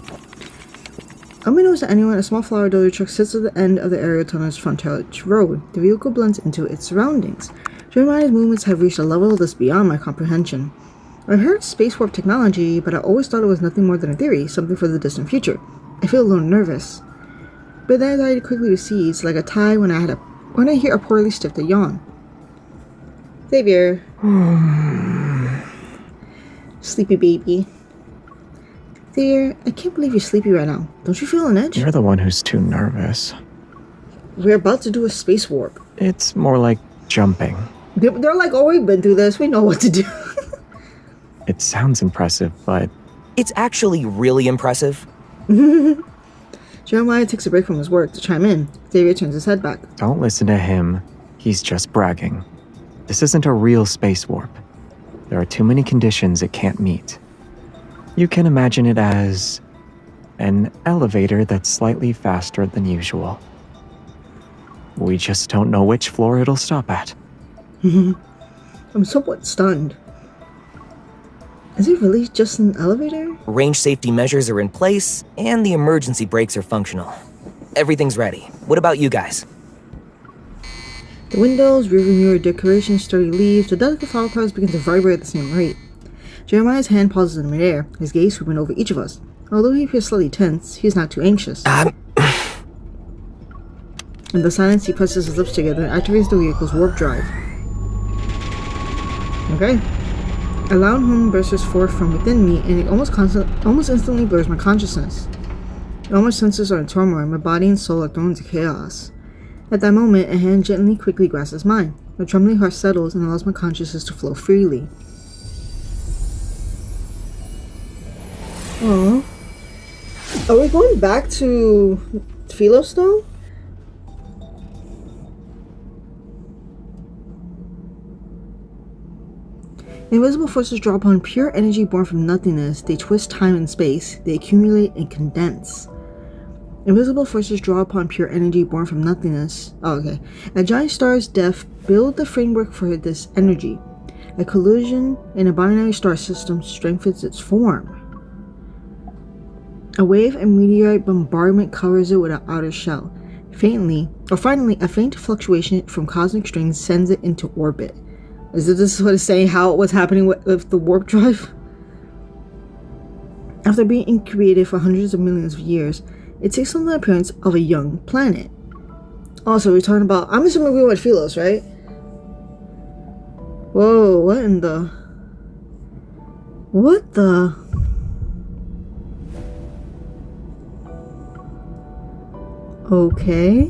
unbeknownst to anyone, a small flower delivery truck sits at the end of the aerial tunnel's frontage road. The vehicle blends into its surroundings. Jeremiah's movements have reached a level that's beyond my comprehension. I heard space warp technology, but I always thought it was nothing more than a theory, something for the distant future. I feel a little nervous. But then anxiety quickly recedes, like a tide when I hear a poorly stifted yawn. Xavier. Sleepy baby. Xavier, I can't believe you're sleepy right now. Don't you feel an edge? You're the one who's too nervous. We're about to do a space warp. It's more like jumping. They're like, oh, we've been through this. We know what to do. It sounds impressive, but... It's actually really impressive. Jeremiah takes a break from his work to chime in. Xavier turns his head back. Don't listen to him. He's just bragging. This isn't a real space warp. There are too many conditions it can't meet. You can imagine it as an elevator that's slightly faster than usual. We just don't know which floor it'll stop at. I'm somewhat stunned. Is it really just an elevator? Range safety measures are in place, and the emergency brakes are functional. Everything's ready. What about you guys? The windows, rearview mirror decorations, sturdy leaves, the delicate flower petals begin to vibrate at the same rate. Jeremiah's hand pauses in midair, his gaze swooping over each of us. Although he appears slightly tense, he is not too anxious. In the silence, he presses his lips together and activates the vehicle's warp drive. Okay. A loud hum bursts forth from within me, and it almost instantly blurs my consciousness. All my senses are in turmoil, my body and soul are thrown into chaos. At that moment, a hand gently, quickly grasps mine. My trembling heart settles and allows my consciousness to flow freely. Aww. Are we going back to Philos though? Invisible forces draw upon pure energy born from nothingness. They twist time and space. They accumulate and condense. Invisible forces draw upon pure energy born from nothingness. Oh, okay. A giant star's death build the framework for this energy. A collision in a binary star system strengthens its form. A wave of meteorite bombardment covers it with an outer shell. Finally, a faint fluctuation from cosmic strings sends it into orbit. Is this what it's saying how it was happening with the warp drive? After being incubated for hundreds of millions of years, it takes on the appearance of a young planet. Also, we're talking about, I'm assuming we went Philos, right? Whoa, what in the... What the... Okay.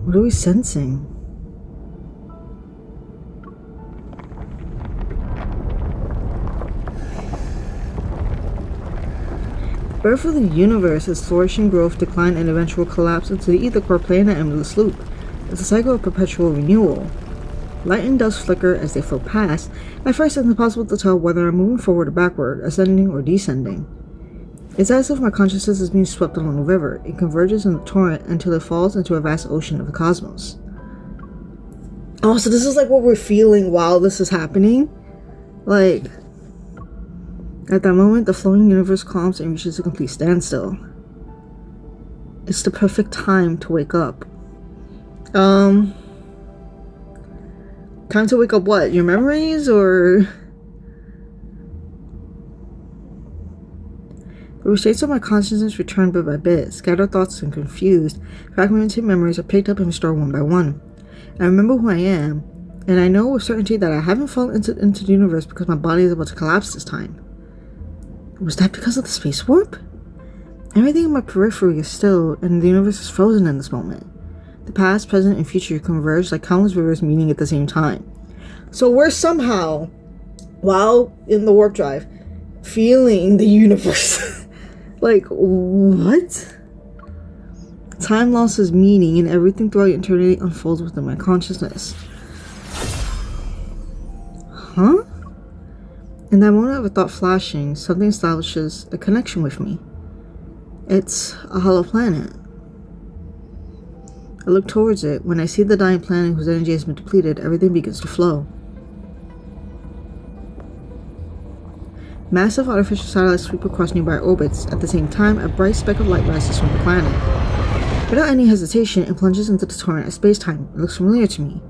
What are we sensing? Birth of the universe is flourishing growth, decline, and eventual collapse into the ether core play in an endless loop. It's a cycle of perpetual renewal. Light and dust flicker as they flow past. At first, it's impossible to tell whether I'm moving forward or backward, ascending or descending. It's as if my consciousness is being swept along a river. It converges in the torrent until it falls into a vast ocean of the cosmos. Oh, so this is like what we're feeling while this is happening? Like, at that moment, the flowing universe calms and reaches a complete standstill. It's the perfect time to wake up. Time to wake up what? Your memories or... The restraints of my consciousness return bit by bit. Scattered thoughts and confused, fragmented memories are picked up and restored one by one. I remember who I am, and I know with certainty that I haven't fallen into the universe because my body is about to collapse this time. Was that because of the space warp? Everything in my periphery is still, and the universe is frozen in this moment. The past, present, and future converge like countless rivers meeting at the same time. So we're somehow, while in the warp drive, feeling the universe. Like, what? Time loses meaning and everything throughout eternity unfolds within my consciousness. Huh? In that moment of a thought flashing, something establishes a connection with me. It's a hollow planet. I look towards it. When I see the dying planet whose energy has been depleted, everything begins to flow. Massive artificial satellites sweep across nearby orbits. At the same time, a bright speck of light rises from the planet. Without any hesitation, it plunges into the torrent of space-time. It looks familiar to me.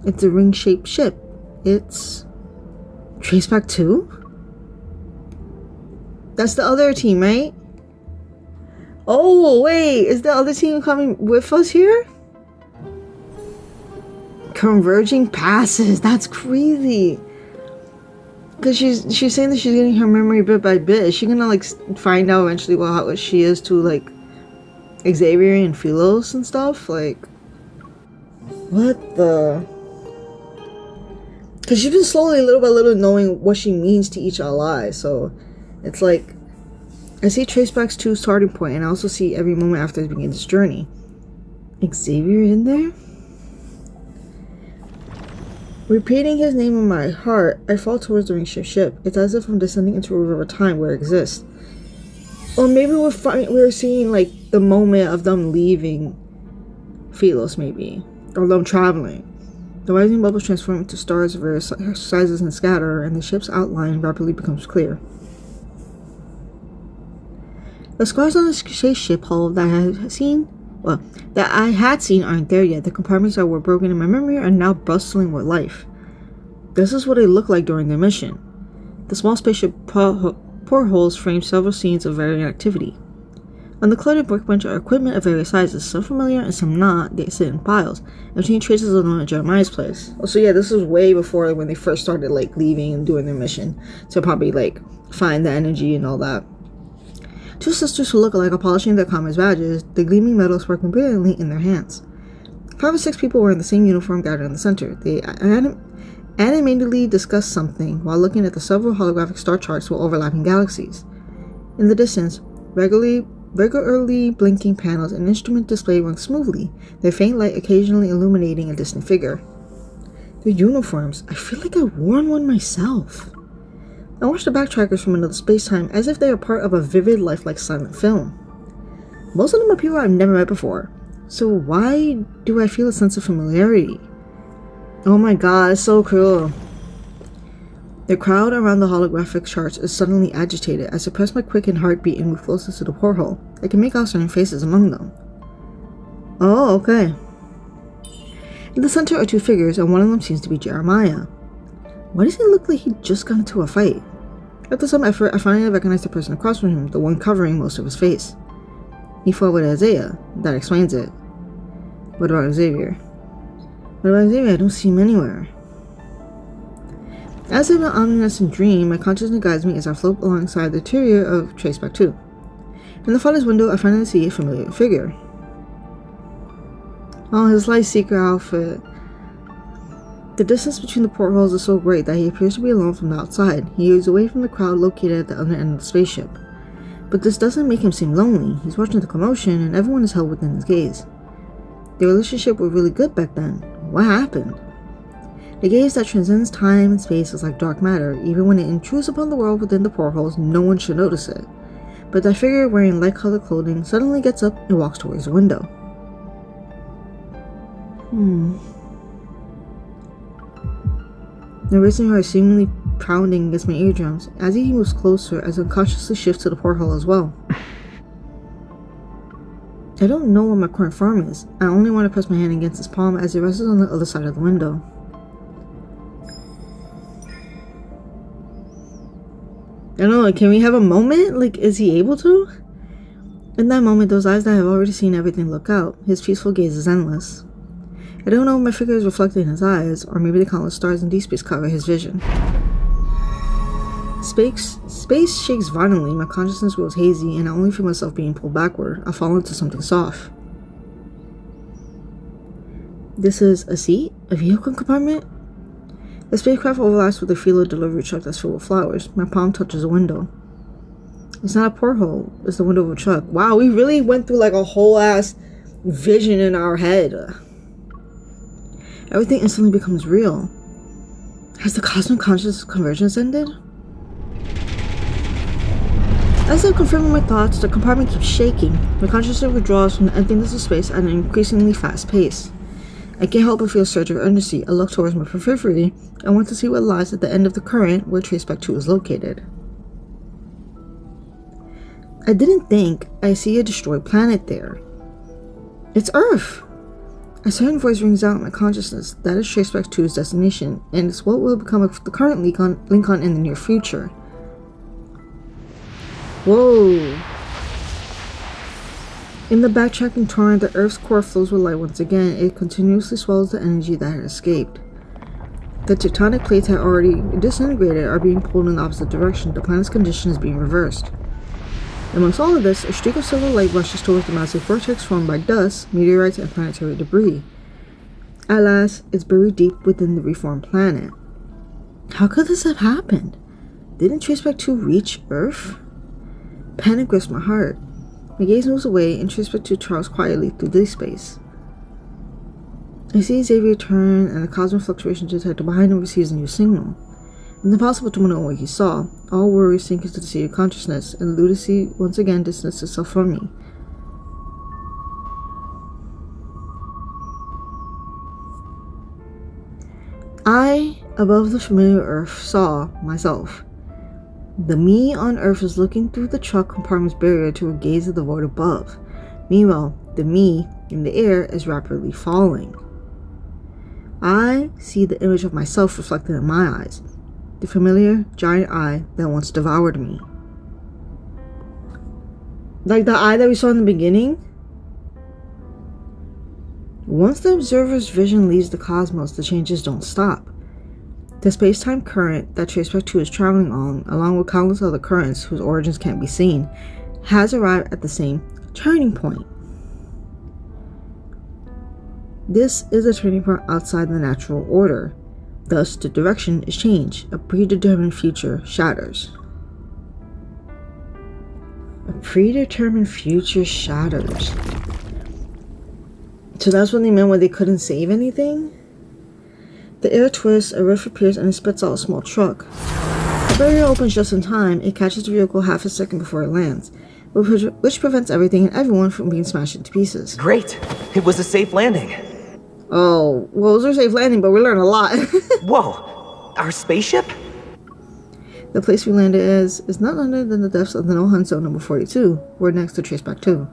It's a ring-shaped ship. It's... Traceback 2? That's the other team, right? Oh, wait, is the other team coming with us here? Converging passes, that's crazy. Because she's saying that she's getting her memory bit by bit. Is she gonna like find out eventually what she is to like Xavier and Philos and stuff? Like, what the? Because she's been slowly, little by little, knowing what she means to each ally. So it's like, I see Traceback's 2 starting point, and I also see every moment after it begins its journey. Xavier in there? Repeating his name in my heart, I fall towards the ring-shaped ship. It's as if I'm descending into a river of time where it exists. Or maybe we're seeing like the moment of them leaving Philos, maybe, or them traveling. The rising bubbles transform into stars of various sizes and scatter, and the ship's outline rapidly becomes clear. The scars on the spaceship hull that I had seen aren't there yet. The compartments that were broken in my memory are now bustling with life. This is what it looked like during their mission. The small spaceship portholes frame several scenes of varying activity. On the cluttered workbench are equipment of various sizes, some familiar and some not. They sit in piles, and between traces of them at Jeremiah's place. Oh, so yeah, this was way before when they first started like leaving and doing their mission. So probably like find the energy and all that. 2 sisters who look alike are polishing their comrades' badges, the gleaming metal sparkling brilliantly in their hands. 5 or 6 people wearing the same uniform gathered in the center. They animatedly discuss something while looking at the several holographic star charts with overlapping galaxies. In the distance, regularly blinking panels and instrument display run smoothly, their faint light occasionally illuminating a distant figure. Their uniforms, I feel like I've worn one myself. I watch the backtrackers from another space-time as if they are part of a vivid, lifelike silent film. Most of them are people I've never met before, so why do I feel a sense of familiarity? Oh my god, it's so cool. The crowd around the holographic charts is suddenly agitated. I suppress my quickened heartbeat and move closer to the porthole. I can make out certain faces among them. Oh, okay. In the center are two figures, and one of them seems to be Jeremiah. Why does he look like he just got into a fight? After some effort, I finally recognize the person across from him, the one covering most of his face. He fought with Isaiah. That explains it. What about Xavier? What about Xavier? I don't see him anywhere. As in an omniscient dream, my consciousness guides me as I float alongside the interior of Traceback 2. In the farthest window, I finally see a familiar figure. Oh, his light seeker outfit. The distance between the portholes is so great that he appears to be alone from the outside. He is away from the crowd located at the other end of the spaceship. But this doesn't make him seem lonely. He's watching the commotion, and everyone is held within his gaze. Their relationship was really good back then. What happened? The gaze that transcends time and space is like dark matter. Even when it intrudes upon the world within the portholes, no one should notice it. But that figure wearing light-colored clothing suddenly gets up and walks towards the window. The racing heart seemingly pounding against my eardrums. As he moves closer, I unconsciously shift to the porthole as well. I don't know what my current form is. I only want to press my hand against his palm as it rests on the other side of the window. I don't know, can we have a moment? Like, is he able to? In that moment, those eyes that have already seen everything look out. His peaceful gaze is endless. I don't know if my figure is reflected in his eyes, or maybe the countless stars in Deepspace cover his vision. Space shakes violently, my consciousness grows hazy, and I only feel myself being pulled backward. I fall into something soft. This is a seat? A vehicle compartment? The spacecraft overlaps with a Philos delivery truck that's filled with flowers. My palm touches a window. It's not a porthole, it's the window of a truck. Wow, we really went through like a whole ass vision in our head. Everything instantly becomes real. Has the cosmic conscious convergence ended? As I'm confirming my thoughts, the compartment keeps shaking. My consciousness withdraws from the emptiness of space at an increasingly fast pace. I can't help but feel a surge of urgency. I look towards my periphery. I want to see what lies at the end of the current where Traceback 2 is located. I didn't think I see a destroyed planet there. It's Earth! A certain voice rings out in my consciousness. That is Traceback 2's destination, and it's what will become of the current Lincoln in the near future. Whoa! In the backtracking torrent, the Earth's core flows with light once again. It continuously swallows the energy that had escaped. The tectonic plates had already disintegrated are being pulled in the opposite direction. The planet's condition is being reversed. Amongst all of this, a streak of silver light rushes towards the massive vortex formed by dust, meteorites, and planetary debris. At last, it's buried deep within the reformed planet. How could this have happened? Didn't Traceback 2 reach Earth? Panic grips my heart. My gaze moves away and Traceback 2 travels quietly through Deepspace. I see Xavier turn and the cosmic fluctuation detector behind him receives a new signal. It's impossible to know what he saw. All worries sink into the sea of consciousness, and lunacy once again distances itself from me. I, above the familiar Earth, saw myself. The me on Earth is looking through the truck compartment's barrier to a gaze of the void above. Meanwhile, the me in the air is rapidly falling. I see the image of myself reflected in my eyes, the familiar giant eye that once devoured me. Like the eye that we saw in the beginning? Once the observer's vision leaves the cosmos, the changes don't stop. The space-time current that Traceback 2 is traveling on, along with countless other currents whose origins can't be seen, has arrived at the same turning point. This is a turning point outside the natural order. Thus, the direction is changed. A predetermined future shatters. A predetermined future shatters. So that's what they meant when they couldn't save anything? The air twists, a rift appears, and it spits out a small truck. The barrier opens just in time. It catches the vehicle half a second before it lands, which prevents everything and everyone from being smashed into pieces. Great! It was a safe landing. Oh, well, it was a safe landing, but we learned a lot. Whoa! Our spaceship? The place we landed is none other than the depths of the no-hunt zone number 42. We're next to trace back to.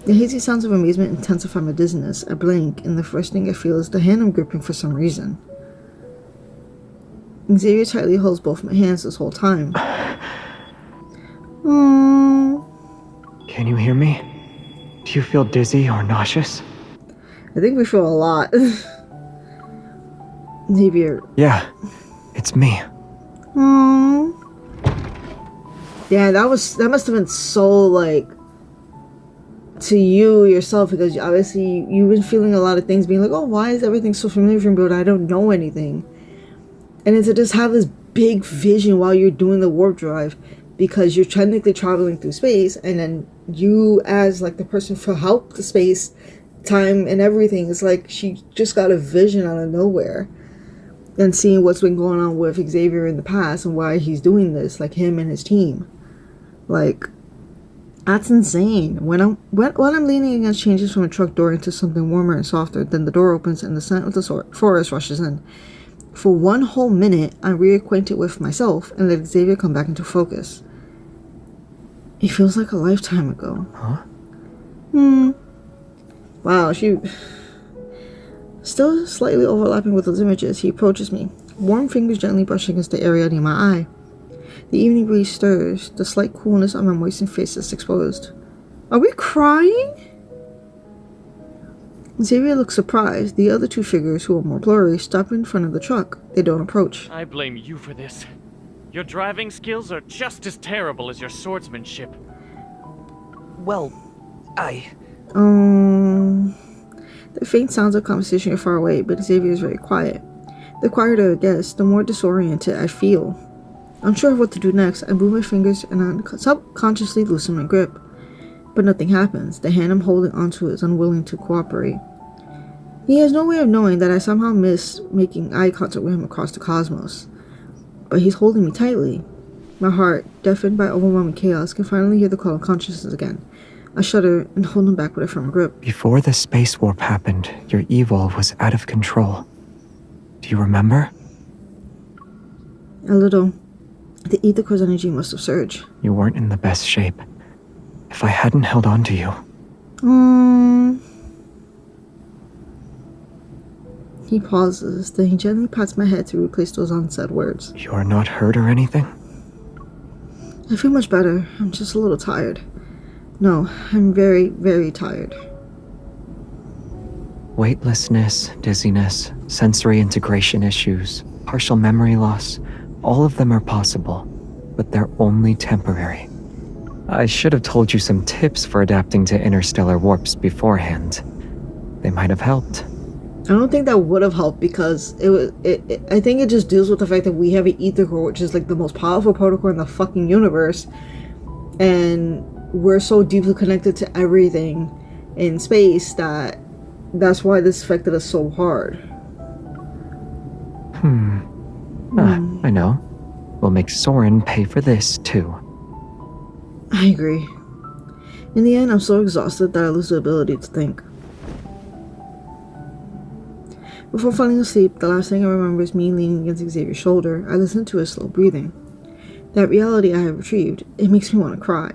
The hazy sounds of amazement intensify my dizziness. I blink, and the first thing I feel is the hand I'm gripping for some reason. Xavier tightly holds both my hands this whole time. Can you hear me? Do you feel dizzy or nauseous? I think we feel a lot. Xavier. Yeah, it's me. Yeah, that must have been so, like, to you yourself, because obviously you've been feeling a lot of things, being like, oh, why is everything so familiar from me, but I don't know anything. And then to just have this big vision while you're doing the warp drive, because you're technically traveling through space, and then you as like the person for help the space, time, and everything, it's like she just got a vision out of nowhere. And seeing what's been going on with Xavier in the past and why he's doing this, like him and his team. Like, that's insane. When I'm leaning against changes from a truck door into something warmer and softer, then the door opens and the scent of the forest rushes in. For one whole minute, I'm reacquainted with myself and let Xavier come back into focus. It feels like a lifetime ago. Huh? Wow, still slightly overlapping with those images, he approaches me, warm fingers gently brushing against the area near my eye. The evening breeze stirs, the slight coolness on my moistened face is exposed. Are we crying? Xavier looks surprised. The other two figures, who are more blurry, stop in front of the truck. They don't approach. I blame you for this. Your driving skills are just as terrible as your swordsmanship. Well, The faint sounds of conversation are far away, but Xavier is very quiet. The quieter it gets, the more disoriented I feel. Unsure of what to do next, I move my fingers and I subconsciously loosen my grip. But nothing happens. The hand I'm holding onto is unwilling to cooperate. He has no way of knowing that I somehow miss making eye contact with him across the cosmos. But he's holding me tightly. My heart, deafened by overwhelming chaos, can finally hear the call of consciousness again. I shudder and hold him back with a firm grip. Before the space warp happened, your evil was out of control. Do you remember? A little. The ether core's energy must have surged. You weren't in the best shape. If I hadn't held on to you... He pauses, then he gently pats my head to replace those unsaid words. You are not hurt or anything? I feel much better. I'm just a little tired. No, I'm very, very tired. Weightlessness, dizziness, sensory integration issues, partial memory loss, all of them are possible, but they're only temporary. I should have told you some tips for adapting to interstellar warps beforehand. They might have helped. I don't think that would have helped, because I think it just deals with the fact that we have an ether core, which is like the most powerful protocol in the fucking universe, and we're so deeply connected to everything in space that's why this affected us so hard. I know. We'll make Soren pay for this, too. I agree. In the end, I'm so exhausted that I lose the ability to think. Before falling asleep, the last thing I remember is me leaning against Xavier's shoulder. I listen to his slow breathing. That reality I have retrieved, it makes me want to cry.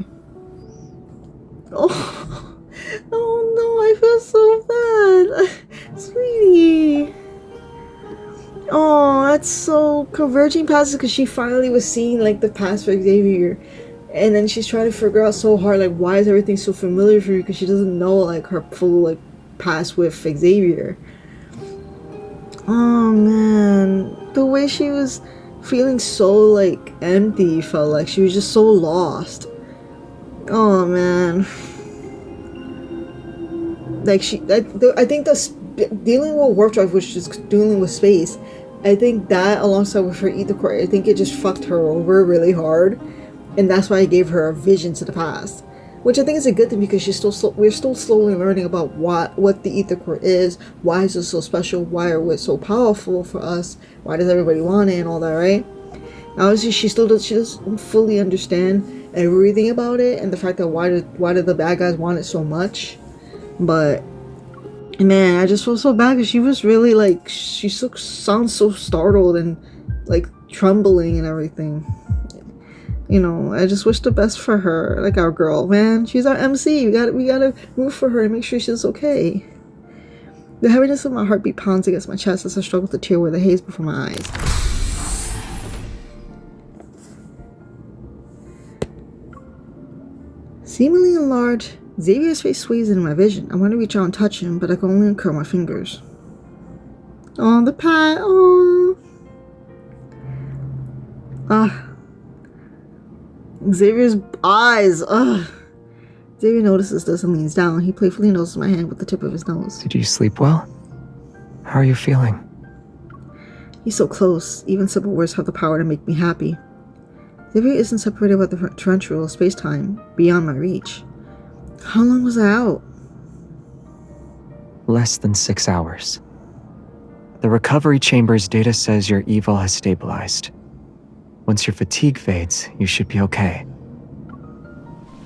Oh no, I feel so bad. Sweetie. Oh, that's so converging past, because she finally was seeing like the past for Xavier. And then she's trying to figure out so hard, like, why is everything so familiar for her, because she doesn't know like her full like past with Xavier. Oh man, the way she was feeling so like empty, felt like she was just so lost. Oh man, like I think dealing with warp drive, which is dealing with space, I think that alongside with her ether core, I think it just fucked her over really hard, and that's why I gave her a vision to the past, which I think is a good thing, because we're still slowly learning about what the ether core is, why is it so special, why are we so powerful for us, why does everybody want it, and all that, right? Obviously, she doesn't fully understand everything about it, and the fact that why did the bad guys want it so much, but And man, I just feel so bad because she was really like, sounds so startled and like trembling and everything. You know, I just wish the best for her, like our girl, man. She's our MC. We gotta root for her and make sure she's okay. The heaviness of my heartbeat pounds against my chest as I struggle to tear away the haze before my eyes. Seemingly enlarged, Xavier's face sways in my vision. I want to reach out and touch him, but I can only uncurl my fingers. Oh, the pat. Oh. Xavier's eyes. Ugh. Xavier notices this and leans down. He playfully noses my hand with the tip of his nose. Did you sleep well? How are you feeling? He's so close. Even simple words have the power to make me happy. Xavier isn't separated by the torrential space-time beyond my reach. How long was I out? Less than 6 hours. The recovery chamber's data says your evil has stabilized. Once your fatigue fades, you should be okay.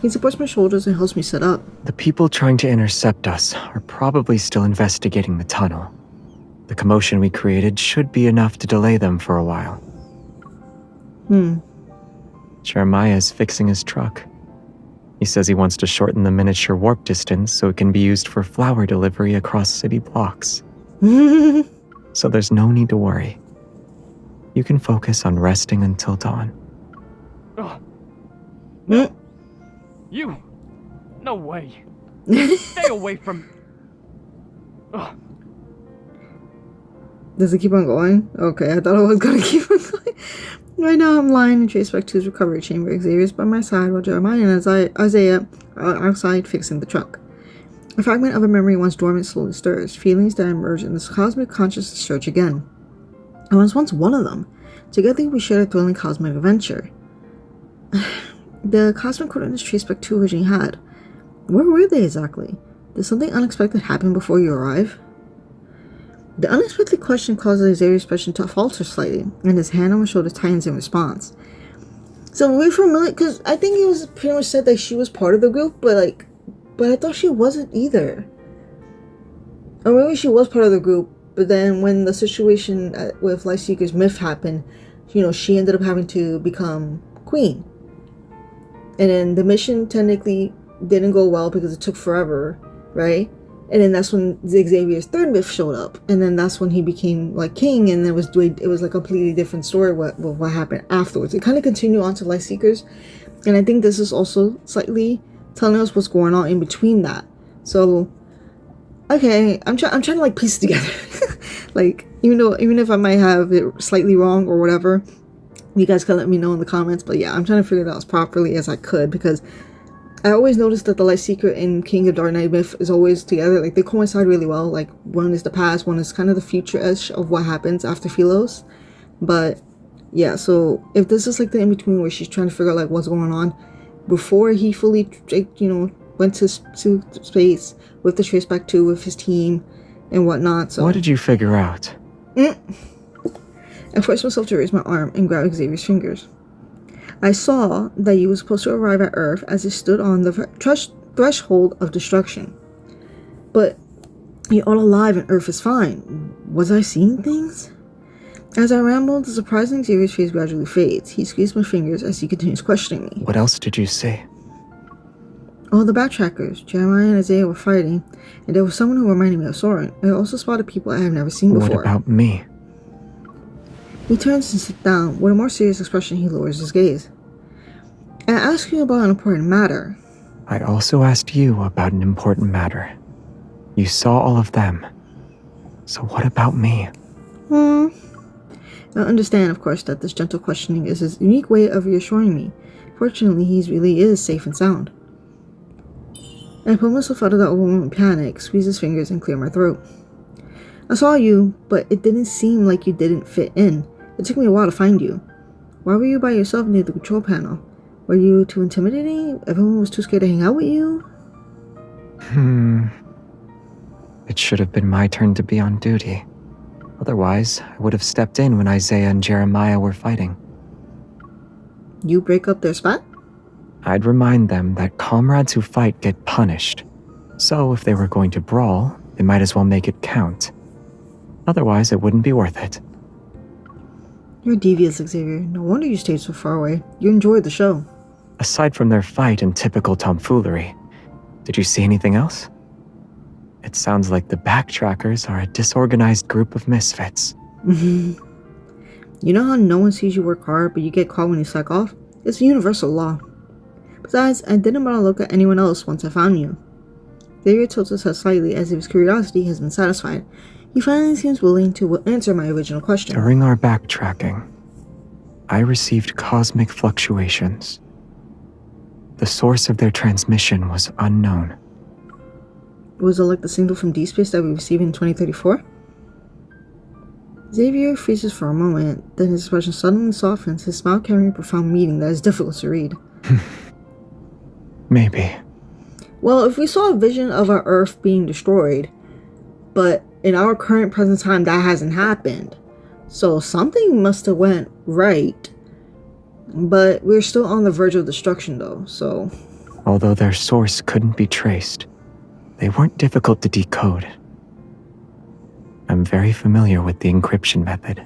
He supports my shoulders and helps me sit up. The people trying to intercept us are probably still investigating the tunnel. The commotion we created should be enough to delay them for a while. Jeremiah is fixing his truck. He says he wants to shorten the miniature warp distance so it can be used for flower delivery across city blocks. So there's no need to worry. You can focus on resting until dawn. No. You! No way. Stay away from... Does it keep on going? Okay, I thought it was gonna keep on going. Right now, I'm lying in Traceback 2's recovery chamber. Xavier's by my side while Jeremiah and Isaiah are outside fixing the truck. A fragment of a memory once dormant slowly stirs. Feelings that emerge in this cosmic consciousness search again. I was once one of them. Together, we shared a thrilling cosmic adventure. The cosmic coordinates Traceback 2 originally had. Where were they exactly? Did something unexpected happen before you arrive? The unexpected question causes Xavier's expression to falter slightly, and his hand on my shoulder tightens in response. So wait for a minute, because I think it was pretty much said that she was part of the group, but I thought she wasn't either. Or maybe she was part of the group, but then when the situation with Lightseeker's myth happened, you know, she ended up having to become queen. And then the mission technically didn't go well because it took forever, right? And then that's when Xavier's third myth showed up, and then that's when he became like king, and it was like a completely different story what happened afterwards. It kind of continued on to Lightseekers, and I think this is also slightly telling us what's going on in between that. So, okay, I'm trying to like piece it together. Like even if I might have it slightly wrong or whatever, you guys can let me know in the comments. But yeah, I'm trying to figure it out as properly as I could, because I always noticed that the Lightseeker and King of Dark Knight myth is always together. Like, they coincide really well. Like, one is the past, one is kind of the future-ish of what happens after Philos. But, yeah, so if this is, like, the in-between where she's trying to figure out, like, what's going on before he fully, you know, went to space with the Traceback 2 with his team and whatnot, so... What did you figure out? I forced myself to raise my arm and grab Xavier's fingers. I saw that you were supposed to arrive at Earth as it stood on the threshold of destruction. But you're all alive and Earth is fine. Was I seeing things? As I rambled, the surprising Xavier's face gradually fades. He squeezed my fingers as he continues questioning me. What else did you see? Oh, the backtrackers. Jeremiah and Isaiah were fighting, and there was someone who reminded me of Soren. I also spotted people I have never seen before. What about me? He turns and sits down. With a more serious expression, he lowers his gaze. I asked you about an important matter. I also asked you about an important matter. You saw all of them. So what about me? I understand, of course, that this gentle questioning is his unique way of reassuring me. Fortunately, he really is safe and sound. I pulled myself out of that overwhelming panic, squeezed his fingers, and cleared my throat. I saw you, but it didn't seem like you didn't fit in. It took me a while to find you. Why were you by yourself near the control panel? Were you too intimidating? Everyone was too scared to hang out with you? It should have been my turn to be on duty. Otherwise, I would have stepped in when Isaiah and Jeremiah were fighting. You break up their spot? I'd remind them that comrades who fight get punished. So if they were going to brawl, They might as well make it count. Otherwise, it wouldn't be worth it. You're devious, Xavier. No wonder you stayed so far away. You enjoyed the show. Aside from their fight and typical tomfoolery, did you see anything else? It sounds like the backtrackers are a disorganized group of misfits. You know how no one sees you work hard, but you get caught when you slack off? It's a universal law. Besides, I didn't want to look at anyone else once I found you. Xavier tilts his head slightly as if his curiosity has been satisfied. He finally seems willing to answer my original question. During our backtracking, I received cosmic fluctuations. The source of their transmission was unknown. Was it like the signal from Deepspace that we received in 2034? Xavier freezes for a moment, then his expression suddenly softens, his smile carrying a profound meaning that is difficult to read. Maybe. Well, if we saw a vision of our Earth being destroyed, but in our current present time that hasn't happened, so something must have went right. But we're still on the verge of destruction though, so... Although their source couldn't be traced, they weren't difficult to decode. I'm very familiar with the encryption method.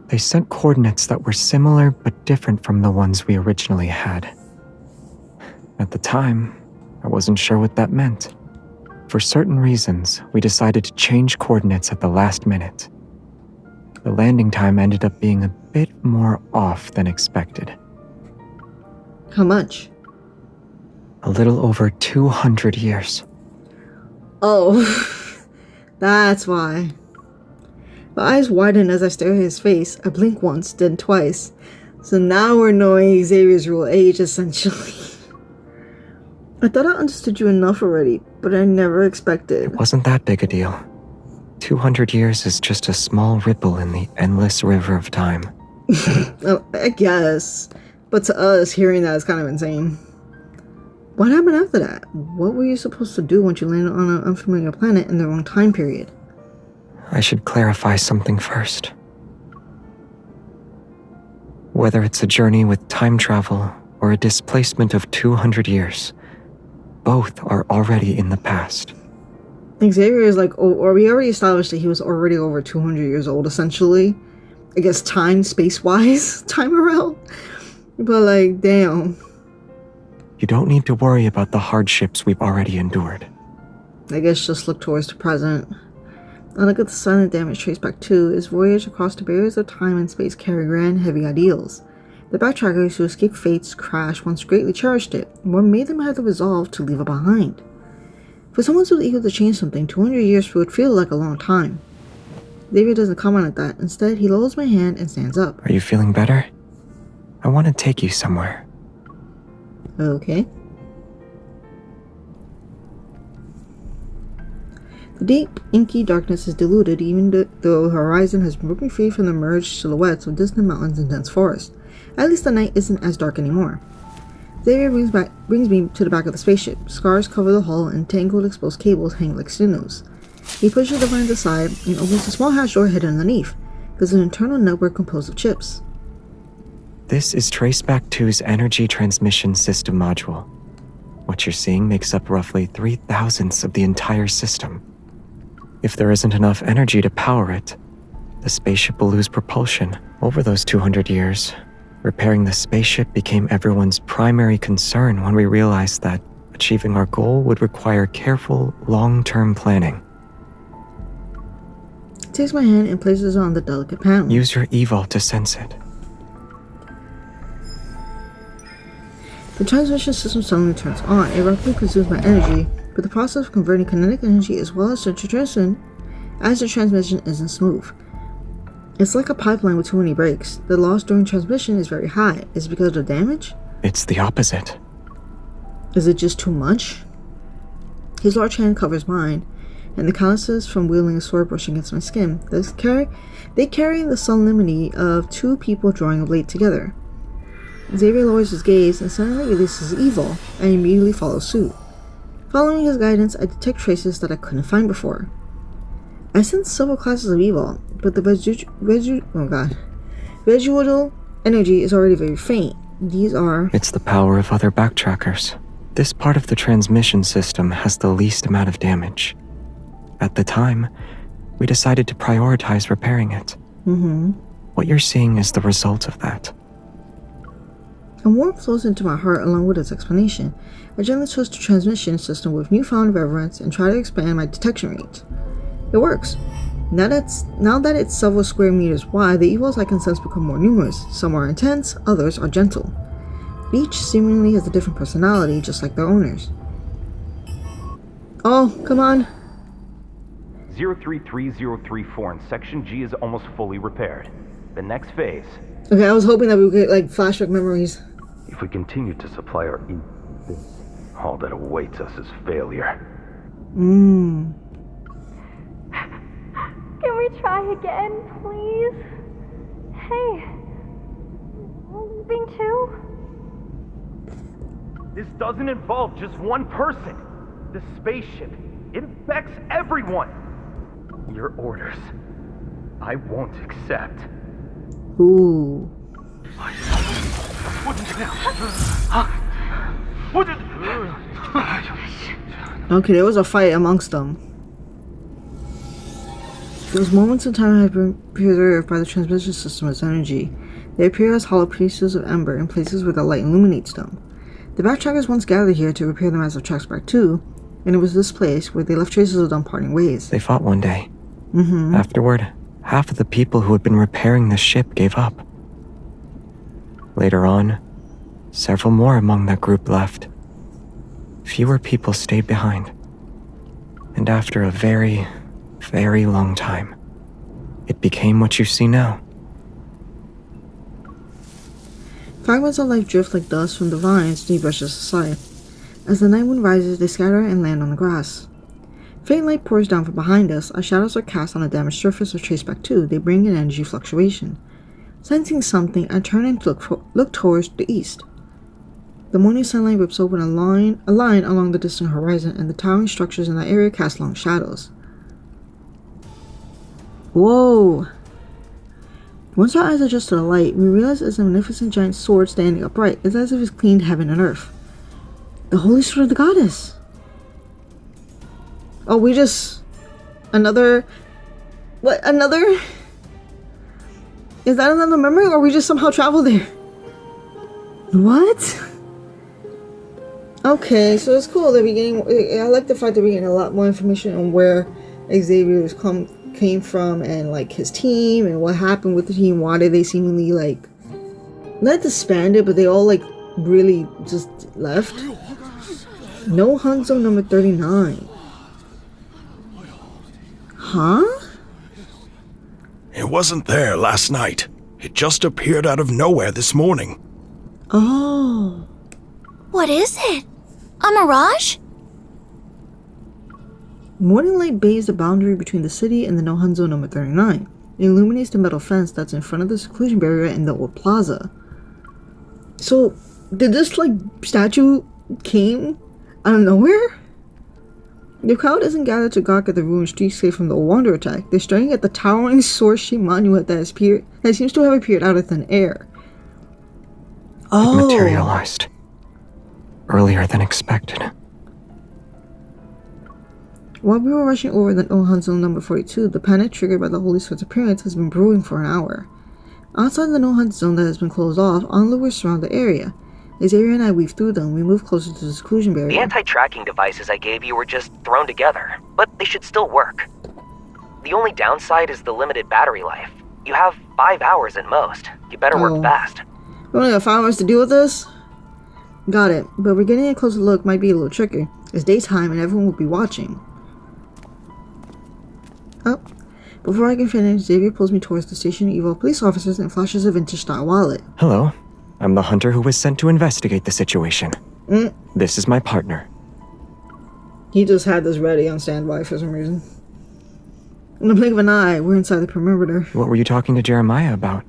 They sent coordinates that were similar but different from the ones we originally had. At the time, I wasn't sure what that meant. For certain reasons, we decided to change coordinates at the last minute. The landing time ended up being a bit more off than expected. How much? A little over 200 years. Oh, that's why. My eyes widen as I stare at his face. I blink once, then twice. So now we're knowing Xavier's real age, essentially. I thought I understood you enough already, but I never expected. It wasn't that big a deal. 200 years is just a small ripple in the endless river of time. Oh, I guess. But to us, hearing that is kind of insane. What happened after that? What were you supposed to do once you landed on an unfamiliar planet in the wrong time period? I should clarify something first. Whether it's a journey with time travel or a displacement of 200 years, both are already in the past. Xavier is like, or we already established that he was already over 200 years old, essentially. I guess time, space-wise, time around. But like, damn. You don't need to worry about the hardships we've already endured. I guess just look towards the present. And look at the silent damage traced back to his voyage across the barriers of time and space carry grand, heavy ideals. The backtrackers who escaped fate's crash once greatly cherished it, and what made them have the resolve to leave it behind. For someone so eager to change something, 200 years would feel like a long time. Xavier doesn't comment at that. Instead, he lowers my hand and stands up. Are you feeling better? I want to take you somewhere. Okay. The deep, inky darkness is diluted even though the horizon has broken free from the merged silhouettes of distant mountains and dense forest. At least the night isn't as dark anymore. Xavier brings me to the back of the spaceship. Scars cover the hull and tangled exposed cables hang like sinews. He pushes the vines aside and opens a small hatch door hidden underneath. There's an internal network composed of chips. This is Traceback 2's energy transmission system module. What you're seeing makes up roughly 3/1000ths of the entire system. If there isn't enough energy to power it, the spaceship will lose propulsion. Over those 200 years, repairing the spaceship became everyone's primary concern when we realized that achieving our goal would require careful, long-term planning. He takes my hand and places it on the delicate panel. Use your eVault to sense it. The transmission system suddenly turns on. It rapidly consumes my energy, but the process of converting kinetic energy as well as the transmission isn't smooth. It's like a pipeline with too many breaks. The loss during transmission is very high. Is it because of the damage? It's the opposite. Is it just too much? His large hand covers mine, and the calluses from wielding a sword brush against my skin. They carry the solemnity of two people drawing a blade together. Xavier lowers his gaze and suddenly releases evil, and immediately follows suit. Following his guidance, I detect traces that I couldn't find before. I sense several classes of evil, but the residual energy is already very faint. These are... It's the power of other backtrackers. This part of the transmission system has the least amount of damage. At the time, we decided to prioritize repairing it. Mm-hmm. What you're seeing is the result of that. A warmth flows into my heart along with its explanation. I gently twist the transmission system with newfound reverence and try to expand my detection range. It works. Now that it's several square meters wide, the evils I can sense become more numerous. Some are intense, others are gentle. Each seemingly has a different personality, just like their owners. Oh, come on. 033034 in Section G is almost fully repaired. The next phase. Okay, I was hoping that we would get, like, flashback memories. If we continue to supply our all that awaits us is failure. Mmm. Can we try again, please? Hey, leaving too? This doesn't involve just one person. The spaceship infects everyone. Your orders, I won't accept. Ooh. Okay, there was a fight amongst them. Those moments in time have been preserved by the transmission system as energy. They appear as hollow pieces of ember in places where the light illuminates them. The backtrackers once gathered here to repair the massive tracks back too, and it was this place where they left traces of them parting ways. They fought one day. Mm-hmm. Afterward, half of the people who had been repairing the ship gave up. Later on, several more among that group left. Fewer people stayed behind. And after a very, very long time, it became what you see now. Fragments of life drift like dust from the vines Dee brushes aside. As the night wind rises, they scatter and land on the grass. Faint light pours down from behind us. As shadows are cast on a damaged surface or traced back too, they bring an energy fluctuation. Sensing something, I turn and look towards the east. The morning sunlight rips open a line along the distant horizon, and the towering structures in that area cast long shadows. Whoa! Once our eyes adjust to the light, we realize it's a magnificent giant sword standing upright. It's as if it's cleaned heaven and earth. The holy sword of the goddess! Oh, we just... Another... What? Another... Is that another memory, or we just somehow traveled there? What? Okay, so it's cool that we're getting... I like the fact that we're getting a lot more information on where Xavier came from, and like his team, and what happened with the team. Why did they seemingly like... not disbanded, but they all like really just left? No Hanzo number 39. Huh? It wasn't there last night. It just appeared out of nowhere this morning. Oh. What is it? A mirage? Morning light bathes the boundary between the city and the No Hanzo number 39. It illuminates the metal fence that's in front of the seclusion barrier in the old plaza. So, did this like statue came out of nowhere? The crowd isn't gathered to gawk at the ruined streetscape from the Wander attack. They're staring at the towering sword-shaped monument that seems to have appeared out of thin air. Oh. It materialized. Earlier than expected. While we were rushing over the No Hanzo number 42, the panic triggered by the Holy Sword's appearance has been brewing for an hour. Outside the No Hunt zone that has been closed off, onlookers surround the area. Xavier and I weave through them. We move closer to the seclusion barrier. The anti-tracking devices I gave you were just thrown together, but they should still work. The only downside is the limited battery life. You have 5 hours at most. You better work fast. We only got 5 hours to deal with this? Got it, but we're getting a closer look might be a little tricky. It's daytime and everyone will be watching. Oh, before I can finish, Xavier pulls me towards the station of evil police officers and flashes a vintage-style wallet. Hello. I'm the hunter who was sent to investigate the situation. This is my partner. He just had this ready on standby for some reason. In the blink of an eye, we're inside the perimeter. What were you talking to Jeremiah about?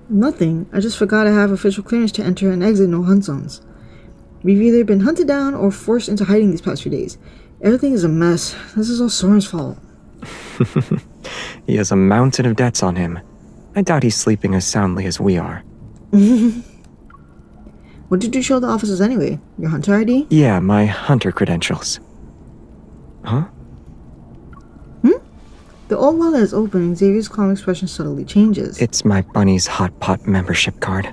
Nothing. I just forgot I have official clearance to enter and exit no hunt zones. We've either been hunted down or forced into hiding these past few days. Everything is a mess. This is all Soren's fault. He has a mountain of debts on him. I doubt he's sleeping as soundly as we are. What did you show the officers anyway? Your hunter ID? Yeah, my hunter credentials. Huh? The old wallet is open and Xavier's calm expression subtly changes. It's my Bunny's Hot Pot membership card.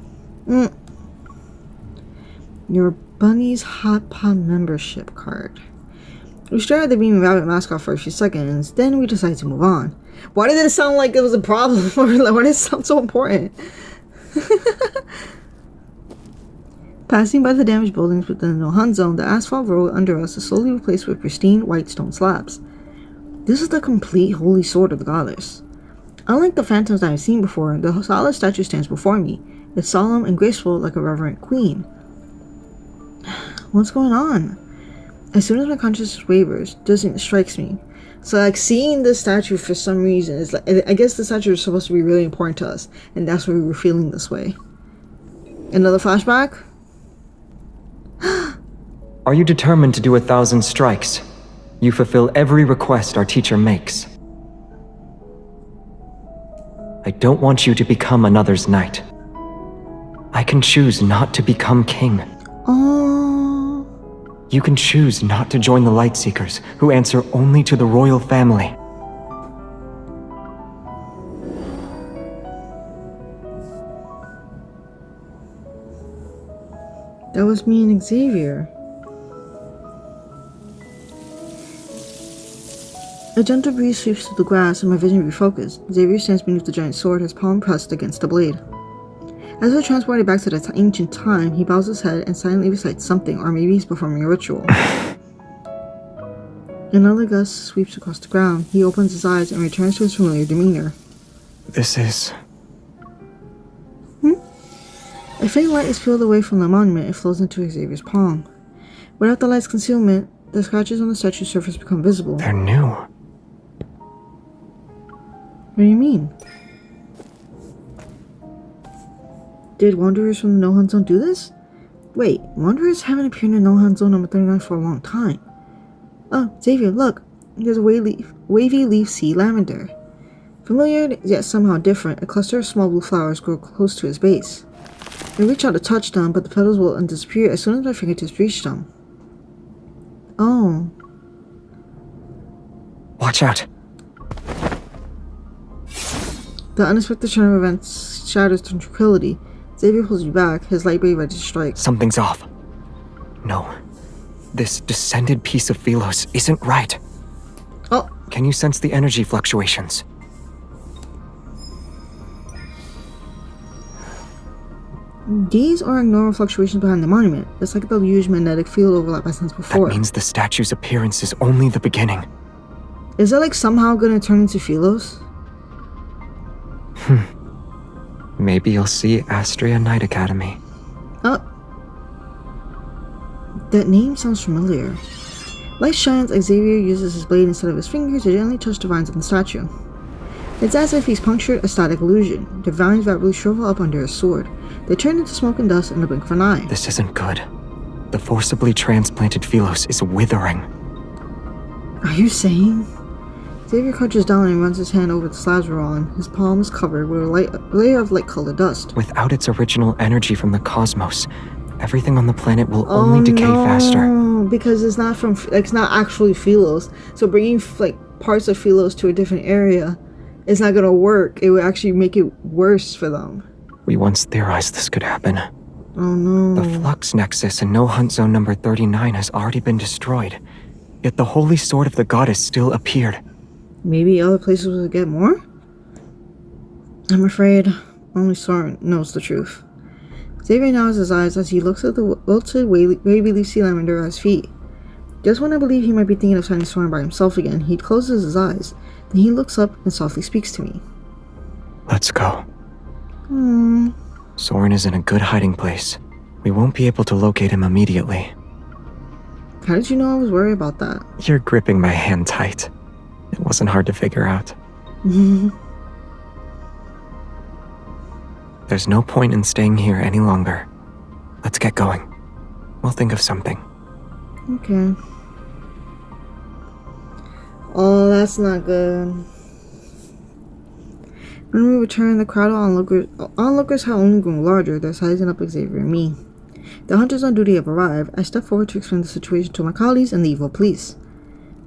Your Bunny's Hot Pot membership card. We stare at the Beaming Rabbit mascot for a few seconds, then we decide to move on. Why did it sound like it was a problem? Why did it sound so important? Passing by the damaged buildings within the no-hunt zone, the asphalt road under us is slowly replaced with pristine white stone slabs. This is the complete holy sword of the goddess. Unlike the phantoms that I've seen before, the solid statue stands before me. It's solemn and graceful like a reverent queen. What's going on? As soon as my consciousness wavers, it strikes me. So like seeing this statue for some reason is like, I guess the statue is supposed to be really important to us, and that's why we were feeling this way. Another flashback? Are you determined to do 1,000 strikes? You fulfill every request our teacher makes. I don't want you to become another's knight. I can choose not to become king. Oh. You can choose not to join the Lightseekers, who answer only to the royal family. That was me and Xavier. A gentle breeze sweeps through the grass and my vision refocused. Xavier stands beneath the giant sword, his palm pressed against the blade. As we're transported back to the ancient time, he bows his head and silently recites something, or maybe he's performing a ritual. Another gust sweeps across the ground. He opens his eyes and returns to his familiar demeanor. This is... A faint light is peeled away from the monument and flows into Xavier's palm. Without the light's concealment, the scratches on the statue's surface become visible. They're new. What do you mean? Did Wanderers from the No-Hunt Zone do this? Wait, Wanderers haven't appeared in No-Hunt Zone number 39 for a long time. Oh, Xavier, look! There's a wavy leaf sea lavender. Familiar, yet somehow different, a cluster of small blue flowers grow close to his base. I reach out to touch them, but the petals will disappear as soon as my fingertips reach them. Oh. Watch out! The unexpected turn of events shatters tranquility. Xavier pulls me back, his light blade ready to strike. Something's off. No. This descended piece of Philos isn't right. Oh. Can you sense the energy fluctuations? These are normal fluctuations behind the monument. It's like the huge magnetic field overlap I sensed before. That means the statue's appearance is only the beginning. Is it like somehow gonna turn into Philos? Maybe you'll see Astria Knight Academy. Oh. That name sounds familiar. Light shines as Xavier uses his blade instead of his fingers to gently touch the vines on the statue. It's as if he's punctured a static illusion. The vines rapidly shrivel up under his sword. They turn into smoke and dust in the blink of an eye. This isn't good. The forcibly transplanted Philos is withering. Are you saying? Xavier crouches down and runs his hand over the slabs we're on. His palm is covered with a layer of light-colored dust. Without its original energy from the cosmos, everything on the planet will only decay faster. Because it's not from, it's not actually Philos. So bringing parts of Philos to a different area is not gonna work. It would actually make it worse for them. We once theorized this could happen. Oh no. The Flux Nexus in No-Hunt Zone number 39 has already been destroyed. Yet the Holy Sword of the Goddess still appeared. Maybe other places will get more? I'm afraid only Soren knows the truth. Xavier narrows his eyes as he looks at the wilted, wavy leaf sea lavender at his feet. Just when I believe he might be thinking of sending Soren by himself again, he closes his eyes. Then he looks up and softly speaks to me. Let's go. Soren is in a good hiding place. We won't be able to locate him immediately. How did you know I was worried about that? You're gripping my hand tight. It wasn't hard to figure out. There's no point in staying here any longer. Let's get going. We'll think of something. Okay. Oh, that's not good. When we return, the crowd of onlookers have only grown larger. They're sizing up Xavier and me. The hunters on duty have arrived. I step forward to explain the situation to my colleagues and the evil police.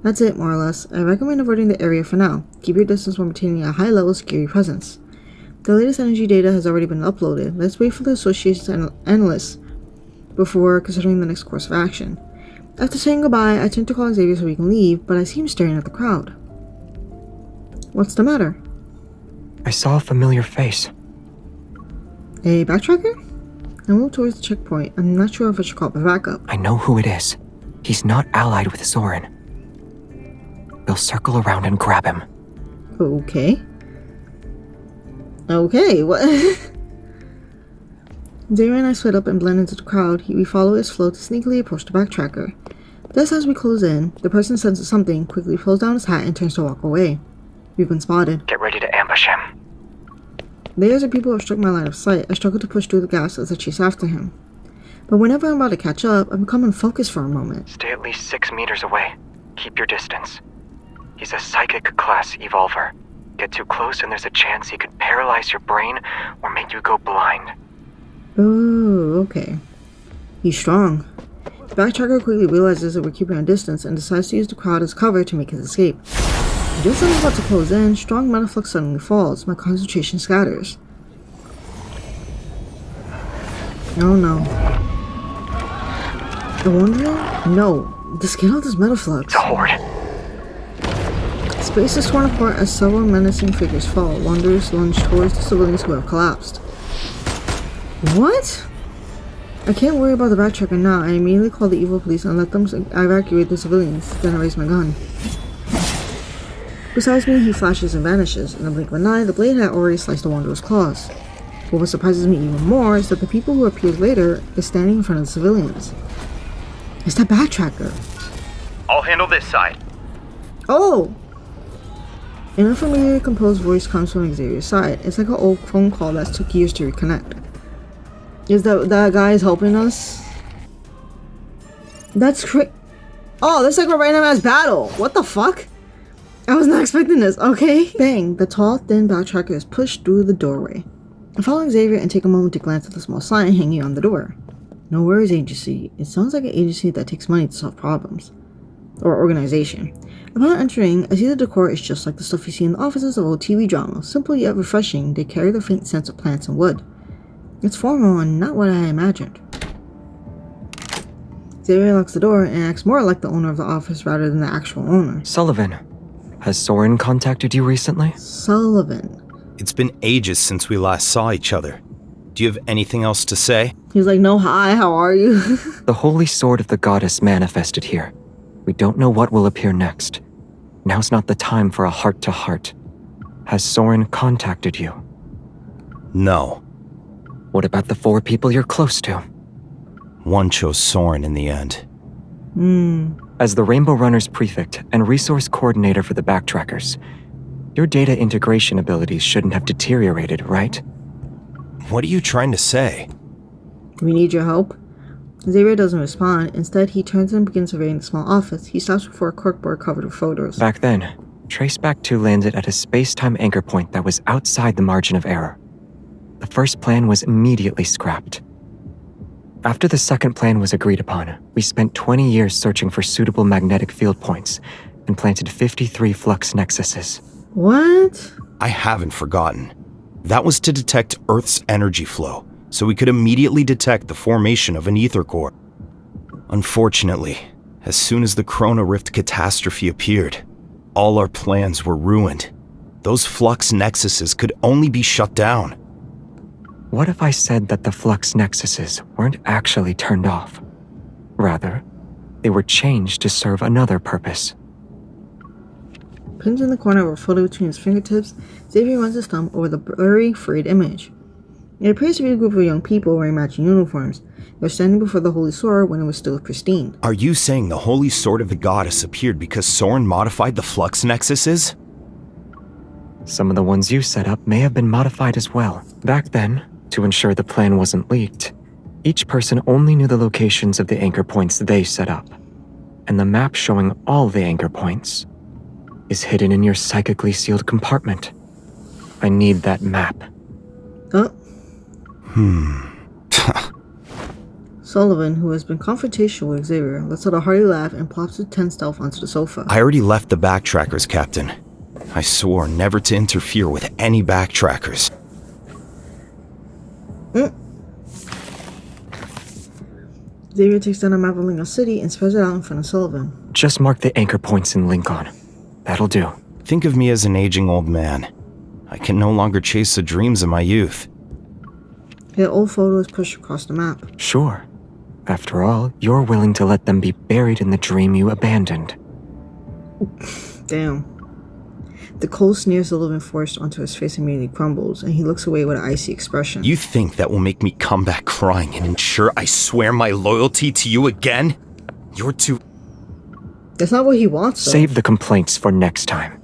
That's it, more or less. I recommend avoiding the area for now. Keep your distance while maintaining a high-level security presence. The latest energy data has already been uploaded. Let's wait for the association's analysts before considering the next course of action. After saying goodbye, I turn to call Xavier so we can leave, but I see him staring at the crowd. What's the matter? I saw a familiar face. A backtracker? I move towards the checkpoint. I'm not sure if I should call for backup. I know who it is. He's not allied with Soren. We'll circle around and grab him. Okay. Okay, what? Xavier and I split up and blend into the crowd. We follow his flow to sneakily approach the backtracker. Just as we close in, the person senses something, quickly pulls down his hat and turns to walk away. We've been spotted. Get ready to ambush him. Layers of people have struck my line of sight. I struggle to push through the gaps as I chase after him. But whenever I'm about to catch up, I become unfocused for a moment. Stay at least 6 meters away. Keep your distance. He's a psychic class evolver. Get too close and there's a chance he could paralyze your brain or make you go blind. Oh, okay. He's strong. The backtracker quickly realizes that we're keeping our distance and decides to use the crowd as cover to make his escape. Just as I'm about to close in, strong metaflux suddenly falls. My concentration scatters. Oh no. The wondering? No. Just get out this metaflux. It's a horde. Space is torn apart as several menacing figures fall. Wanderers lunge towards the civilians who have collapsed. What? I can't worry about the backtracker now. I immediately call the evil police and let them evacuate the civilians. Then I raise my gun. Besides me, he flashes and vanishes. In a blink of an eye, the blade had already sliced the Wanderer's claws. But what surprises me even more is that the people who appeared later is standing in front of the civilians. It's that backtracker. I'll handle this side. Oh! An unfamiliar, composed voice comes from Xavier's side. It's like an old phone call that took years to reconnect. Is that guy is helping us? That's Oh, that's like a random ass battle. What the fuck? I was not expecting this. Okay. Bang! The tall, thin backtracker is pushed through the doorway. I follow Xavier and take a moment to glance at the small sign hanging on the door. No worries, agency. It sounds like an agency that takes money to solve problems. Or organization. Upon entering, I see the decor is just like the stuff you see in the offices of old TV dramas. Simple yet refreshing, they carry the faint sense of plants and wood. It's formal and not what I imagined. Xavier locks the door and acts more like the owner of the office rather than the actual owner. Sullivan, has Soren contacted you recently? Sullivan. It's been ages since we last saw each other. Do you have anything else to say? He's like, no, hi, how are you? The holy sword of the goddess manifested here. We don't know what will appear next. Now's not the time for a heart-to-heart. Has Soren contacted you? No. What about the 4 people you're close to? One chose Soren in the end. As the Rainbow Runners prefect and resource coordinator for the backtrackers, your data integration abilities shouldn't have deteriorated, right? What are you trying to say? We need your help. Xavier doesn't respond. Instead, he turns and begins surveying the small office. He stops before a corkboard covered with photos. Back then, Traceback 2 landed at a space-time anchor point that was outside the margin of error. The first plan was immediately scrapped. After the second plan was agreed upon, we spent 20 years searching for suitable magnetic field points and planted 53 flux nexuses. What? I haven't forgotten. That was to detect Earth's energy flow, so we could immediately detect the formation of an ether core. Unfortunately, as soon as the Corona Rift catastrophe appeared, all our plans were ruined. Those flux nexuses could only be shut down. What if I said that the flux nexuses weren't actually turned off? Rather, they were changed to serve another purpose. Pinned in the corner of a photo between his fingertips, Xavier runs his thumb over the blurry, frayed image. It appears to be a group of young people wearing matching uniforms. They're standing before the Holy Sword when it was still pristine. Are you saying the Holy Sword of the Goddess appeared because Soren modified the flux nexuses? Some of the ones you set up may have been modified as well. Back then, to ensure the plan wasn't leaked, each person only knew the locations of the anchor points they set up. And the map showing all the anchor points is hidden in your psychically sealed compartment. I need that map. Oh. Sullivan, who has been confrontational with Xavier, lets out a hearty laugh and plops his tense self onto the sofa. I already left the backtrackers, Captain. I swore never to interfere with any backtrackers. Xavier takes down a map of Lincoln City and spreads it out in front of Sullivan. Just mark the anchor points in Lincoln. That'll do. Think of me as an aging old man. I can no longer chase the dreams of my youth. The old photo is pushed across the map. Sure. After all, you're willing to let them be buried in the dream you abandoned. Damn. The cold sneer Sullivan forced onto his face immediately crumbles, and he looks away with an icy expression. You think that will make me come back crying and ensure I swear my loyalty to you again? You're too... That's not what he wants, though. Save the complaints for next time.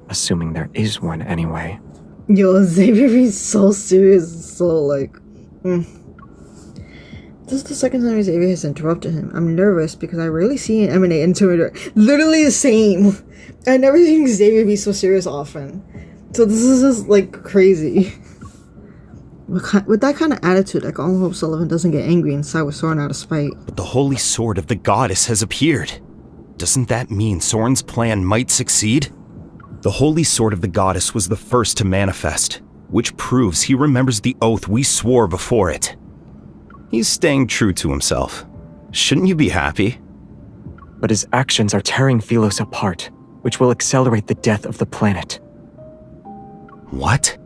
Assuming there is one anyway. Yo, Xavier is so serious, so like... This is the second time Xavier has interrupted him. I'm nervous because I rarely see an emanate intimidator. Literally the same. I never seen Xavier be so serious often. So this is just like crazy. With that kind of attitude, I can only hope Sullivan doesn't get angry and side with Soren out of spite. But the holy sword of the goddess has appeared. Doesn't that mean Soren's plan might succeed? The holy sword of the goddess was the first to manifest, which proves he remembers the oath we swore before it. He's staying true to himself. Shouldn't you be happy? But his actions are tearing Philos apart, which will accelerate the death of the planet. What?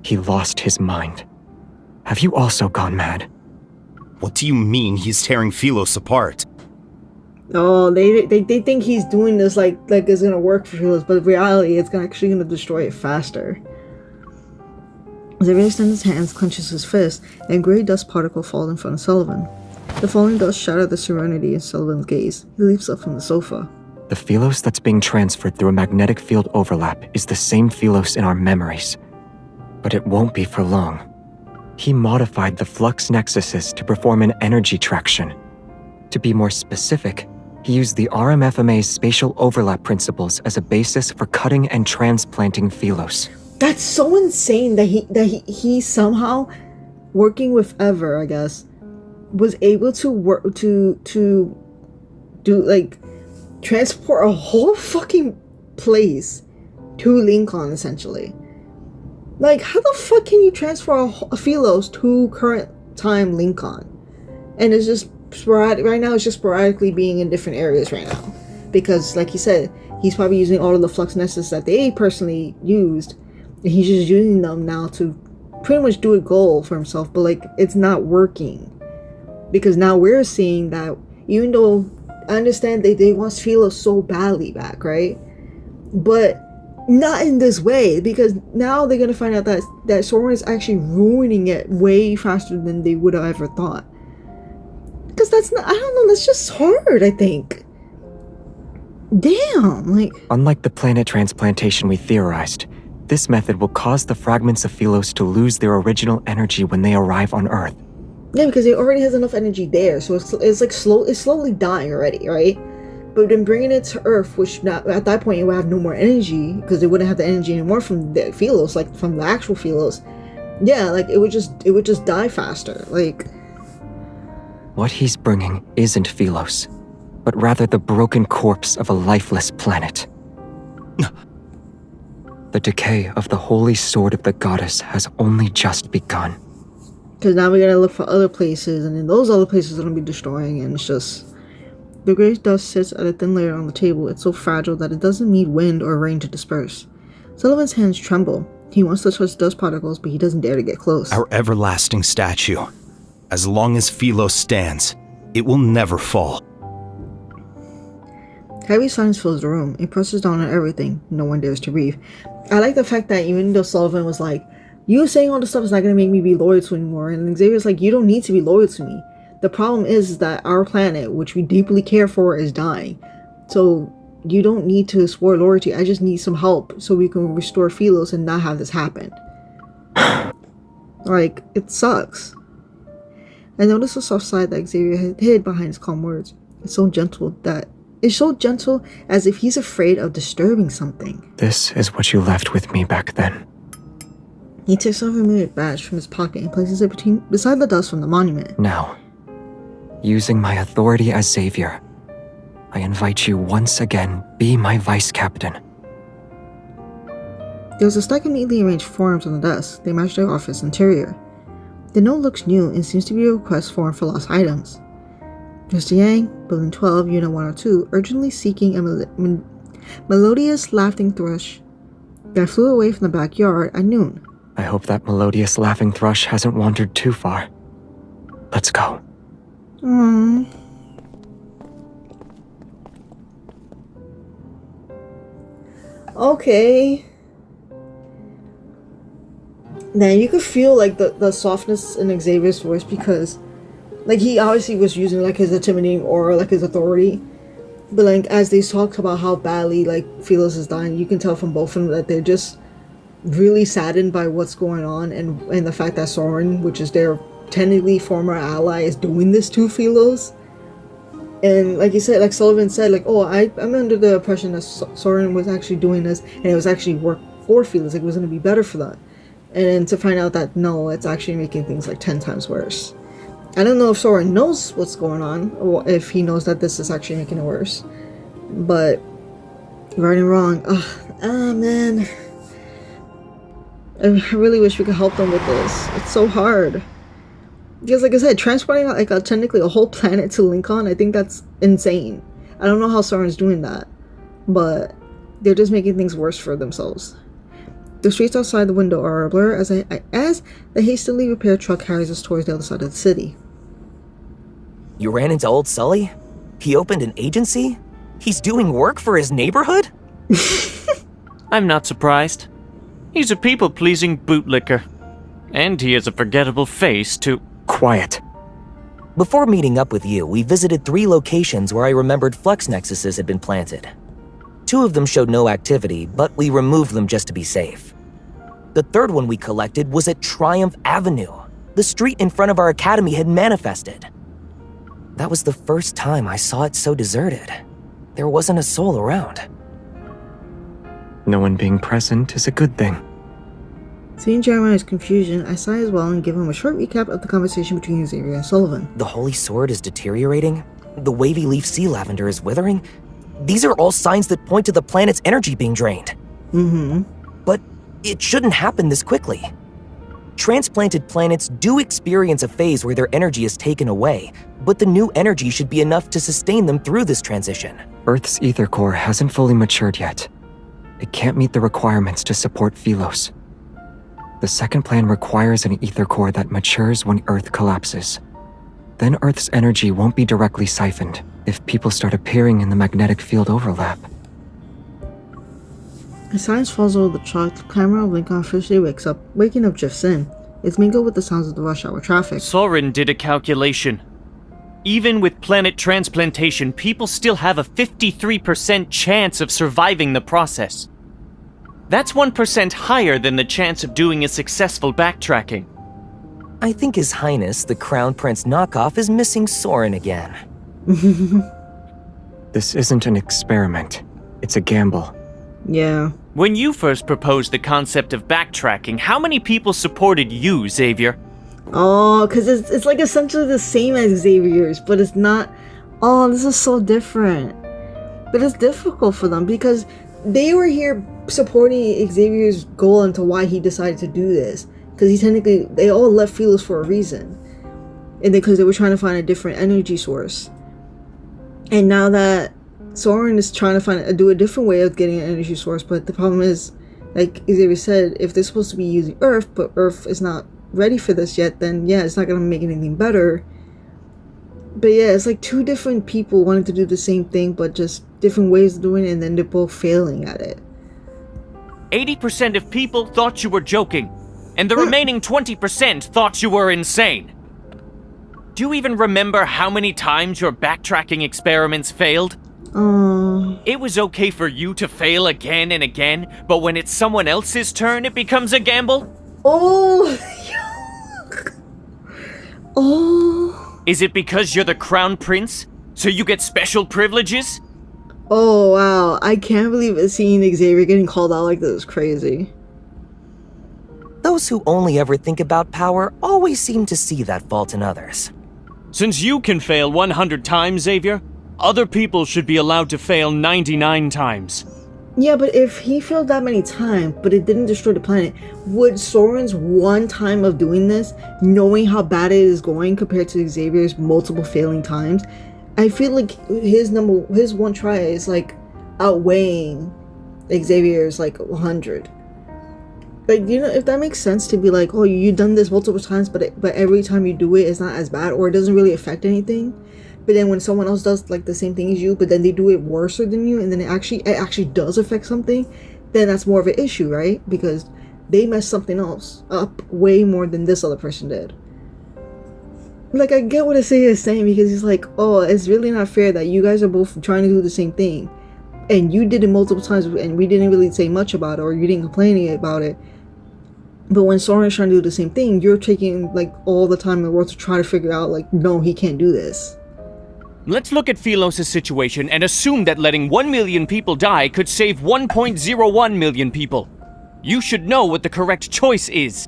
He lost his mind. Have you also gone mad? What do you mean he's tearing Philos apart? Oh, they think he's doing this like it's gonna work for Philos, but in reality, it's actually gonna destroy it faster. Xavier extends his hands, clenches his fist, and a gray dust particle falls in front of Sullivan. The falling dust shattered the serenity in Sullivan's gaze. He leaps up from the sofa. The Philos that's being transferred through a magnetic field overlap is the same Philos in our memories. But it won't be for long. He modified the flux nexuses to perform an energy traction. To be more specific, he used the RMFMA's spatial overlap principles as a basis for cutting and transplanting Philos. That's so insane that he somehow, working with Ever, I guess, was able to work to do like transport a whole fucking place to Lincoln, essentially. Like, how the fuck can you transfer a Philos to current time Lincoln? And it's just sporadic. Right now, it's just sporadically being in different areas right now. Because, like he said, he's probably using all of the flux nexus that they personally used. And he's just using them now to pretty much do a goal for himself. But, like, it's not working. Because now we're seeing that, even though I understand they want Philos so badly back, right? But not in this way, because now they're gonna find out that Soren is actually ruining it way faster than they would have ever thought. Because that's not, I don't know, that's just hard, I think. Damn, like... Unlike the planet transplantation we theorized, this method will cause the fragments of Philos to lose their original energy when they arrive on Earth. Yeah, because it already has enough energy there, so it's like it's slowly dying already, right? But then bringing it to Earth, which not, at that point it would have no more energy, because they wouldn't have the energy anymore from the Philos, like from the actual Philos. Yeah, like it would just die faster. Like, what he's bringing isn't Philos, but rather the broken corpse of a lifeless planet. The decay of the holy sword of the goddess has only just begun. Because now we're gonna look for other places, and then those other places are gonna be destroying, and it's just... The gray dust sits at a thin layer on the table. It's so fragile that it doesn't need wind or rain to disperse. Sullivan's hands tremble. He wants to touch dust particles, but he doesn't dare to get close. Our everlasting statue. As long as Philos stands, it will never fall. Heavy silence fills the room. It presses down on everything. No one dares to breathe. I like the fact that even though Sullivan was like, you saying all this stuff is not going to make me be loyal to you anymore, and Xavier's like, you don't need to be loyal to me. The problem is that our planet, which we deeply care for, is dying. So you don't need to swear loyalty. I just need some help so we can restore Philos and not have this happen. Like, it sucks. I noticed the soft side that Xavier had hid behind his calm words. It's so gentle as if he's afraid of disturbing something. This is what you left with me back then. He takes off a familiar badge from his pocket and places it beside the dust from the monument. Now, using my authority as Xavier, I invite you once again, be my vice captain. There was a stack of neatly arranged forms on the desk. They matched their office interior. The note looks new and seems to be a request form for lost items. Mr. Yang, Building 12, Unit 102, urgently seeking a melodious laughing thrush that flew away from the backyard at noon. I hope that melodious laughing thrush hasn't wandered too far. Let's go. Okay. Now you could feel like the softness in Xavier's voice because like he obviously was using like his intimidating aura, like his authority. But like as they talk about how badly like Philos is dying, you can tell from both of them that they're just really saddened by what's going on and the fact that Soren, which is their technically former ally, is doing this to Philos. And like you said, like Sullivan said, like, oh, I'm under the impression that Soren was actually doing this and it was actually work for Philos, like it was going to be better for that. And then to find out that no, it's actually making things like 10 times worse. I don't know if Soren knows what's going on or if he knows that this is actually making it worse. But right and wrong, man. I really wish we could help them with this. It's so hard. Because like I said, transporting like technically a whole planet to Lincoln, I think that's insane. I don't know how Soren's doing that, but they're just making things worse for themselves. The streets outside the window are a blur as the hastily repaired truck carries us towards the other side of the city. You ran into old Sully? He opened an agency? He's doing work for his neighborhood? I'm not surprised. He's a people-pleasing bootlicker. And he has a forgettable face, too. Quiet. Before meeting up with you, we visited 3 locations where I remembered flux nexuses had been planted. 2 of them showed no activity, but we removed them just to be safe. The third one we collected was at Triumph Avenue. The street in front of our academy had manifested. That was the first time I saw it so deserted. There wasn't a soul around. No one being present is a good thing. Seeing Jeremiah's confusion, I sigh as well and give him a short recap of the conversation between Xavier and Sullivan. The Holy Sword is deteriorating. The wavy leaf sea lavender is withering. These are all signs that point to the planet's energy being drained. But it shouldn't happen this quickly. Transplanted planets do experience a phase where their energy is taken away, but the new energy should be enough to sustain them through this transition. Earth's ether core hasn't fully matured yet. It can't meet the requirements to support Philos. The second plan requires an ether core that matures when Earth collapses. Then Earth's energy won't be directly siphoned if people start appearing in the magnetic field overlap. As silence falls over the truck, the clamor of Lincoln officially waking up Jeff Sin. It's mingled with the sounds of the rush hour traffic. Soren did a calculation. Even with planet transplantation, people still have a 53% chance of surviving the process. That's 1% higher than the chance of doing a successful backtracking. I think His Highness, the Crown Prince knockoff, is missing Soren again. This isn't an experiment. It's a gamble. Yeah. When you first proposed the concept of backtracking, how many people supported you, Xavier? Oh, because it's like essentially the same as Xavier's, but it's not. Oh, this is so different. But it's difficult for them because they were here supporting Xavier's goal into why he decided to do this. Because they all left Philos for a reason. And because they were trying to find a different energy source. And now that Soren is trying to do a different way of getting an energy source, but the problem is, like Xavier said, if they're supposed to be using Earth, but Earth is not ready for this yet, then yeah, it's not going to make anything better. But yeah, it's like 2 different people wanting to do the same thing, but just different ways of doing it, and then they're both failing at it. 80% of people thought you were joking, and the remaining 20% thought you were insane. Do you even remember how many times your backtracking experiments failed? It was okay for you to fail again and again, but when it's someone else's turn, it becomes a gamble? Oh! Is it because you're the Crown Prince, so you get special privileges? Oh, wow. I can't believe seeing Xavier getting called out like this is crazy. Those who only ever think about power always seem to see that fault in others. Since you can fail 100 times, Xavier, other people should be allowed to fail 99 times. Yeah, but if he failed that many times, but it didn't destroy the planet, would Soren's one time of doing this, knowing how bad it is going compared to Xavier's multiple failing times, I feel like his one try is like outweighing Xavier's like 100. Like, you know, if that makes sense to be like, oh, you've done this multiple times, but every time you do it, it's not as bad, or it doesn't really affect anything. But then when someone else does like the same thing as you, but then they do it worse than you, and then it actually does affect something, then that's more of an issue, right? Because they messed something else up way more than this other person did. Like, I get what Isaiah is saying, because he's like, oh, it's really not fair that you guys are both trying to do the same thing, and you did it multiple times, and we didn't really say much about it, or you didn't complain about it. But when Soren's trying to do the same thing, you're taking like all the time in the world to try to figure out like, no, he can't do this. Let's look at Philos' situation and assume that letting 1 million people die could save 1.01 million people. You should know what the correct choice is.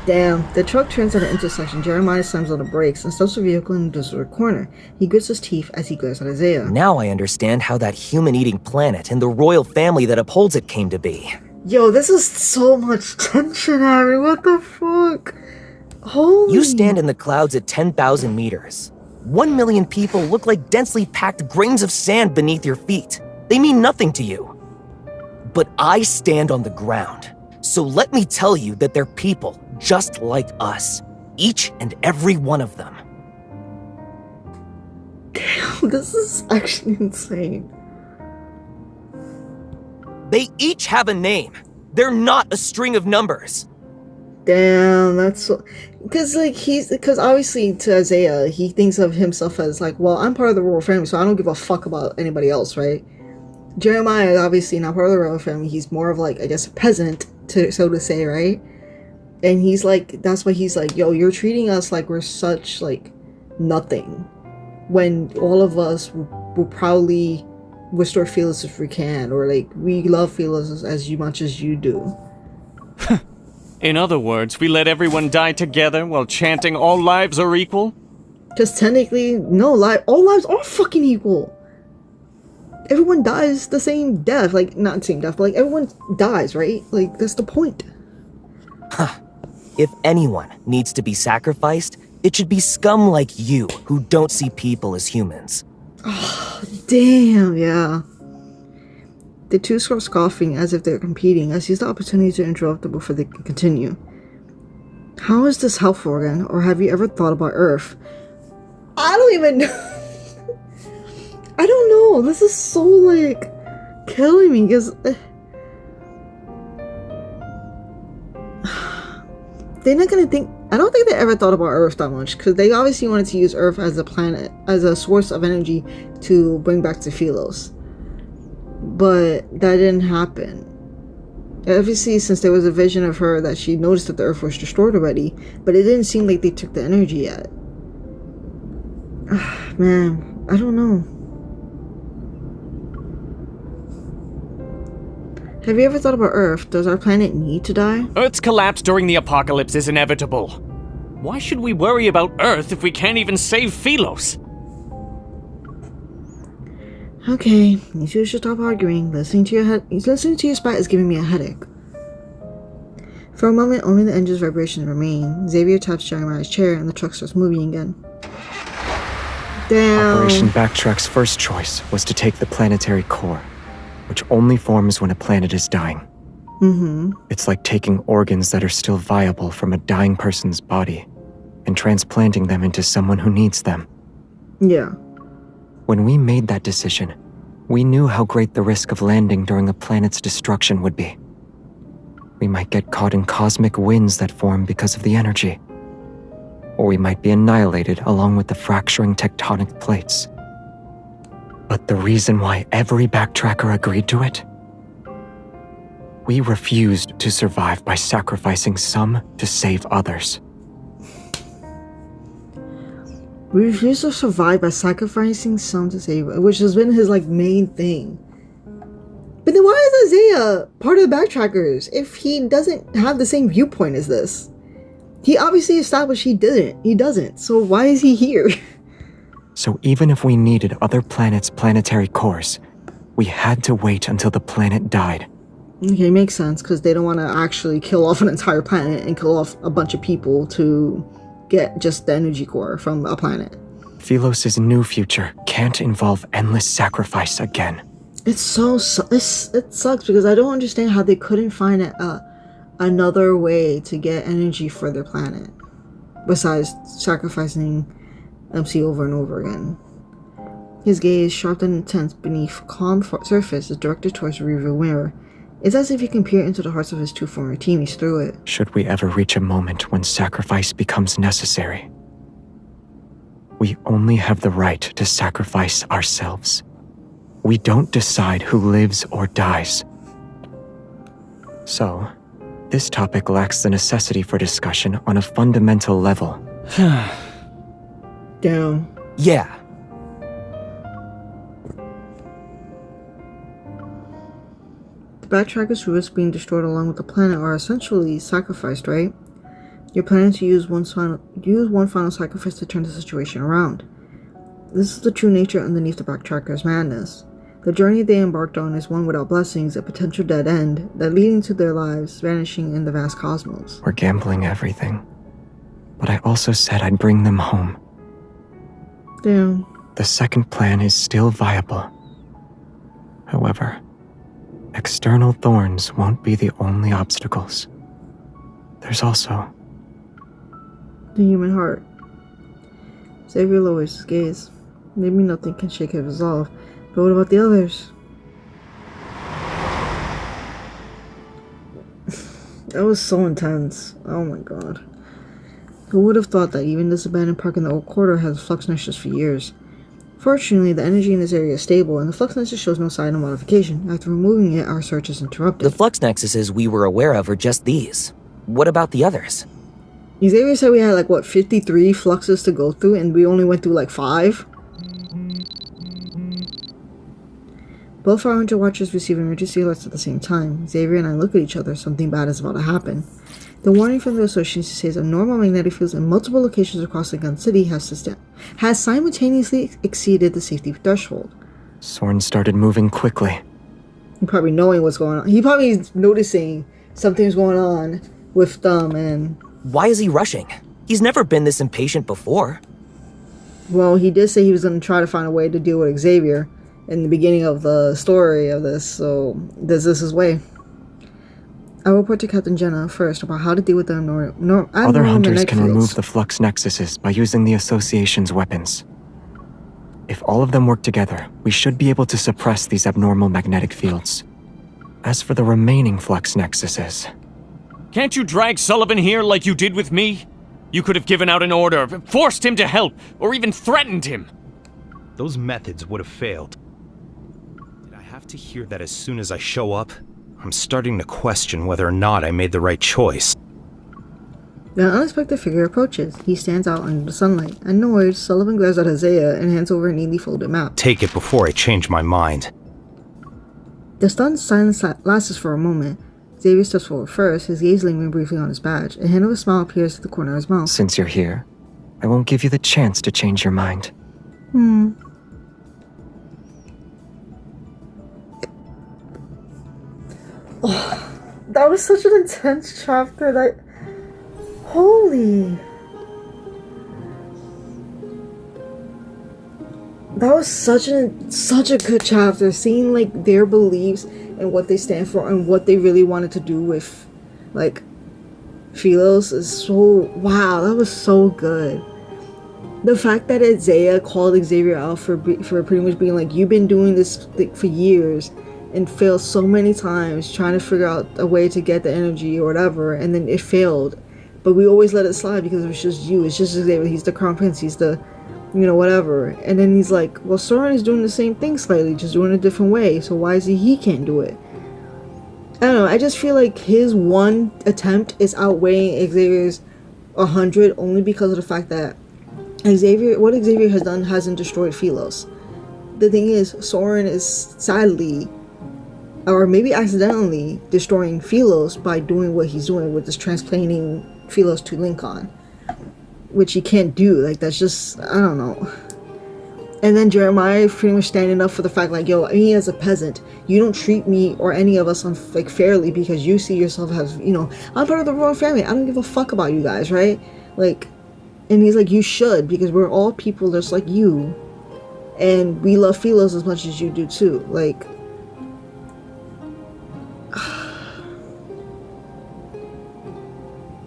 Damn, the truck turns at an intersection. Jeremiah slams on the brakes and stops the vehicle in the disordered corner. He grits his teeth as he glares at Isaiah. Now I understand how that human-eating planet and the royal family that upholds it came to be. Yo, this is so much tension, Harry. What the fuck? Holy. You stand in the clouds at 10,000 meters. 1 million people look like densely packed grains of sand beneath your feet. They mean nothing to you. But I stand on the ground. So let me tell you that they're people just like us. Each and every one of them. Damn, this is actually insane. They each have a name. They're not a string of numbers. Damn, that's so... Because obviously to Isaiah, he thinks of himself as like, well, I'm part of the royal family, so I don't give a fuck about anybody else, right? Jeremiah is obviously not part of the royal family. He's more of like, I guess, a peasant, so to say, right? And he's like, that's why he's like, yo, you're treating us like we're such like nothing, when all of us will probably restore Philos if we can, or like we love Philos as much as you do. In other words, we let everyone die together while chanting all lives are equal? Because technically, no, all lives are fucking equal. Everyone dies the same death, like, not the same death, but like everyone dies, right? Like, that's the point. Huh. If anyone needs to be sacrificed, it should be scum like you who don't see people as humans. Oh, damn, yeah. The two start scoffing as if they're competing, as he has the opportunity to interrupt them before they can continue. How is this helpful again, or have you ever thought about Earth? I don't even know. I don't know. This is so, like, killing me, because... they're not gonna think... I don't think they ever thought about Earth that much, because they obviously wanted to use Earth as a planet, as a source of energy to bring back to Philos. But that didn't happen. Obviously, since there was a vision of her that she noticed that the Earth was destroyed already, but it didn't seem like they took the energy yet. Man, I don't know. Have you ever thought about Earth? Does our planet need to die? Earth's collapse during the apocalypse is inevitable. Why should we worry about Earth if we can't even save Philos? Okay, you two should stop arguing. Listening to your spat is giving me a headache. For a moment, only the engine's vibrations remain. Xavier taps Jeremiah's chair and the truck starts moving again. Damn. Operation Backtrack's first choice was to take the planetary core, which only forms when a planet is dying. Mm-hmm. It's like taking organs that are still viable from a dying person's body and transplanting them into someone who needs them. Yeah. When we made that decision, we knew how great the risk of landing during a planet's destruction would be. We might get caught in cosmic winds that form because of the energy. Or we might be annihilated along with the fracturing tectonic plates. But the reason why every backtracker agreed to it? We refused to survive by sacrificing some to save others. We refuse to survive by sacrificing some to save, which has been his like main thing. But But then why is Isaiah part of the backtrackers if he doesn't have the same viewpoint as this? He obviously established he doesn't. So why is he here? So even if we needed other planets' planetary cores, we had to wait until the planet died. Okay, makes sense, because they don't want to actually kill off an entire planet and kill off a bunch of people to get just the energy core from a planet. Philos' new future can't involve endless sacrifice again. It sucks because I don't understand how they couldn't find another way to get energy for their planet besides sacrificing MC over and over again. His gaze, sharp and intense beneath calm surface, is directed towards the rearview mirror. It's as if he can peer into the hearts of his two former teammates through it. Should we ever reach a moment when sacrifice becomes necessary, we only have the right to sacrifice ourselves. We don't decide who lives or dies. So, this topic lacks the necessity for discussion on a fundamental level. Damn. Yeah. The backtrackers who risk being destroyed along with the planet are essentially sacrificed, right? You're planning to use one final sacrifice to turn the situation around. This is the true nature underneath the backtrackers' madness. The journey they embarked on is one without blessings, a potential dead end that leading to their lives vanishing in the vast cosmos. We're gambling everything. But I also said I'd bring them home. Damn. The second plan is still viable. However, external thorns won't be the only obstacles. There's also the human heart. Xavier lowers his gaze. Maybe nothing can shake his resolve, but what about the others? That was so intense. Oh my god. Who would have thought that even this abandoned park in the old quarter has flux nexus for years? Fortunately, the energy in this area is stable, and the flux nexus shows no sign of modification. After removing it, our search is interrupted. The flux nexuses we were aware of are just these. What about the others? Xavier said we had 53 fluxes to go through, and we only went through 5? Both our hunter watchers receive emergency alerts at the same time. Xavier and I look at each other. Something bad is about to happen. The warning from the association says abnormal magnetic fields in multiple locations across the gun city has simultaneously exceeded the safety threshold. Soren started moving quickly. He probably knowing what's going on. He probably is noticing something's going on with them and... Why is he rushing? He's never been this impatient before. Well, he did say he was going to try to find a way to deal with Xavier in the beginning of the story of this, so this is his way. I will report to Captain Jenna first about how to deal with the other hunters can remove the flux nexuses by using the association's weapons. If all of them work together, we should be able to suppress these abnormal magnetic fields. As for the remaining flux nexuses... Can't you drag Sullivan here like you did with me? You could have given out an order, forced him to help, or even threatened him. Those methods would have failed. Did I have to hear that as soon as I show up? I'm starting to question whether or not I made the right choice. The unexpected figure approaches. He stands out under the sunlight. Annoyed, Sullivan glares at Isaiah and hands over a neatly folded map. Take it before I change my mind. The stunned silence lasts for a moment. Xavier steps forward first, his gaze lingering briefly on his badge. A hint of a smile appears at the corner of his mouth. Since you're here, I won't give you the chance to change your mind. Oh, that was such an intense chapter that... Holy... That was such a good chapter. Seeing their beliefs and what they stand for and what they really wanted to do with Philos is so... Wow, that was so good. The fact that Isaiah called Xavier out for pretty much being you've been doing this for years and failed so many times trying to figure out a way to get the energy or whatever, and then it failed. But we always let it slide because it was just you. It's just Xavier. He's the crown prince. He's the, whatever. And then he's like, well, Soren is doing the same thing slightly, just doing it a different way. So why is he can't do it? I don't know. I just feel like his one attempt is outweighing Xavier's 100 only because of the fact that what Xavier has done hasn't destroyed Philos. The thing is, Soren is sadly or maybe accidentally destroying Philos by doing what he's doing with this transplanting Philos to Lincoln, which he can't do. Like, that's just, I don't know. And then Jeremiah pretty much standing up for the fact, like, yo, me as a peasant, you don't treat me or any of us like fairly because you see yourself as, you know, I'm part of the royal family. I don't give a fuck about you guys, right? Like, and he's like, you should, because we're all people just like you, and we love Philos as much as you do too. Like,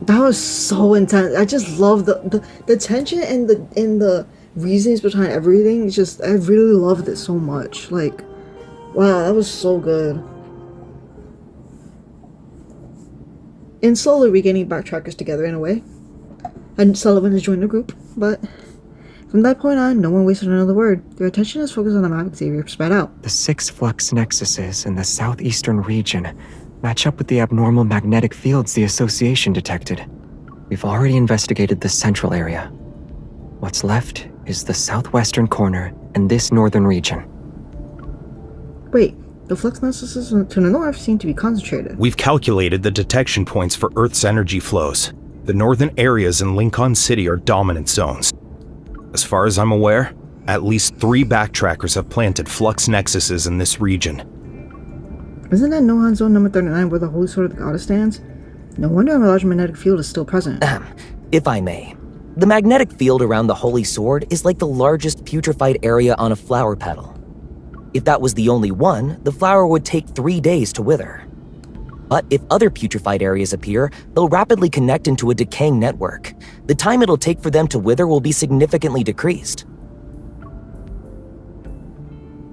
that was so intense. I just love the tension and the reasons behind everything. It's just, I really loved it so much. Like, wow, that was so good. And slowly we're getting backtrackers together in a way. And Sullivan has joined the group, but from that point on, no one wasted another word. Their attention is focused on the map Xavier spread out. The 6 flux nexuses in the southeastern region match up with the abnormal magnetic fields the Association detected. We've already investigated the central area. What's left is the southwestern corner and this northern region. Wait, the flux nexuses to the north seem to be concentrated. We've calculated the detection points for Earth's energy flows. The northern areas in Lincoln City are dominant zones. As far as I'm aware, at least 3 backtrackers have planted flux nexuses in this region. Isn't that Nohan Zone number 39 where the Holy Sword of the Goddess stands? No wonder a large magnetic field is still present. If I may. The magnetic field around the Holy Sword is like the largest putrefied area on a flower petal. If that was the only one, the flower would take 3 days to wither. But if other putrefied areas appear, they'll rapidly connect into a decaying network. The time it'll take for them to wither will be significantly decreased.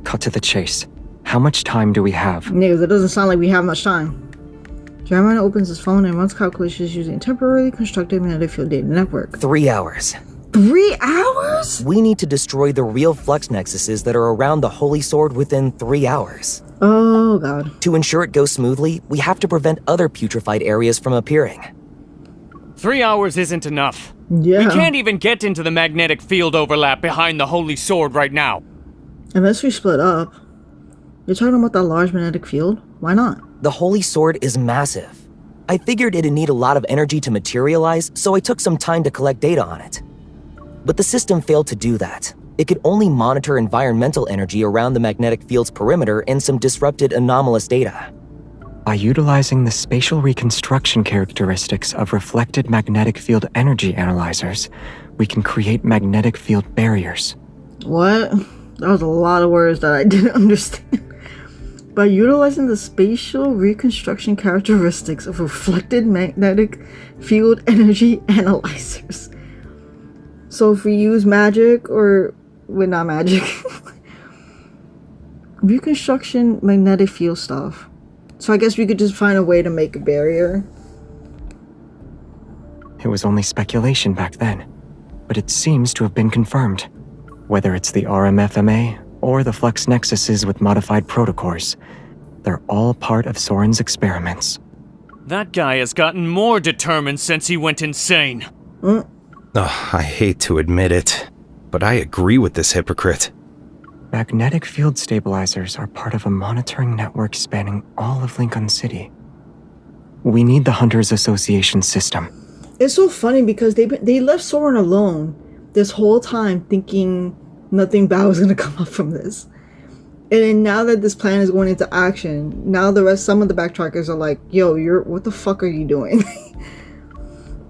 Cut to the chase. How much time do we have? Niggas, it doesn't sound like we have much time. Jeremiah opens his phone and runs calculations using a temporarily constructed magnetic field data network. 3 hours. 3 hours? We need to destroy the real flux nexuses that are around the Holy Sword within 3 hours. Oh, God. To ensure it goes smoothly, we have to prevent other putrefied areas from appearing. 3 hours isn't enough. Yeah. We can't even get into the magnetic field overlap behind the Holy Sword right now. Unless we split up. You're talking about that large magnetic field? Why not? The Holy Sword is massive. I figured it'd need a lot of energy to materialize, so I took some time to collect data on it. But the system failed to do that. It could only monitor environmental energy around the magnetic field's perimeter and some disrupted anomalous data. By utilizing the spatial reconstruction characteristics of reflected magnetic field energy analyzers, we can create magnetic field barriers. What? That was a lot of words that I didn't understand. By utilizing the spatial reconstruction characteristics of reflected magnetic field energy analyzers. So if we use magic or... well, not magic. Reconstruction magnetic field stuff. So I guess we could just find a way to make a barrier. It was only speculation back then, but it seems to have been confirmed. Whether it's the RMFMA or the flux nexuses with modified protocores, they're all part of Soren's experiments. That guy has gotten more determined since he went insane. I hate to admit it, but I agree with this hypocrite. Magnetic field stabilizers are part of a monitoring network spanning all of Lincoln City. We need the Hunters Association system. It's so funny because they left Soren alone this whole time thinking nothing bad was gonna come up from this. And then now that this plan is going into action, now some of the backtrackers are like, yo, what the fuck are you doing?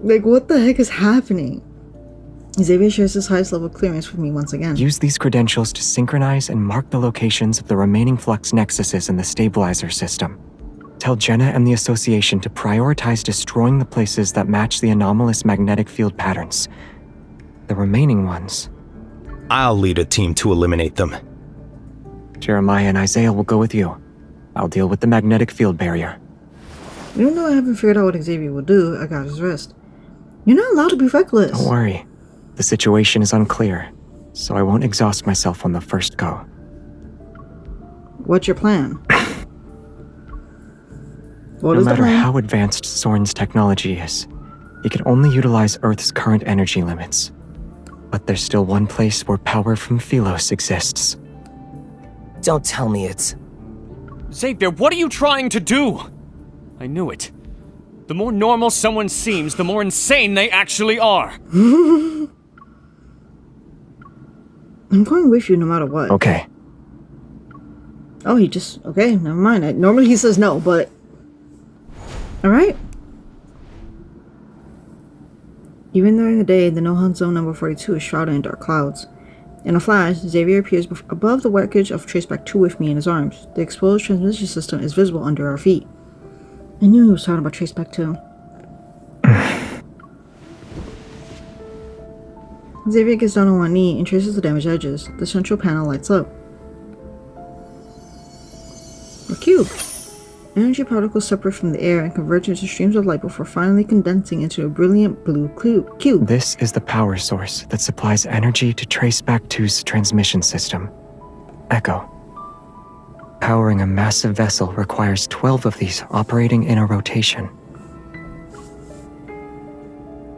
Like, what the heck is happening? Xavier shares his highest level clearance with me once again. Use these credentials to synchronize and mark the locations of the remaining flux nexuses in the stabilizer system. Tell Jenna and the Association to prioritize destroying the places that match the anomalous magnetic field patterns. The remaining ones... I'll lead a team to eliminate them. Jeremiah and Isaiah will go with you. I'll deal with the magnetic field barrier. Even though I haven't figured out what Xavier will do, I got his wrist. You're not allowed to be reckless. Don't worry. The situation is unclear, so I won't exhaust myself on the first go. What's your plan? No matter how advanced Soren's technology is, he can only utilize Earth's current energy limits. But there's still one place where power from Philos exists. Don't tell me it's... Xavier, what are you trying to do? I knew it. The more normal someone seems, the more insane they actually are. I'm going with you no matter what. Okay. Oh, he just... Okay, never mind. Normally he says no, but... Alright. Even during the day, the no-hunt zone number 42 is shrouded in dark clouds. In a flash, Xavier appears above the wreckage of Traceback 2 with me in his arms. The exposed transmission system is visible under our feet. I knew he was talking about Traceback 2. Xavier gets down on one knee and traces the damaged edges. The central panel lights up. A cube. Energy particles separate from the air and converge into streams of light before finally condensing into a brilliant blue cube. This is the power source that supplies energy to Traceback 2's transmission system, Echo. Powering a massive vessel requires 12 of these operating in a rotation.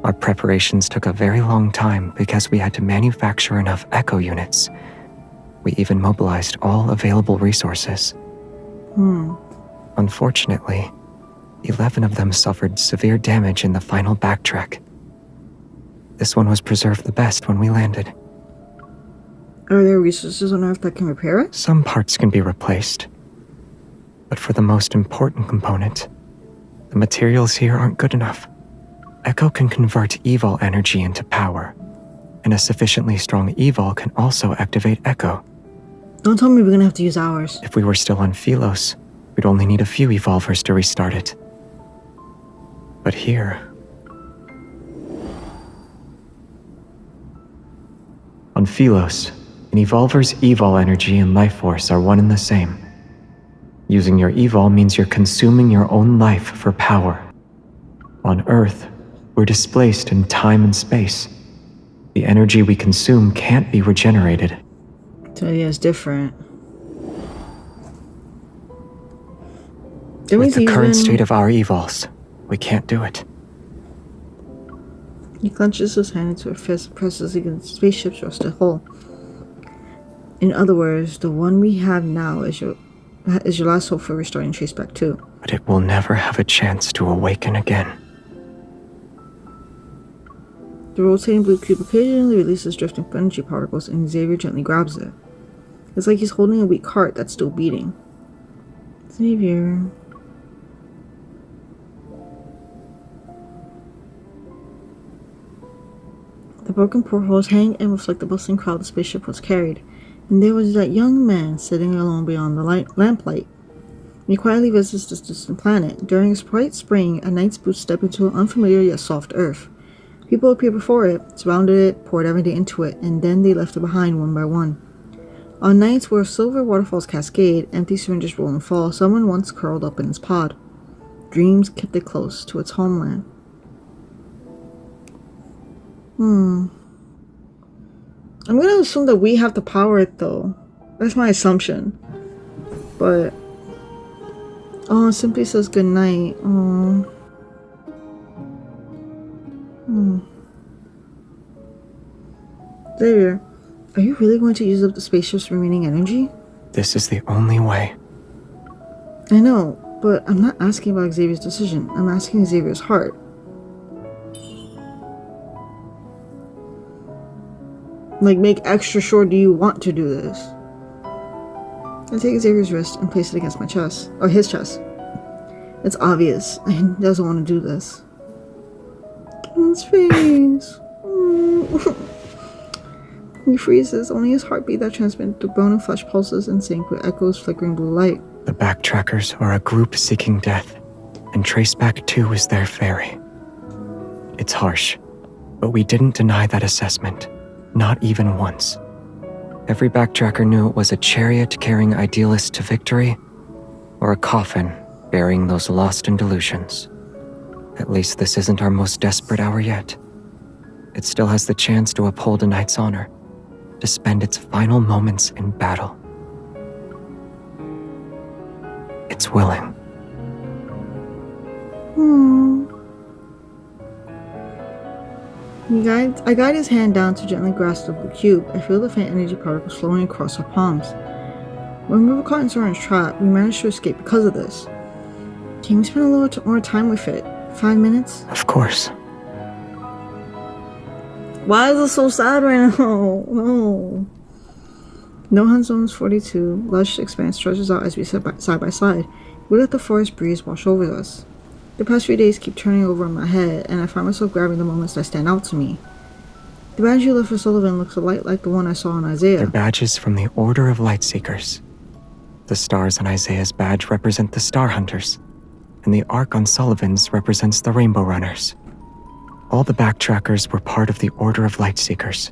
Our preparations took a very long time because we had to manufacture enough Echo units. We even mobilized all available resources. Unfortunately, 11 of them suffered severe damage in the final backtrack. This one was preserved the best when we landed. Are there resources on Earth that can repair it? Some parts can be replaced. But for the most important component, the materials here aren't good enough. Echo can convert evil energy into power, and a sufficiently strong evil can also activate Echo. Don't tell me we're gonna have to use ours. If we were still on Philos, we'd only need a few evolvers to restart it. But here... On Philos, an evolver's evil energy and life force are one and the same. Using your evil means you're consuming your own life for power. On Earth, we're displaced in time and space. The energy we consume can't be regenerated. So yeah, it's different. With the current state of our evols, we can't do it. He clenches his hand into a fist and presses against the spaceship's rusted hull. In other words, the one we have now is your last hope for restoring Traceback 2. But it will never have a chance to awaken again. The rotating blue cube occasionally releases drifting energy particles and Xavier gently grabs it. It's like he's holding a weak heart that's still beating. Xavier... The broken portholes hang and reflect the bustling crowd the spaceship was carried, and there was that young man sitting alone beyond the lamplight. He quietly visits this distant planet. During a bright spring, a knight's boots step into an unfamiliar yet soft earth. People appear before it, surrounded it, poured everything into it, and then they left it behind one by one. On nights where silver waterfalls cascade, empty syringes roll and fall, someone once curled up in its pod. Dreams kept it close to its homeland. I'm gonna assume that we have to power it though. That's my assumption. But... Oh, it simply says goodnight. Oh. Xavier, are you really going to use up the spaceship's remaining energy? This is the only way. I know, but I'm not asking about Xavier's decision. I'm asking Xavier's heart. Like, make extra sure do you want to do this? I take Xavier's wrist and place it against my chest. Or his chest. It's obvious. He doesn't want to do this. His face. He freezes. Only his heartbeat that transmits through bone and flesh pulses in sync with Echo's flickering blue light. The backtrackers are a group seeking death, and Traceback 2 is their ferry. It's harsh, but we didn't deny that assessment. Not even once. Every backtracker knew it was a chariot carrying idealists to victory, or a coffin burying those lost in delusions. At least this isn't our most desperate hour yet. It still has the chance to uphold a knight's honor, to spend its final moments in battle. It's willing. I guide his hand down to gently grasp the blue cube. I feel the faint energy particles flowing across our palms. When we were caught in Soren's trap, we managed to escape because of this. Can we spend a little more time with it? 5 minutes? Of course. Why is it so sad right now? No. No Hunt Zones 42, lush expanse stretches out as we sit side by side. We let the forest breeze wash over us. The past few days keep turning over in my head, and I find myself grabbing the moments that stand out to me. The badge you left for Sullivan looks a lot like the one I saw in Isaiah. They're badges from the Order of Lightseekers. The stars on Isaiah's badge represent the Star Hunters, and the arc on Sullivan's represents the Rainbow Runners. All the backtrackers were part of the Order of Lightseekers,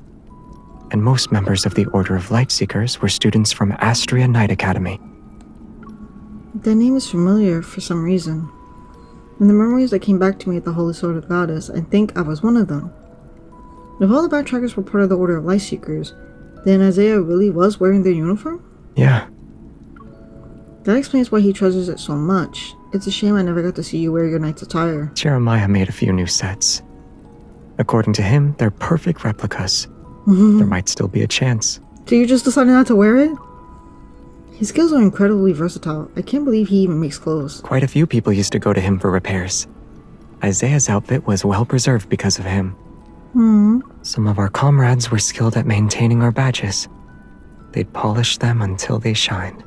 and most members of the Order of Lightseekers were students from Astria Night Academy. That name is familiar for some reason. In the memories that came back to me at the Holy Sword of the Goddess, I think I was one of them. If all the backtrackers were part of the Order of Lightseekers, then Isaiah really was wearing their uniform? Yeah. That explains why he treasures it so much. It's a shame I never got to see you wear your knight's attire. Jeremiah made a few new sets. According to him, they're perfect replicas. There might still be a chance. So you just decided not to wear it? His skills are incredibly versatile. I can't believe he even makes clothes. Quite a few people used to go to him for repairs. Isaiah's outfit was well preserved because of him. Some of our comrades were skilled at maintaining our badges. They'd polish them until they shined.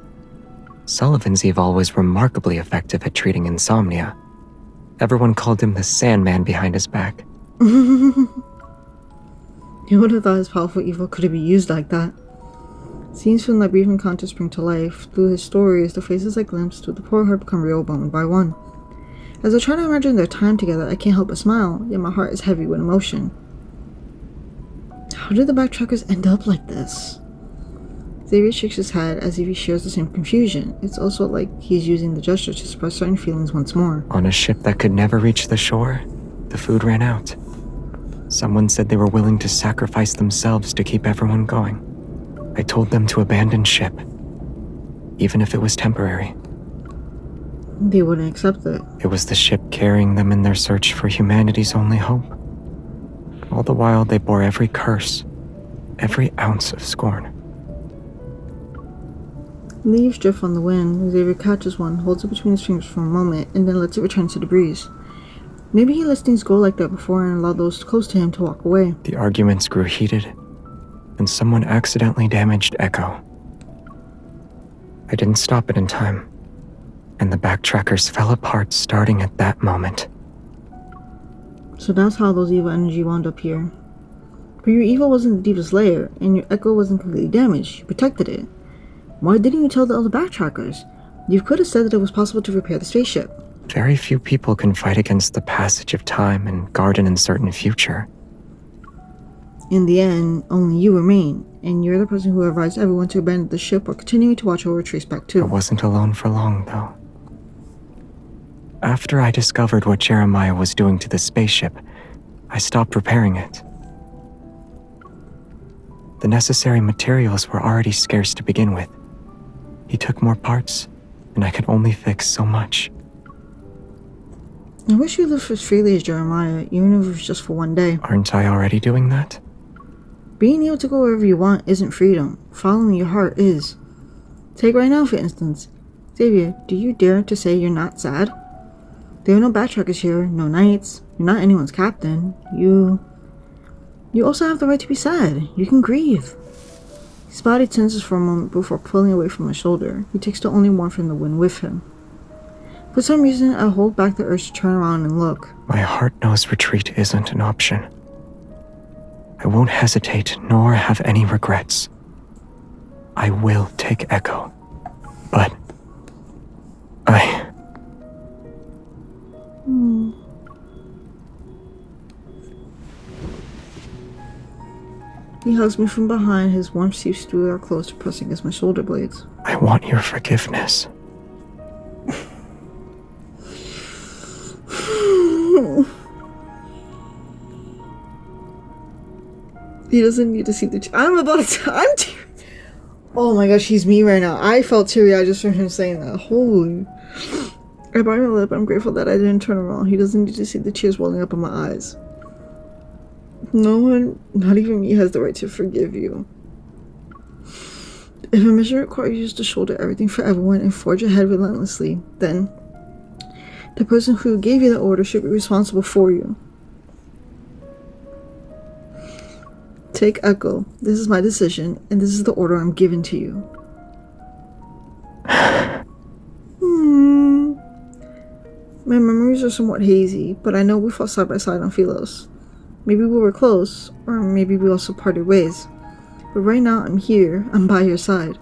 Sullivan's Evol was remarkably effective at treating insomnia. Everyone called him the Sandman behind his back. You would have thought his powerful evil could be used like that. Scenes from that brief encounter spring to life. Through his stories, the faces I glimpsed with the poor heart become real one by one. As I try to imagine their time together, I can't help but smile, yet my heart is heavy with emotion. How did the backtrackers end up like this? Xavier shakes his head as if he shares the same confusion. It's also like he's using the gesture to suppress certain feelings once more. On a ship that could never reach the shore, the food ran out. Someone said they were willing to sacrifice themselves to keep everyone going. I told them to abandon ship, even if it was temporary. They wouldn't accept it. It was the ship carrying them in their search for humanity's only hope. All the while, they bore every curse, every ounce of scorn. Leaves drift on the wind. Xavier catches one, holds it between his fingers for a moment, and then lets it return to the breeze. Maybe he lets things go like that before and allowed those close to him to walk away. The arguments grew heated, and someone accidentally damaged Echo. I didn't stop it in time, and the backtrackers fell apart starting at that moment. So that's how those evil energy wound up here. But your evil wasn't the deepest layer, and your Echo wasn't completely damaged. You protected it. Why didn't you tell the other backtrackers? You could have said that it was possible to repair the spaceship. Very few people can fight against the passage of time and guard an uncertain future. In the end, only you remain, and you're the person who advised everyone to abandon the ship or continue to watch over Traceback 2. I wasn't alone for long, though. After I discovered what Jeremiah was doing to the spaceship, I stopped repairing it. The necessary materials were already scarce to begin with. He took more parts, and I could only fix so much. I wish you lived as freely as Jeremiah, even if it was just for one day. Aren't I already doing that? Being able to go wherever you want isn't freedom. Following your heart is. Take right now, for instance. Xavier, do you dare to say you're not sad? There are no backtrackers here, no knights. You're not anyone's captain. You also have the right to be sad. You can grieve. His body tenses for a moment before pulling away from my shoulder. He takes the only warmth from the wind with him. For some reason, I hold back the urge to turn around and look. My heart knows retreat isn't an option. I won't hesitate nor have any regrets. I will take Echo. But He hugs me from behind, his warmth seeps through our clothes, pressing against my shoulder blades. I want your forgiveness. He doesn't need to see the oh my gosh, he's me right now. I felt teary-eyed just from him saying that. Holy. I bite my lip. I'm grateful that I didn't turn around. He doesn't need to see the tears welling up in my eyes. No one, not even me, has the right to forgive you. If a mission requires you to shoulder everything for everyone and forge ahead relentlessly, then the person who gave you the order should be responsible for you. Take Echo. This is my decision, and this is the order I'm giving to you. My memories are somewhat hazy, but I know we fought side by side on Philos. Maybe we were close, or maybe we also parted ways. But right now, I'm here. I'm by your side.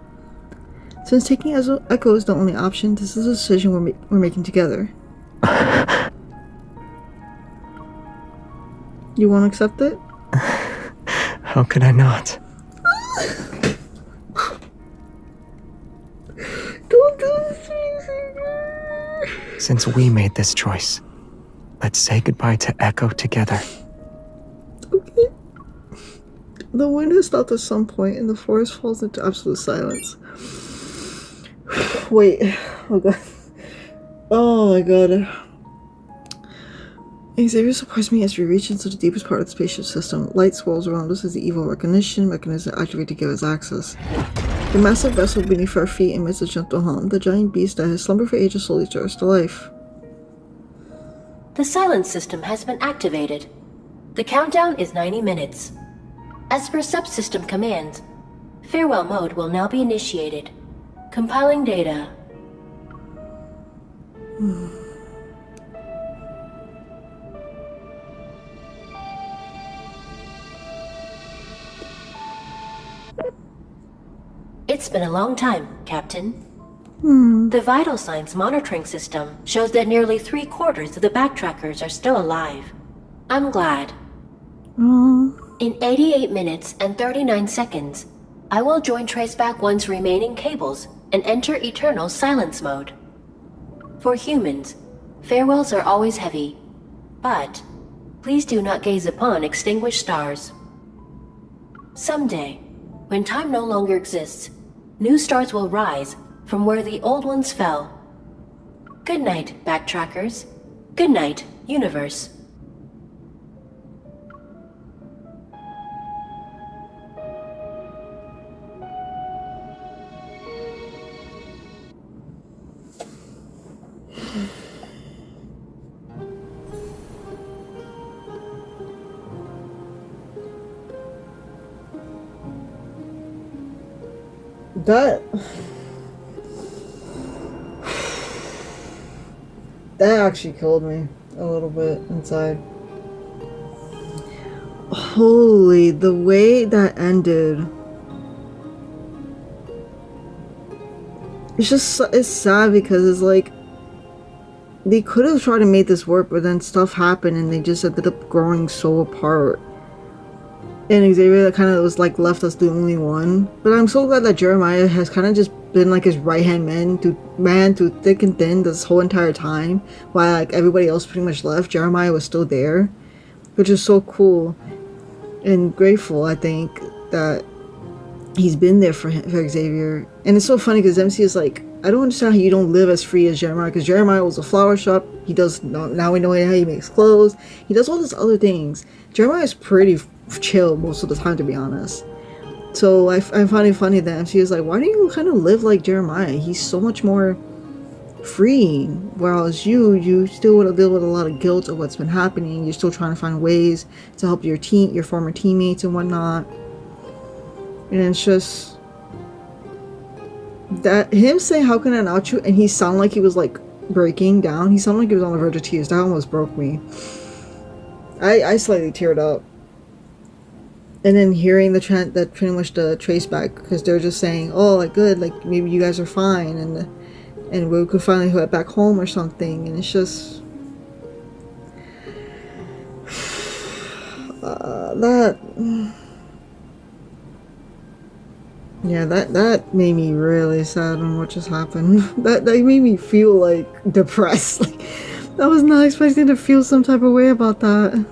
Since taking Echo is the only option, this is a decision we're making together. You want to accept it? How could I not? Don't do this, Since we made this choice, let's say goodbye to Echo together. Okay. The wind has stopped at some point, and the forest falls into absolute silence. Wait. Oh god. Oh my god. Xavier surprised me as we reach into the deepest part of the spaceship system. Light swirls around us as the evil recognition mechanism activated to give us access. The massive vessel beneath our feet emits a gentle hum. The giant beast that has slumbered for ages slowly stirs to life. The silence system has been activated. The countdown is 90 minutes. As per subsystem commands, farewell mode will now be initiated. Compiling data. It's been a long time, Captain. The vital signs monitoring system shows that nearly 3/4 of the backtrackers are still alive. I'm glad. In 88 minutes and 39 seconds, I will join Traceback 1's remaining cables and enter eternal silence mode. For humans, farewells are always heavy, but please do not gaze upon extinguished stars. Someday, when time no longer exists, new stars will rise from where the old ones fell. Good night, backtrackers. Good night, universe. That actually killed me a little bit inside. Holy, the way that ended. It's sad because it's like they could have tried to make this work, but then stuff happened and they just ended up growing so apart. And Xavier kind of was like left as the only one. But I'm so glad that Jeremiah has kind of just been like his right hand man through thick and thin this whole entire time, while like everybody else pretty much left. Jeremiah was still there, which is so cool and grateful. I think that he's been there for Xavier. And it's so funny because MC is like, I don't understand how you don't live as free as Jeremiah, because Jeremiah was a flower shop. He does now we know how he makes clothes. He does all these other things. Jeremiah is pretty chill most of the time, to be honest. So I find it funny that MC is like, why do you kind of live like Jeremiah? He's so much more free, whereas you still would deal with a lot of guilt of what's been happening. You're still trying to find ways to help your former teammates and whatnot. And it's just that him saying, how can I not you? And he sounded like he was like breaking down. He sounded like he was on the verge of tears. That almost broke me. I slightly teared up. And then hearing that pretty much the trace back, because they're just saying, oh, like good, like maybe you guys are fine, and we could finally head back home or something. And it's just that made me really sad on what just happened. That made me feel like depressed. Like I was not expecting to feel some type of way about that.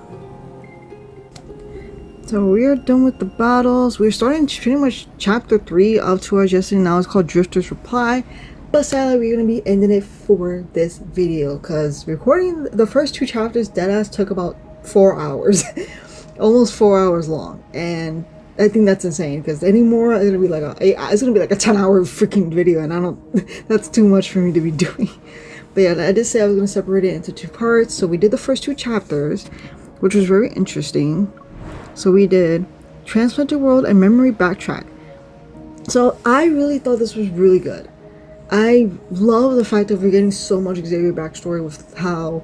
So we are done with the battles. We're starting pretty much chapter 3 of 2 hours yesterday. Now it's called Drifter's Reply. But sadly, we're going to be ending it for this video, because recording the first 2 chapters deadass took about 4 hours. Almost 4 hours long. And I think that's insane, because anymore it's gonna be like a 10-hour freaking video, and I don't that's too much for me to be doing. But yeah, I did say I was gonna separate it into 2 parts. So we did the first 2 chapters, which was very interesting. So we did Transplanted World and Memory Backtrack. So I really thought this was really good. I love the fact that we're getting so much Xavier backstory with how,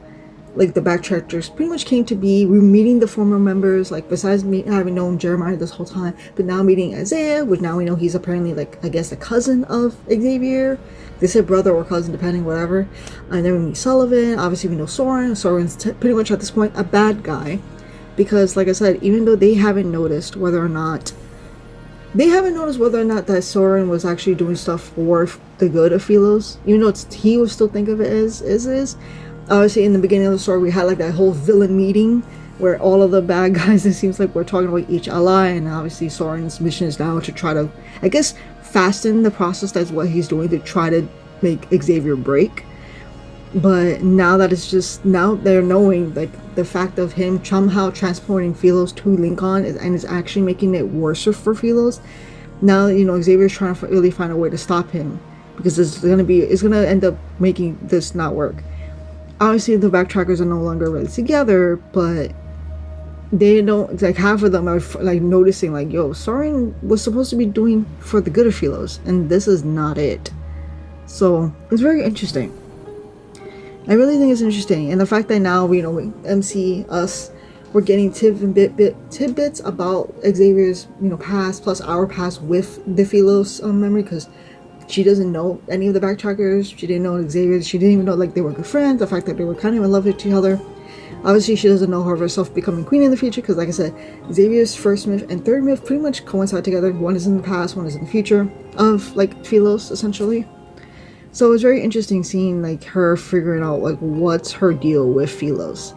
like, the backtrackers pretty much came to be. We're meeting the former members, like, besides me having known Jeremiah this whole time, but now meeting Isaiah, which now we know he's apparently, like, I guess a cousin of Xavier. They said brother or cousin, depending, whatever. And then we meet Sullivan. Obviously, we know Soren. Soren's pretty much at this point a bad guy, because, like I said, even though they haven't noticed whether or not that Soren was actually doing stuff for the good of Philos, even though he would still think of it as is. Obviously, in the beginning of the story, we had like that whole villain meeting where all of the bad guys, it seems like, we're talking about each ally, and obviously Soren's mission is now to try to, I guess, fasten the process. That's what he's doing, to try to make Xavier break. But now that it's just, now they're knowing, like, the fact of him somehow transporting Philos to Lincoln and is actually making it worse for Philos. Now, you know, Xavier's trying to really find a way to stop him, because it's gonna end up making this not work. Obviously, the backtrackers are no longer really together, but they don't, like, half of them are like noticing, like, yo, Soren was supposed to be doing for the good of Philos, and this is not it. So it's very interesting. I really think it's interesting, and the fact that now, you know, we're getting tidbits about Xavier's, you know, past, plus our past with the Philos memory, because she doesn't know any of the backtrackers. She didn't know Xavier. She didn't even know, like, they were good friends. The fact that they were kind of in love with each other. Obviously, she doesn't know her herself becoming queen in the future, because, like I said, Xavier's first myth and third myth pretty much coincide together. One is in the past, one is in the future of, like, Philos, essentially. So it's very interesting seeing, like, her figuring out, like, what's her deal with Philos.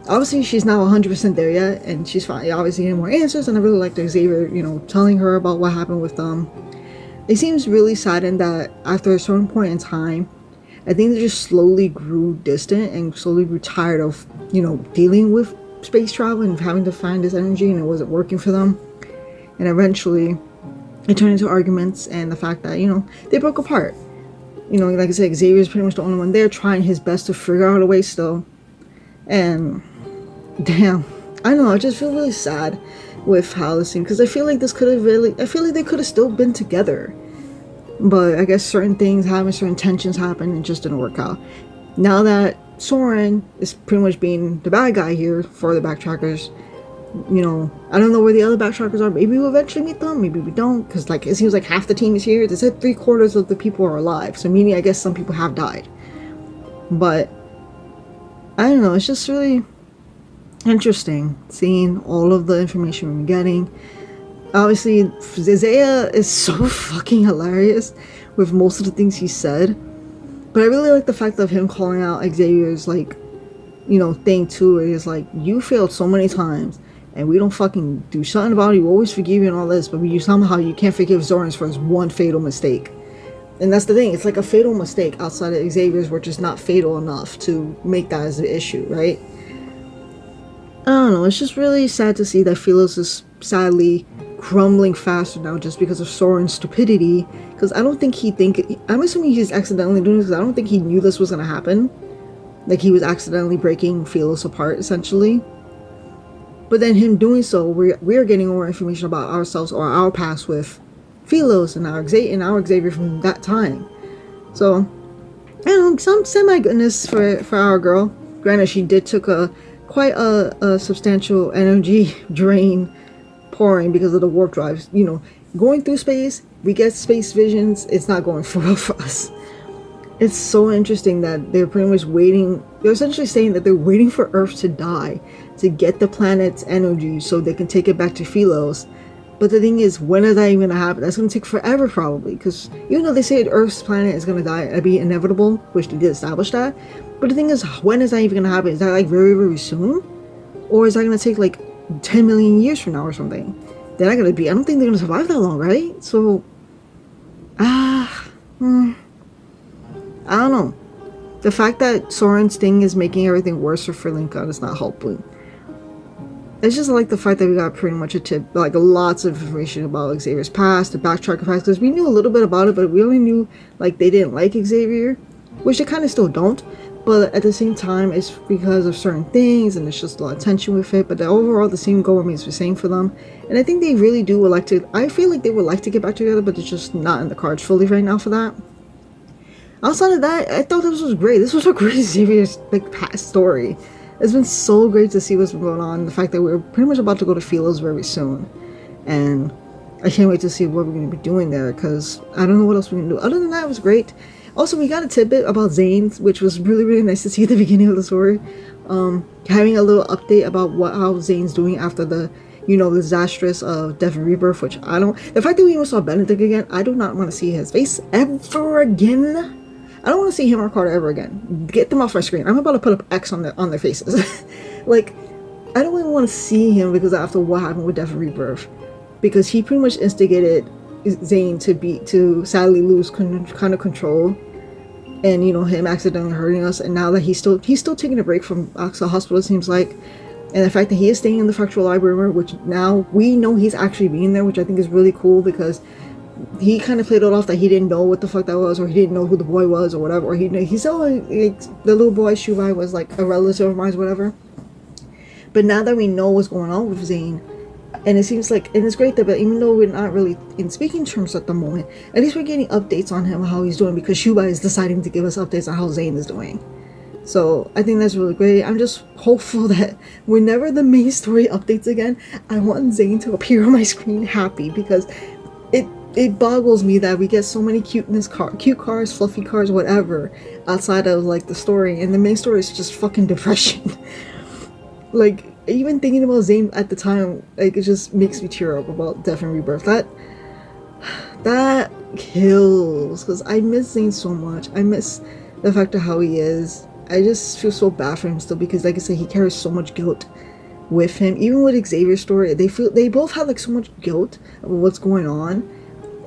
Obviously, she's not 100% there yet, and she's obviously getting more answers, and I really like Xavier, you know, telling her about what happened with them. It seems really saddened that after a certain point in time, I think they just slowly grew distant and slowly grew tired of, you know, dealing with space travel and having to find this energy, and it wasn't working for them. And eventually, it turned into arguments, and the fact that, you know, they broke apart. You know, like I said, Xavier's pretty much the only one there trying his best to figure out a way still. And damn, I don't know, I just feel really sad with how this seemed, because I feel like they could have still been together. But I guess certain things happen, certain tensions happen, and it just didn't work out. Now that Soren is pretty much being the bad guy here for the backtrackers, you know, I don't know where the other backtrackers are. Maybe we'll eventually meet them, maybe we don't, because, like, it seems like half the team is here. They said 3/4 of the people are alive, so meaning I guess some people have died. But I don't know, it's just really interesting seeing all of the information we're getting. Obviously, Isaiah is so fucking hilarious with most of the things he said, but I really like the fact of him calling out Xavier's, like, you know, thing too. It is like, you failed so many times, and we don't fucking do something about it. We always forgive you and all this, but you can't forgive Zoran for his one fatal mistake. And that's the thing, it's like a fatal mistake outside of Xavier's, which is not fatal enough to make that as an issue, right? I don't know, it's just really sad to see that Philos is sadly crumbling faster now just because of Soren's stupidity, because I'm assuming he's accidentally doing this, because I don't think he knew this was going to happen. Like, he was accidentally breaking Philos apart, essentially. But then him doing so, we're getting more information about ourselves or our past with Philos and our Xavier from that time. So, I don't know, some semi-goodness for our girl. Granted, she did took quite a substantial energy drain pouring because of the warp drives. You know, going through space, we get space visions, it's not going for well for us. It's so interesting that they're pretty much waiting. They're essentially saying that they're waiting for Earth to die to get the planet's energy so they can take it back to Philos. But the thing is, when is that even going to happen? That's going to take forever, probably. Because even though they say Earth's planet is going to die, it'd be inevitable, which they did establish that. But the thing is, when is that even going to happen? Is that, like, very, very soon? Or is that going to take, like, 10 million years from now or something? They're not going to be. I don't think they're going to survive that long, right? So, I don't know. The fact that Soren's thing is making everything worse for Lincoln is not helping. it's just like the fact that we got pretty much a tip, like lots of information about Xavier's past, the backtracking past, because we knew a little bit about it, but we only knew like they didn't like Xavier, which they kind of still don't, but at the same time it's because of certain things and there's just a lot of tension with it, but overall the same goal remains the same for them, and I think they really do would like to, I feel like they would like to get back together, but it's just not in the cards fully right now for that. Outside of that, I thought this was great. This was a great Xavier's like past story. It's been so great to see what's been going on. The fact that we're pretty much about to go to Philos very soon. And I can't wait to see what we're going to be doing there, because I don't know what else we can do. Other than that, it was great. Also, we got a tidbit about Zane, which was really, really nice to see at the beginning of the story. Having a little update about how Zane's doing after the, you know, disastrous of Death and Rebirth, which I don't... The fact that we even saw Benedict again, I do not want to see his face ever again. I don't want to see him or Carter ever again. Get them off my screen. I'm about to put up X on their faces. Like, I don't even want to see him because after what happened with Death and Rebirth, because he pretty much instigated Zane to sadly lose kind of control, and you know, him accidentally hurting us. And now that he's still taking a break from Axel Hospital, it seems like, and the fact that he is staying in the factual library, which now we know he's actually being there, which I think is really cool, because he kind of played it off that he didn't know what the fuck that was, or he didn't know who the boy was, or whatever, or he saw like, the little boy Shuvai was like a relative of mine, whatever. But now that we know what's going on with Zane, and it seems like, and it's great that, but even though we're not really in speaking terms at the moment, at least we're getting updates on him, how he's doing, because Shuvai is deciding to give us updates on how Zane is doing. So I think that's really great. I'm just hopeful that whenever the main story updates again, I want Zane to appear on my screen happy, because it boggles me that we get so many cute cars, fluffy cars, whatever, outside of like the story, and the main story is just fucking depression. Like, even thinking about Zane at the time, like, it just makes me tear up about Death and Rebirth. That kills, because I miss Zane so much. I miss the fact of how he is. I just feel so bad for him still, because like I said, he carries so much guilt with him. Even with Xavier's story, they both have like so much guilt of what's going on.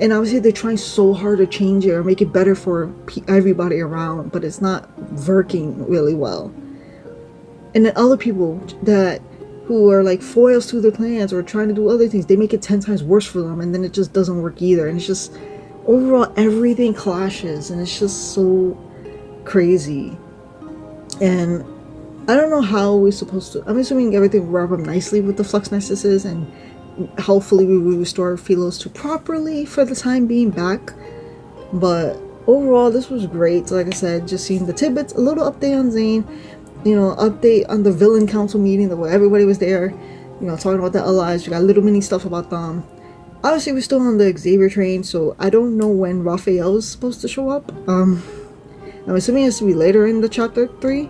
And obviously they're trying so hard to change it or make it better for everybody around, but it's not working really well. And then other people who are like foils to their plans or trying to do other things, they make it 10 times worse for them, and then it just doesn't work either. And it's just, overall, everything clashes, and it's just so crazy. And I don't know how we're supposed to... I'm assuming everything will wrap up nicely with the Flux Nexuses, and hopefully we will restore Philos to properly for the time being back. But overall, this was great. Like I said, just seeing the tidbits, a little update on Zane, you know, update on the villain council meeting where everybody was there, you know, talking about the allies. We got little mini stuff about them. Obviously, we're still on the Xavier train, so I don't know when Raphael is supposed to show up. I'm assuming it has to be later in the chapter 3.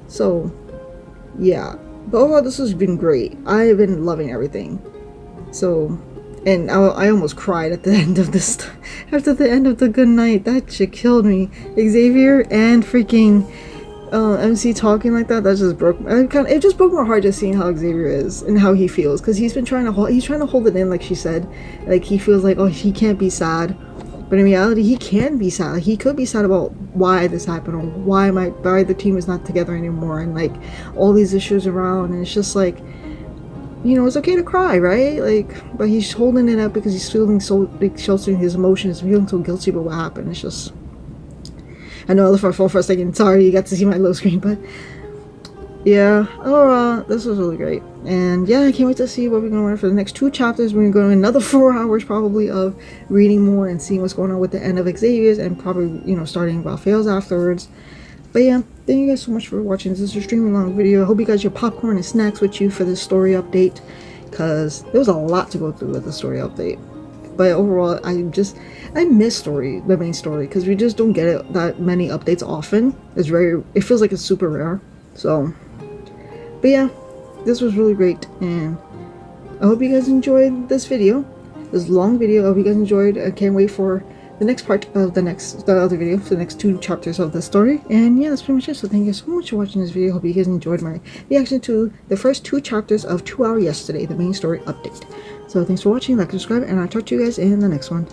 So, yeah. But overall, this has been great. I've been loving everything. So, and I almost cried at the end of this, after the end of the good night. That shit killed me. Xavier and freaking MC talking like that just broke. It just broke my heart just seeing how Xavier is and how he feels, because he's trying to hold it in, like she said. Like, he feels like, oh, he can't be sad, but in reality, he can be sad. He could be sad about why this happened, or why the team is not together anymore, and like all these issues around. And it's just like, you know, it's okay to cry, right? Like, but he's holding it up because he's feeling so, like, sheltering his emotions, feeling so guilty about what happened. It's just, I know I left my phone for a second. Sorry, you got to see my little screen, but yeah, overall, this was really great. And yeah, I can't wait to see what we're going to learn for the next 2 chapters. We're going to go another 4 hours probably of reading more and seeing what's going on with the end of Xavier's, and probably, you know, starting Raphael's afterwards. But yeah, thank you guys so much for watching. This is a extremely long video. I hope you guys your popcorn and snacks with you for this story update, because there was a lot to go through with the story update. But overall, I miss the main story, because we just don't get it that many updates often. It feels like it's super rare. So, but yeah, this was really great, and I hope you guys enjoyed this video, this long video. I hope you guys enjoyed. I can't wait for the next part of the other video for the next 2 chapters of the story. And yeah, that's pretty much it. So thank you so much for watching this video. Hope you guys enjoyed my reaction to the first 2 chapters of 2 Hour Yesterday, the main story update. So thanks for watching, like, subscribe, and I'll talk to you guys in the next one.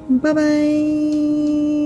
Bye bye.